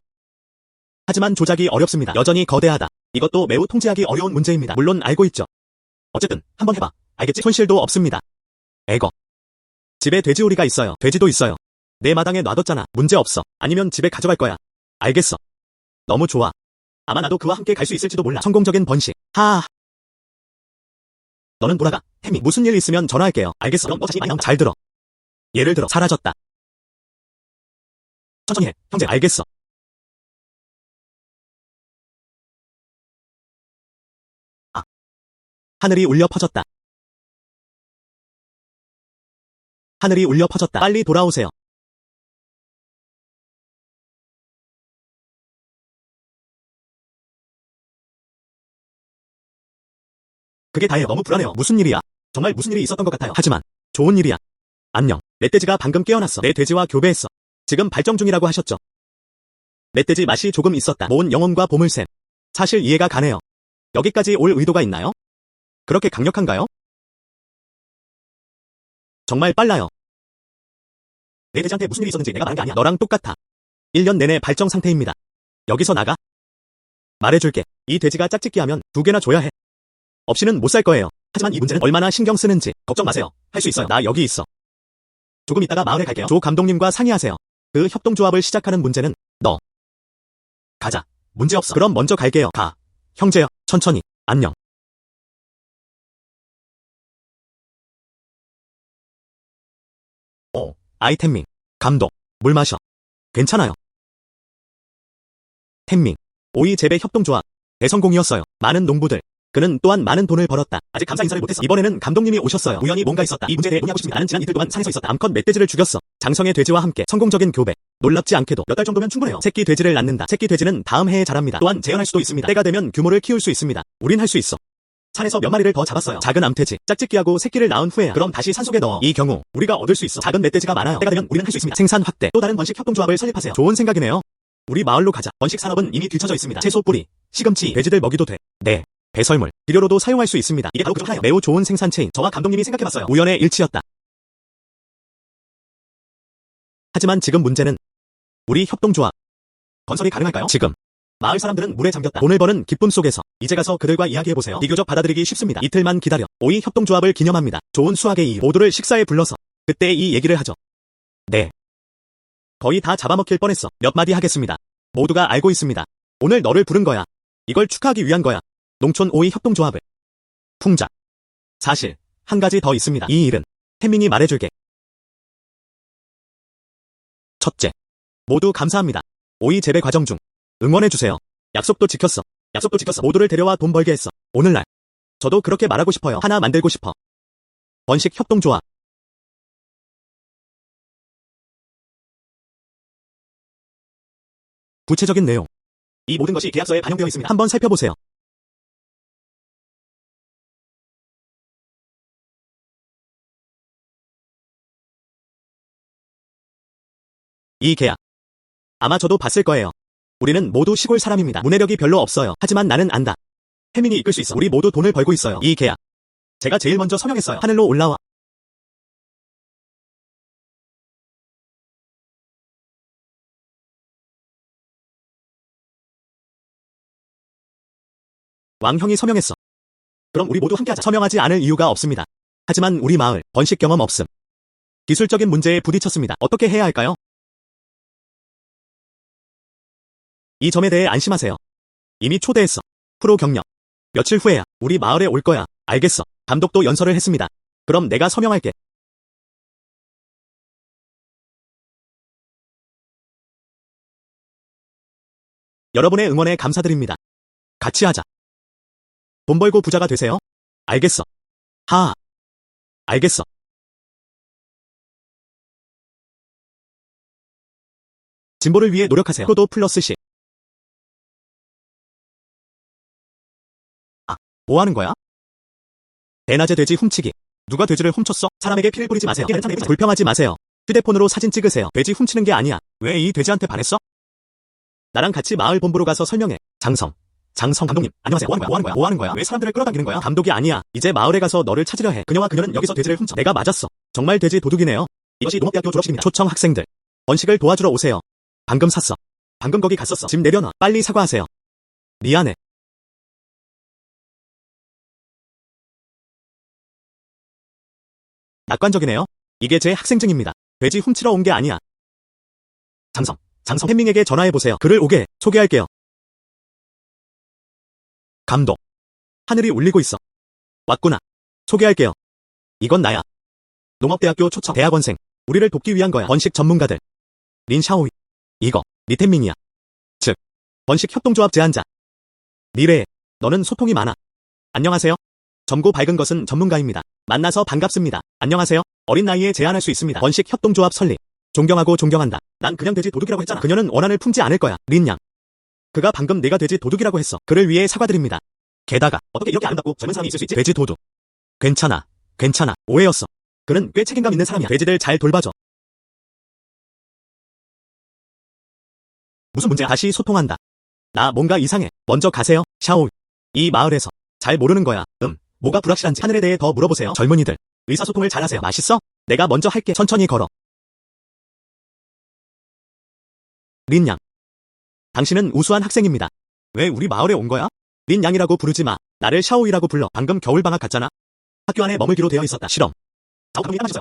하지만 조작이 어렵습니다. 여전히 거대하다. 이것도 매우 통제하기 어려운 문제입니다. 물론 알고 있죠. 어쨌든 한번 해봐. 알겠지? 손실도 없습니다. 에거. 집에 돼지오리가 있어요. 돼지도 있어요. 내 마당에 놔뒀잖아. 문제 없어. 아니면 집에 가져갈 거야. 알겠어. 너무 좋아. 아마 나도 그와 함께 갈 수 있을지도 몰라. 성공적인 번식. 너는 돌아가. 혜미, 무슨 일 있으면 전화할게요. 알겠어. 그럼 너 자신이 많이 잘 들어. 예를 들어 사라졌다. 천천히 해. 형제. 알겠어. 하늘이 울려 퍼졌다. 하늘이 울려 퍼졌다. 빨리 돌아오세요. 그게 다예요. 너무 불안해요. 무슨 일이야? 정말 무슨 일이 있었던 것 같아요. 하지만 좋은 일이야. 안녕. 멧돼지가 방금 깨어났어. 내 돼지와 교배했어. 지금 발정 중이라고 하셨죠? 멧돼지 맛이 조금 있었다. 모은 영혼과 보물샘. 사실 이해가 가네요. 여기까지 올 의도가 있나요? 그렇게 강력한가요? 정말 빨라요. 내 돼지한테 무슨 일이 있었는지 내가 말한 게 아니야. 너랑 똑같아. 1년 내내 발정 상태입니다. 여기서 나가. 말해줄게. 이 돼지가 짝짓기 하면 2개나 줘야 해. 없이는 못 살 거예요. 하지만 이 문제는 얼마나 신경 쓰는지 걱정 마세요. 할 수 있어요. 나 여기 있어. 조금 있다가 마을에 갈게요. 조 감독님과 상의하세요. 그 협동조합을 시작하는 문제는 너. 가자. 문제 없어. 그럼 먼저 갈게요. 가. 형제여. 천천히. 안녕. 아이템밍. 감독. 물 마셔. 괜찮아요. 템밍. 오이 재배 협동조합. 대성공이었어요. 많은 농부들. 그는 또한 많은 돈을 벌었다. 아직 감사 인사를 못했어. 이번에는 감독님이 오셨어요. 우연히 뭔가 있었다. 이 문제에 대해 논의하고 싶습니다. 나는 지난 이틀 동안 산에서 있었다. 암컷 멧돼지를 죽였어. 장성의 돼지와 함께 성공적인 교배. 놀랍지 않게도 몇 달 정도면 충분해요. 새끼 돼지를 낳는다. 새끼 돼지는 다음 해에 자랍니다. 또한 재현할 수도 있습니다. 때가 되면 규모를 키울 수 있습니다. 우린 할 수 있어. 산에서 몇 마리를 더 잡았어요. 작은 암돼지. 짝짓기하고 새끼를 낳은 후에야. 그럼 다시 산속에 넣어. 이 경우 우리가 얻을 수 있어. 작은 멧돼지가 많아요. 때가 되면 우리는 할 수 있습니다. 생산 확대. 또 다른 번식 협동조합을 설립하세요. 좋은 생각이네요. 우리 마을로 가자. 번식 산업은 이미 뒤처져 있습니다. 채소 뿌리, 시금치, 돼지들 먹이도 돼. 네. 배설물, 비료로도 사용할 수 있습니다. 이게 바로 그중 하나예요. 매우 좋은 생산 체인. 저와 감독님이 생각해봤어요. 우연의 일치였다. 하지만 지금 문제는 우리 협동조합. 건설이 가능할까요? 지금. 마을 사람들은 물에 잠겼다. 돈을 버는 기쁨 속에서 이제 가서 그들과 이야기해보세요. 비교적 받아들이기 쉽습니다. 이틀만 기다려. 오이 협동조합을 기념합니다. 좋은 수확의 이유. 모두를 식사에 불러서 그때 이 얘기를 하죠. 네. 거의 다 잡아먹힐 뻔했어. 몇 마디 하겠습니다. 모두가 알고 있습니다. 오늘 너를 부른 거야. 이걸 축하하기 위한 거야. 농촌 오이 협동조합을. 풍자. 사실 한 가지 더 있습니다. 이 일은 혜민이 말해줄게. 첫째. 모두 감사합니다. 오이 재배 과정 중 응원해주세요. 약속도 지켰어. 약속도 지켰어. 모두를 데려와 돈 벌게 했어. 오늘날. 저도 그렇게 말하고 싶어요. 하나 만들고 싶어. 번식 협동조합. 구체적인 내용. 이 모든 것이 계약서에 반영되어 있습니다. 한번 살펴보세요. 이 계약. 아마 저도 봤을 거예요. 우리는 모두 시골 사람입니다. 문해력이 별로 없어요. 하지만 나는 안다. 혜민이 이끌 수 있어. 우리 모두 돈을 벌고 있어요. 이 계약. 제가 제일 먼저 서명했어요. 하늘로 올라와. 왕형이 서명했어. 그럼 우리 모두 함께하자. 서명하지 않을 이유가 없습니다. 하지만 우리 마을 번식 경험 없음. 기술적인 문제에 부딪혔습니다. 어떻게 해야 할까요? 이 점에 대해 안심하세요. 이미 초대했어. 프로 경력. 며칠 후에야 우리 마을에 올 거야. 알겠어. 감독도 연설을 했습니다. 그럼 내가 서명할게. 여러분의 응원에 감사드립니다. 같이 하자. 돈 벌고 부자가 되세요. 알겠어. 하하. 알겠어. 진보를 위해 노력하세요. 프로도 플러스 시. 뭐 하는 거야? 대낮에 돼지 훔치기. 누가 돼지를 훔쳤어? 사람에게 피를 뿌리지 마세요. 불평하지 마세요. 휴대폰으로 사진 찍으세요. 돼지 훔치는 게 아니야. 왜 이 돼지한테 반했어? 나랑 같이 마을 본부로 가서 설명해. 장성 감독님, 안녕하세요. 뭐 하는 거야? 왜 사람들을 끌어당기는 거야? 감독이 아니야. 이제 마을에 가서 너를 찾으려 해. 그녀와 그녀는 여기서 돼지를 훔쳐. 내가 맞았어. 정말 돼지 도둑이네요. 이것이 농업대학교 졸업식입니다. 초청 학생들. 번식을 도와주러 오세요. 방금 샀어. 방금 거기 갔었어. 짐 내려놔. 빨리 사과하세요. 미안해. 낙관적이네요. 이게 제 학생증입니다. 돼지 훔치러 온 게 아니야. 장성 햄밍에게 전화해보세요. 그를 오게 해. 소개할게요. 감독. 하늘이 울리고 있어. 왔구나. 소개할게요. 이건 나야. 농업대학교 초청 대학원생. 우리를 돕기 위한 거야. 번식 전문가들. 린 샤오이. 이거 리텐밍이야. 즉 번식 협동조합 제안자. 미래에 너는 소통이 많아. 안녕하세요. 젊고 밝은 것은 전문가입니다. 만나서 반갑습니다. 안녕하세요. 어린 나이에 제안할 수 있습니다. 번식 협동조합 설립. 존경하고 존경한다. 난 그냥 돼지 도둑이라고 했잖아. 그녀는 원한을 품지 않을 거야. 린 양. 그가 방금 내가 돼지 도둑이라고 했어. 그를 위해 사과드립니다. 게다가 어떻게 이렇게 아름답고 젊은 사람이 있을 수 있지? 돼지 도둑. 괜찮아. 오해였어. 그는 꽤 책임감 있는 사람이야. 돼지들 잘 돌봐줘. 무슨 문제야? 다시 소통한다. 나 뭔가 이상해. 먼저 가세요. 샤오. 이 마을에서 잘 모르는 거야. 뭐가 불확실한지 하늘에 대해 더 물어보세요. 젊은이들. 의사소통을 잘하세요. 맛있어? 내가 먼저 할게. 천천히 걸어. 린 양. 당신은 우수한 학생입니다. 왜 우리 마을에 온 거야? 린 양이라고 부르지 마. 나를 샤오이라고 불러. 방금 겨울방학 갔잖아. 학교 안에 머물기로 되어 있었다. 실험.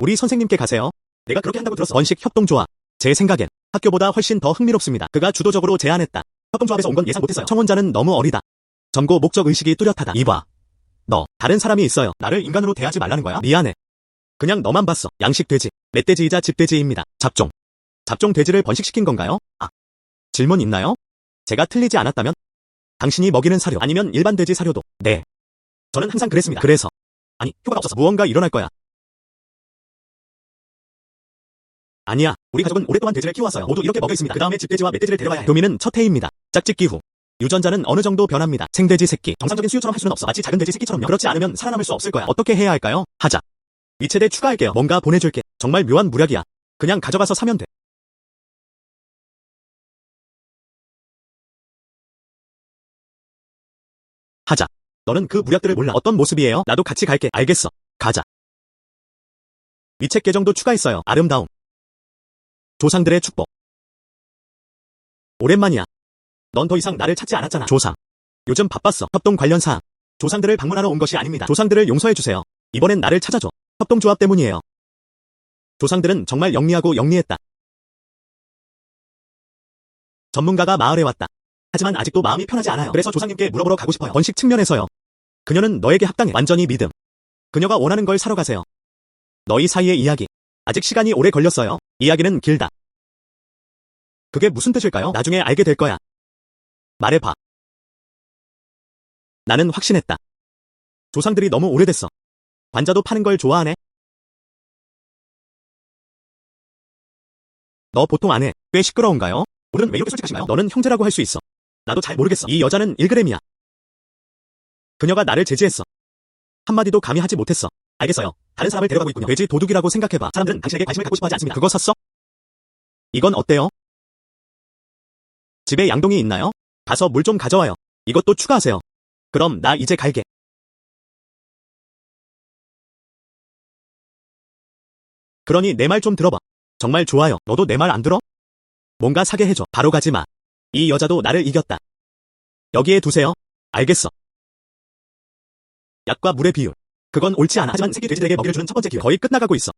우리 선생님께 가세요. 내가 그렇게 한다고 들었어. 번식 협동조합. 제 생각엔 학교보다 훨씬 더 흥미롭습니다. 그가 주도적으로 제안했다. 협동조합에서 온 건 예상 못했어요. 청원자는 너무 어리다. 점고 목적 의식이 뚜렷하다. 이봐. 너 다른 사람이 있어요. 나를 인간으로 대하지 말라는 거야? 미안해. 그냥 너만 봤어. 양식 돼지. 멧돼지이자 집돼지입니다. 잡종 돼지를 번식시킨 건가요? 질문 있나요? 제가 틀리지 않았다면? 당신이 먹이는 사료 아니면 일반 돼지 사료도. 네. 저는 항상 그랬습니다. 그래서 효과가 없어서 무언가 일어날 거야. 아니야. 우리 가족은 오랫동안 돼지를 키워왔어요. 모두 이렇게 먹여 있습니다. 그 다음에 집돼지와 멧돼지를 데려와야 해. 교미는 첫 해입니다. 짝짓기 후 유전자는 어느 정도 변합니다. 생돼지 새끼. 정상적인 수유처럼 할 수는 없어. 마치 작은 돼지 새끼처럼요. 그렇지 않으면 살아남을 수 없을 거야. 어떻게 해야 할까요? 하자. 위챗에 추가할게요. 뭔가 보내줄게. 정말 묘한 무략이야. 그냥 가져가서 사면 돼. 하자. 너는 그 무략들을 몰라. 어떤 모습이에요? 나도 같이 갈게. 알겠어. 가자. 위챗 계정도 추가했어요. 아름다움. 조상들의 축복. 오랜만이야. 넌 더 이상 나를 찾지 않았잖아. 조상. 요즘 바빴어. 협동 관련 사항. 조상들을 방문하러 온 것이 아닙니다. 조상들을 용서해주세요. 이번엔 나를 찾아줘. 협동조합 때문이에요. 조상들은 정말 영리하고 영리했다. 전문가가 마을에 왔다. 하지만 아직도 마음이 편하지 않아요. 그래서 조상님께 물어보러 가고 싶어요. 번식 측면에서요. 그녀는 너에게 합당해. 완전히 믿음. 그녀가 원하는 걸 사러 가세요. 너희 사이의 이야기. 아직 시간이 오래 걸렸어요. 이야기는 길다. 그게 무슨 뜻일까요? 나중에 알게 될 거야. 말해봐. 나는 확신했다. 조상들이 너무 오래됐어. 관자도 파는 걸 좋아하네. 너 보통 안 해. 꽤 시끄러운가요? 우리는 왜 이렇게 솔직하신가요? 너는 형제라고 할 수 있어. 나도 잘 모르겠어. 이 여자는 1g이야. 그녀가 나를 제지했어. 한마디도 감히 하지 못했어. 알겠어요. 다른 사람을 데려가고 있군요. 돼지 도둑이라고 생각해봐. 사람들은 당신에게 관심을 갖고 싶어 하지 않습니다. 그거 샀어? 이건 어때요? 집에 양동이 있나요? 가서 물 좀 가져와요. 이것도 추가하세요. 그럼 나 이제 갈게. 그러니 내 말 좀 들어봐. 정말 좋아요. 너도 내 말 안 들어? 뭔가 사게 해줘. 바로 가지 마. 이 여자도 나를 이겼다. 여기에 두세요. 알겠어. 약과 물의 비율. 그건 옳지 않아. 하지만 새끼 돼지들에게 먹이를 주는 첫 번째 기회. 거의 끝나가고 있어.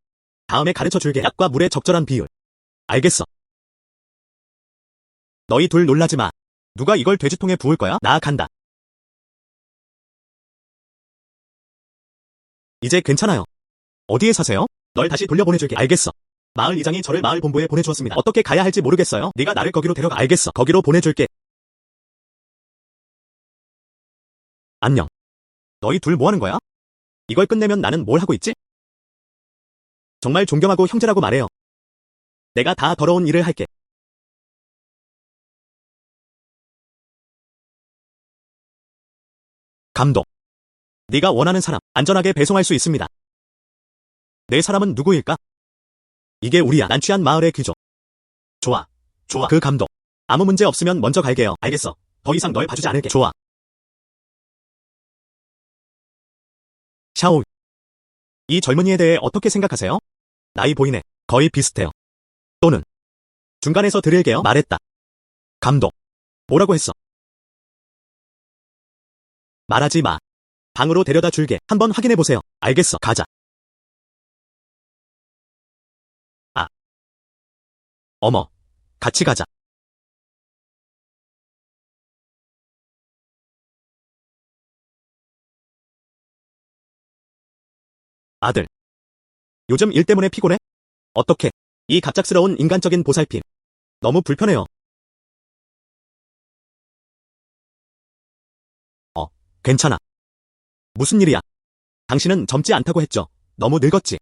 다음에 가르쳐 줄게. 약과 물의 적절한 비율. 알겠어. 너희 둘 놀라지 마. 누가 이걸 돼지통에 부을 거야? 나 간다. 이제 괜찮아요. 어디에 사세요? 널 다시 돌려보내줄게. 알겠어. 마을 이장이 저를 마을 본부에 보내주었습니다. 어떻게 가야 할지 모르겠어요. 네가 나를 거기로 데려가. 알겠어. 거기로 보내줄게. 안녕. 너희 둘 뭐 하는 거야? 이걸 끝내면 나는 뭘 하고 있지? 정말 존경하고 형제라고 말해요. 내가 다 더러운 일을 할게. 감독. 네가 원하는 사람 안전하게 배송할 수 있습니다. 내 사람은 누구일까? 이게 우리야. 난 취한 마을의 귀족. 좋아. 그 감독. 아무 문제 없으면 먼저 갈게요. 알겠어. 더 이상 널 봐주지 않을게. 좋아. 샤오. 이 젊은이에 대해 어떻게 생각하세요? 나이 보이네. 거의 비슷해요. 또는 중간에서 드릴게요. 말했다. 감독. 뭐라고 했어? 말하지 마. 방으로 데려다 줄게. 한번 확인해 보세요. 알겠어. 가자. 어머, 같이 가자. 아들. 요즘 일 때문에 피곤해? 어떻게? 이 갑작스러운 인간적인 보살핌. 너무 불편해요. 괜찮아. 무슨 일이야? 당신은 젊지 않다고 했죠. 너무 늙었지.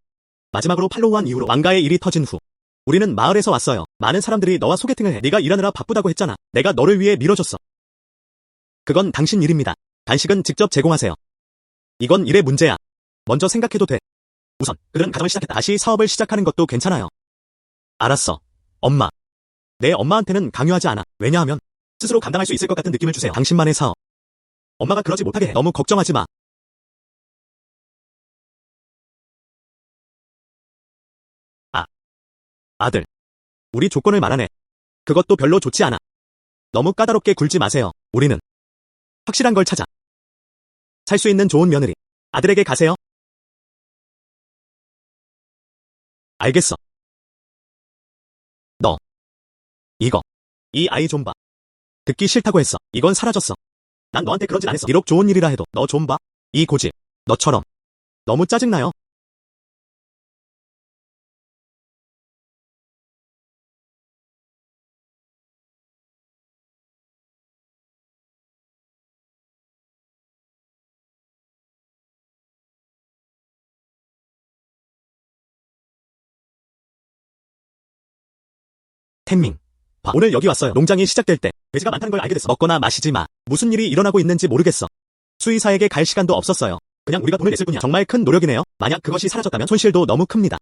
마지막으로 팔로우한 이후로 왕가의 일이 터진 후 우리는 마을에서 왔어요. 많은 사람들이 너와 소개팅을 해. 네가 일하느라 바쁘다고 했잖아. 내가 너를 위해 밀어줬어. 그건 당신 일입니다. 간식은 직접 제공하세요. 이건 일의 문제야. 먼저 생각해도 돼. 우선 그들은 가정을 시작했다. 다시 사업을 시작하는 것도 괜찮아요. 알았어. 엄마. 내 엄마한테는 강요하지 않아. 왜냐하면 스스로 감당할 수 있을 것 같은 느낌을 주세요. 당신만의 사업. 엄마가 그러지 못하게 해. 너무 걱정하지 마. 아들. 우리 조건을 말하네. 그것도 별로 좋지 않아. 너무 까다롭게 굴지 마세요. 우리는 확실한 걸 찾아. 살 수 있는 좋은 며느리. 아들에게 가세요. 알겠어. 너. 이거. 이 아이 좀 봐. 듣기 싫다고 했어. 이건 사라졌어. 난 너한테 그런 짓 안 했어. 비록 좋은 일이라 해도 너 좀 봐. 이 고집. 너처럼. 너무 짜증나요. 텐밍. 봐. 오늘 여기 왔어요. 농장이 시작될 때 돼지가 많다는 걸 알게 됐어. 먹거나 마시지 마. 무슨 일이 일어나고 있는지 모르겠어. 수의사에게 갈 시간도 없었어요. 그냥 우리가 돈을 냈을 뿐이야. 정말 큰 노력이네요. 만약 그것이 사라졌다면 손실도 너무 큽니다.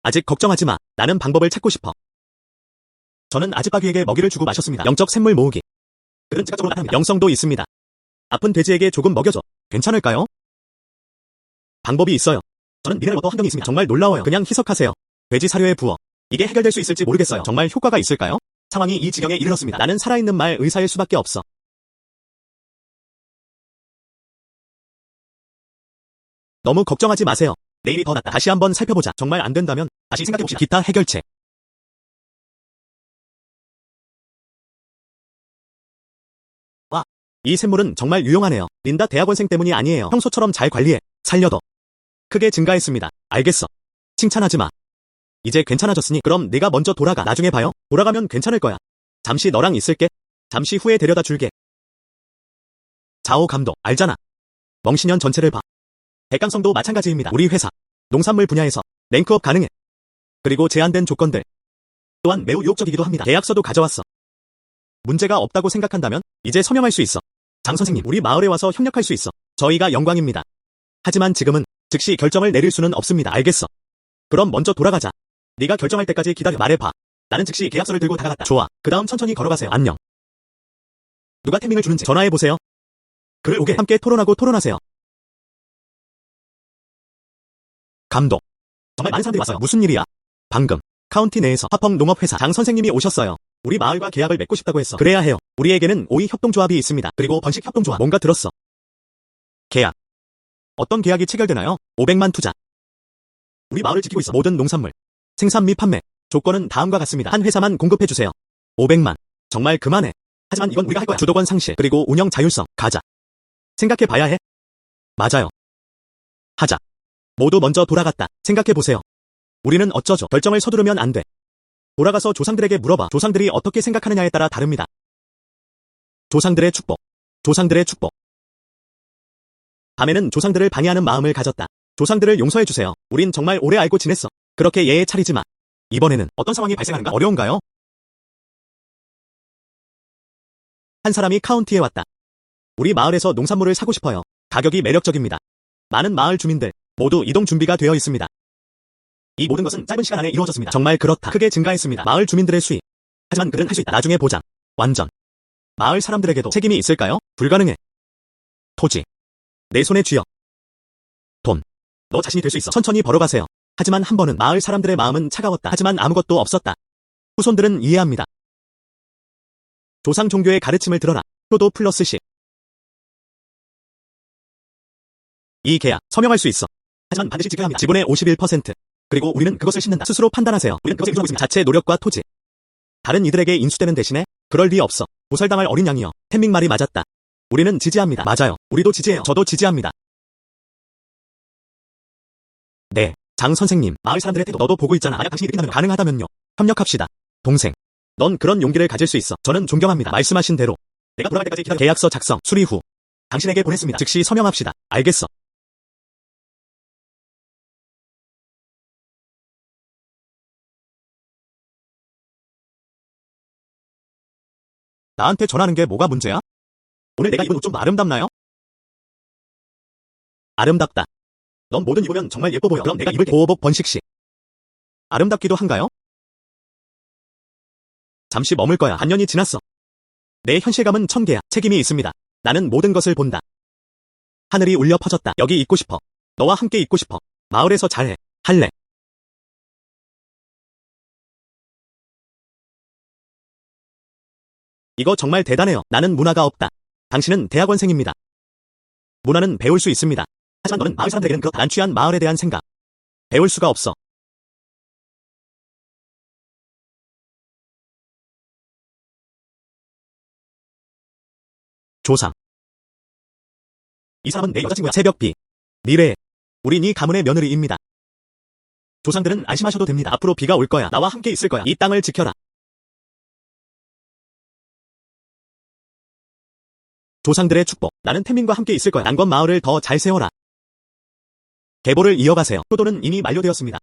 아직 걱정하지 마. 나는 방법을 찾고 싶어. 저는 아즈바귀에게 먹이를 주고 마셨습니다. 영적 샘물 모으기. 그는 즉각적으로 나타납니다. 영성도 있습니다. 아픈 돼지에게 조금 먹여줘. 괜찮을까요? 방법이 있어요. 저는 미네랄 워터 환경이 있습니다. 정말 놀라워요. 그냥 희석하세요. 돼지 사료에 부어. 이게 해결될 수 있을지 모르겠어요. 정말 효과가 있을까요? 상황이 이 지경에 이르렀습니다. 나는 살아있는 말 의사일 수밖에 없어. 너무 걱정하지 마세요. 내일이 더 낫다. 다시 한번 살펴보자. 정말 안 된다면 다시 생각해봅시다. 기타 해결책. 와, 이 샘물은 정말 유용하네요. 린다 대학원생 때문이 아니에요. 평소처럼 잘 관리해. 살려도 크게 증가했습니다. 알겠어. 칭찬하지 마. 이제 괜찮아졌으니 그럼 네가 먼저 돌아가. 나중에 봐요. 돌아가면 괜찮을 거야. 잠시 너랑 있을게. 잠시 후에 데려다 줄게. 자오 감독, 알잖아. 멍신년 전체를 봐. 백강성도 마찬가지입니다. 우리 회사. 농산물 분야에서 랭크업 가능해. 그리고 제한된 조건들. 또한 매우 유혹적이기도 합니다. 계약서도 가져왔어. 문제가 없다고 생각한다면 이제 서명할 수 있어. 장 선생님, 우리 마을에 와서 협력할 수 있어. 저희가 영광입니다. 하지만 지금은 즉시 결정을 내릴 수는 없습니다. 알겠어. 그럼 먼저 돌아가자. 네가 결정할 때까지 기다려. 말해봐. 나는 즉시 계약서를 들고 다가갔다. 좋아. 그 다음 천천히 걸어가세요. 안녕. 누가 태밍을 주는지 전화해보세요. 그를 오게. 함께 토론하고 토론하세요. 감독. 정말 많은 사람들이 왔어요. 무슨 일이야? 방금 카운티 내에서 화펑 농업회사 장 선생님이 오셨어요. 우리 마을과 계약을 맺고 싶다고 했어. 그래야 해요. 우리에게는 오이 협동조합이 있습니다. 그리고 번식 협동조합. 뭔가 들었어. 계약. 어떤 계약이 체결되나요? 500만 투자. 우리 마을을 지키고 있어. 모든 농산물. 생산 및 판매. 조건은 다음과 같습니다. 한 회사만 공급해주세요. 500만. 정말 그만해. 하지만 이건 우리가 할 거야. 주도권 상실. 그리고 운영 자율성. 가자. 생각해봐야 해. 맞아요. 하자. 모두 먼저 돌아갔다. 생각해보세요. 우리는 어쩌죠? 결정을 서두르면 안 돼. 돌아가서 조상들에게 물어봐. 조상들이 어떻게 생각하느냐에 따라 다릅니다. 조상들의 축복. 조상들의 축복. 밤에는 조상들을 방해하는 마음을 가졌다. 조상들을 용서해주세요. 우린 정말 오래 알고 지냈어. 그렇게 예에 차리지 마. 이번에는 어떤 상황이 발생하는가? 어려운가요? 한 사람이 카운티에 왔다. 우리 마을에서 농산물을 사고 싶어요. 가격이 매력적입니다. 많은 마을 주민들 모두 이동 준비가 되어 있습니다. 이 모든 것은 짧은 시간 안에 이루어졌습니다. 정말 그렇다. 크게 증가했습니다. 마을 주민들의 수입. 하지만 그들은 할 수 있다. 나중에 보장. 완전. 마을 사람들에게도 책임이 있을까요? 불가능해. 토지. 내 손에 쥐어. 돈. 너 자신이 될 수 있어. 천천히 벌어가세요. 하지만 한 번은 마을 사람들의 마음은 차가웠다. 하지만 아무것도 없었다. 후손들은 이해합니다. 조상 종교의 가르침을 들어라. 효도 플러스 10. 이 계약 서명할 수 있어. 하지만 반드시 지켜야 합니다. 지분의 51%. 그리고 우리는 그것을 신는다. 스스로 판단하세요. 우리는 그것을 유지하고 있습니다. 자체 노력과 토지. 다른 이들에게 인수되는 대신에 그럴 리 없어. 도살당할 어린 양이여. 템밍 말이 맞았다. 우리는 지지합니다. 맞아요. 우리도 지지해요. 저도 지지합니다. 네, 장 선생님. 마을 사람들의 태도 너도 보고 있잖아. 만약 당신이 이렇게 한다면 가능하다면요. 협력합시다. 동생. 넌 그런 용기를 가질 수 있어. 저는 존경합니다. 말씀하신 대로. 내가 돌아갈 때까지 기다려. 계약서 작성, 수리 후. 당신에게 보냈습니다. 즉시 서명합시다. 알겠어. 나한테 전하는 게 뭐가 문제야? 오늘 내가 입은 옷 좀 아름답나요? 아름답다. 넌 뭐든 입으면 정말 예뻐 보여. 그럼 내가 입을게. 보호복 번식씨. 아름답기도 한가요? 잠시 머물 거야. 반년이 지났어. 내 현실감은 천개야. 책임이 있습니다. 나는 모든 것을 본다. 하늘이 울려 퍼졌다. 여기 있고 싶어. 너와 함께 있고 싶어. 마을에서 잘해. 할래. 이거 정말 대단해요. 나는 문화가 없다. 당신은 대학원생입니다. 문화는 배울 수 있습니다. 하지만 너는 마을 사람들에게는 그렇다. 난취한 마을에 대한 생각. 배울 수가 없어. 조상. 이 사람은 내 여자친구야. 새벽비. 미래에. 우린 이 가문의 며느리입니다. 조상들은 안심하셔도 됩니다. 앞으로 비가 올 거야. 나와 함께 있을 거야. 이 땅을 지켜라. 조상들의 축복. 나는 태민과 함께 있을 거야. 난권 마을을 더 잘 세워라. 계보를 이어가세요. 효도는 이미 만료되었습니다.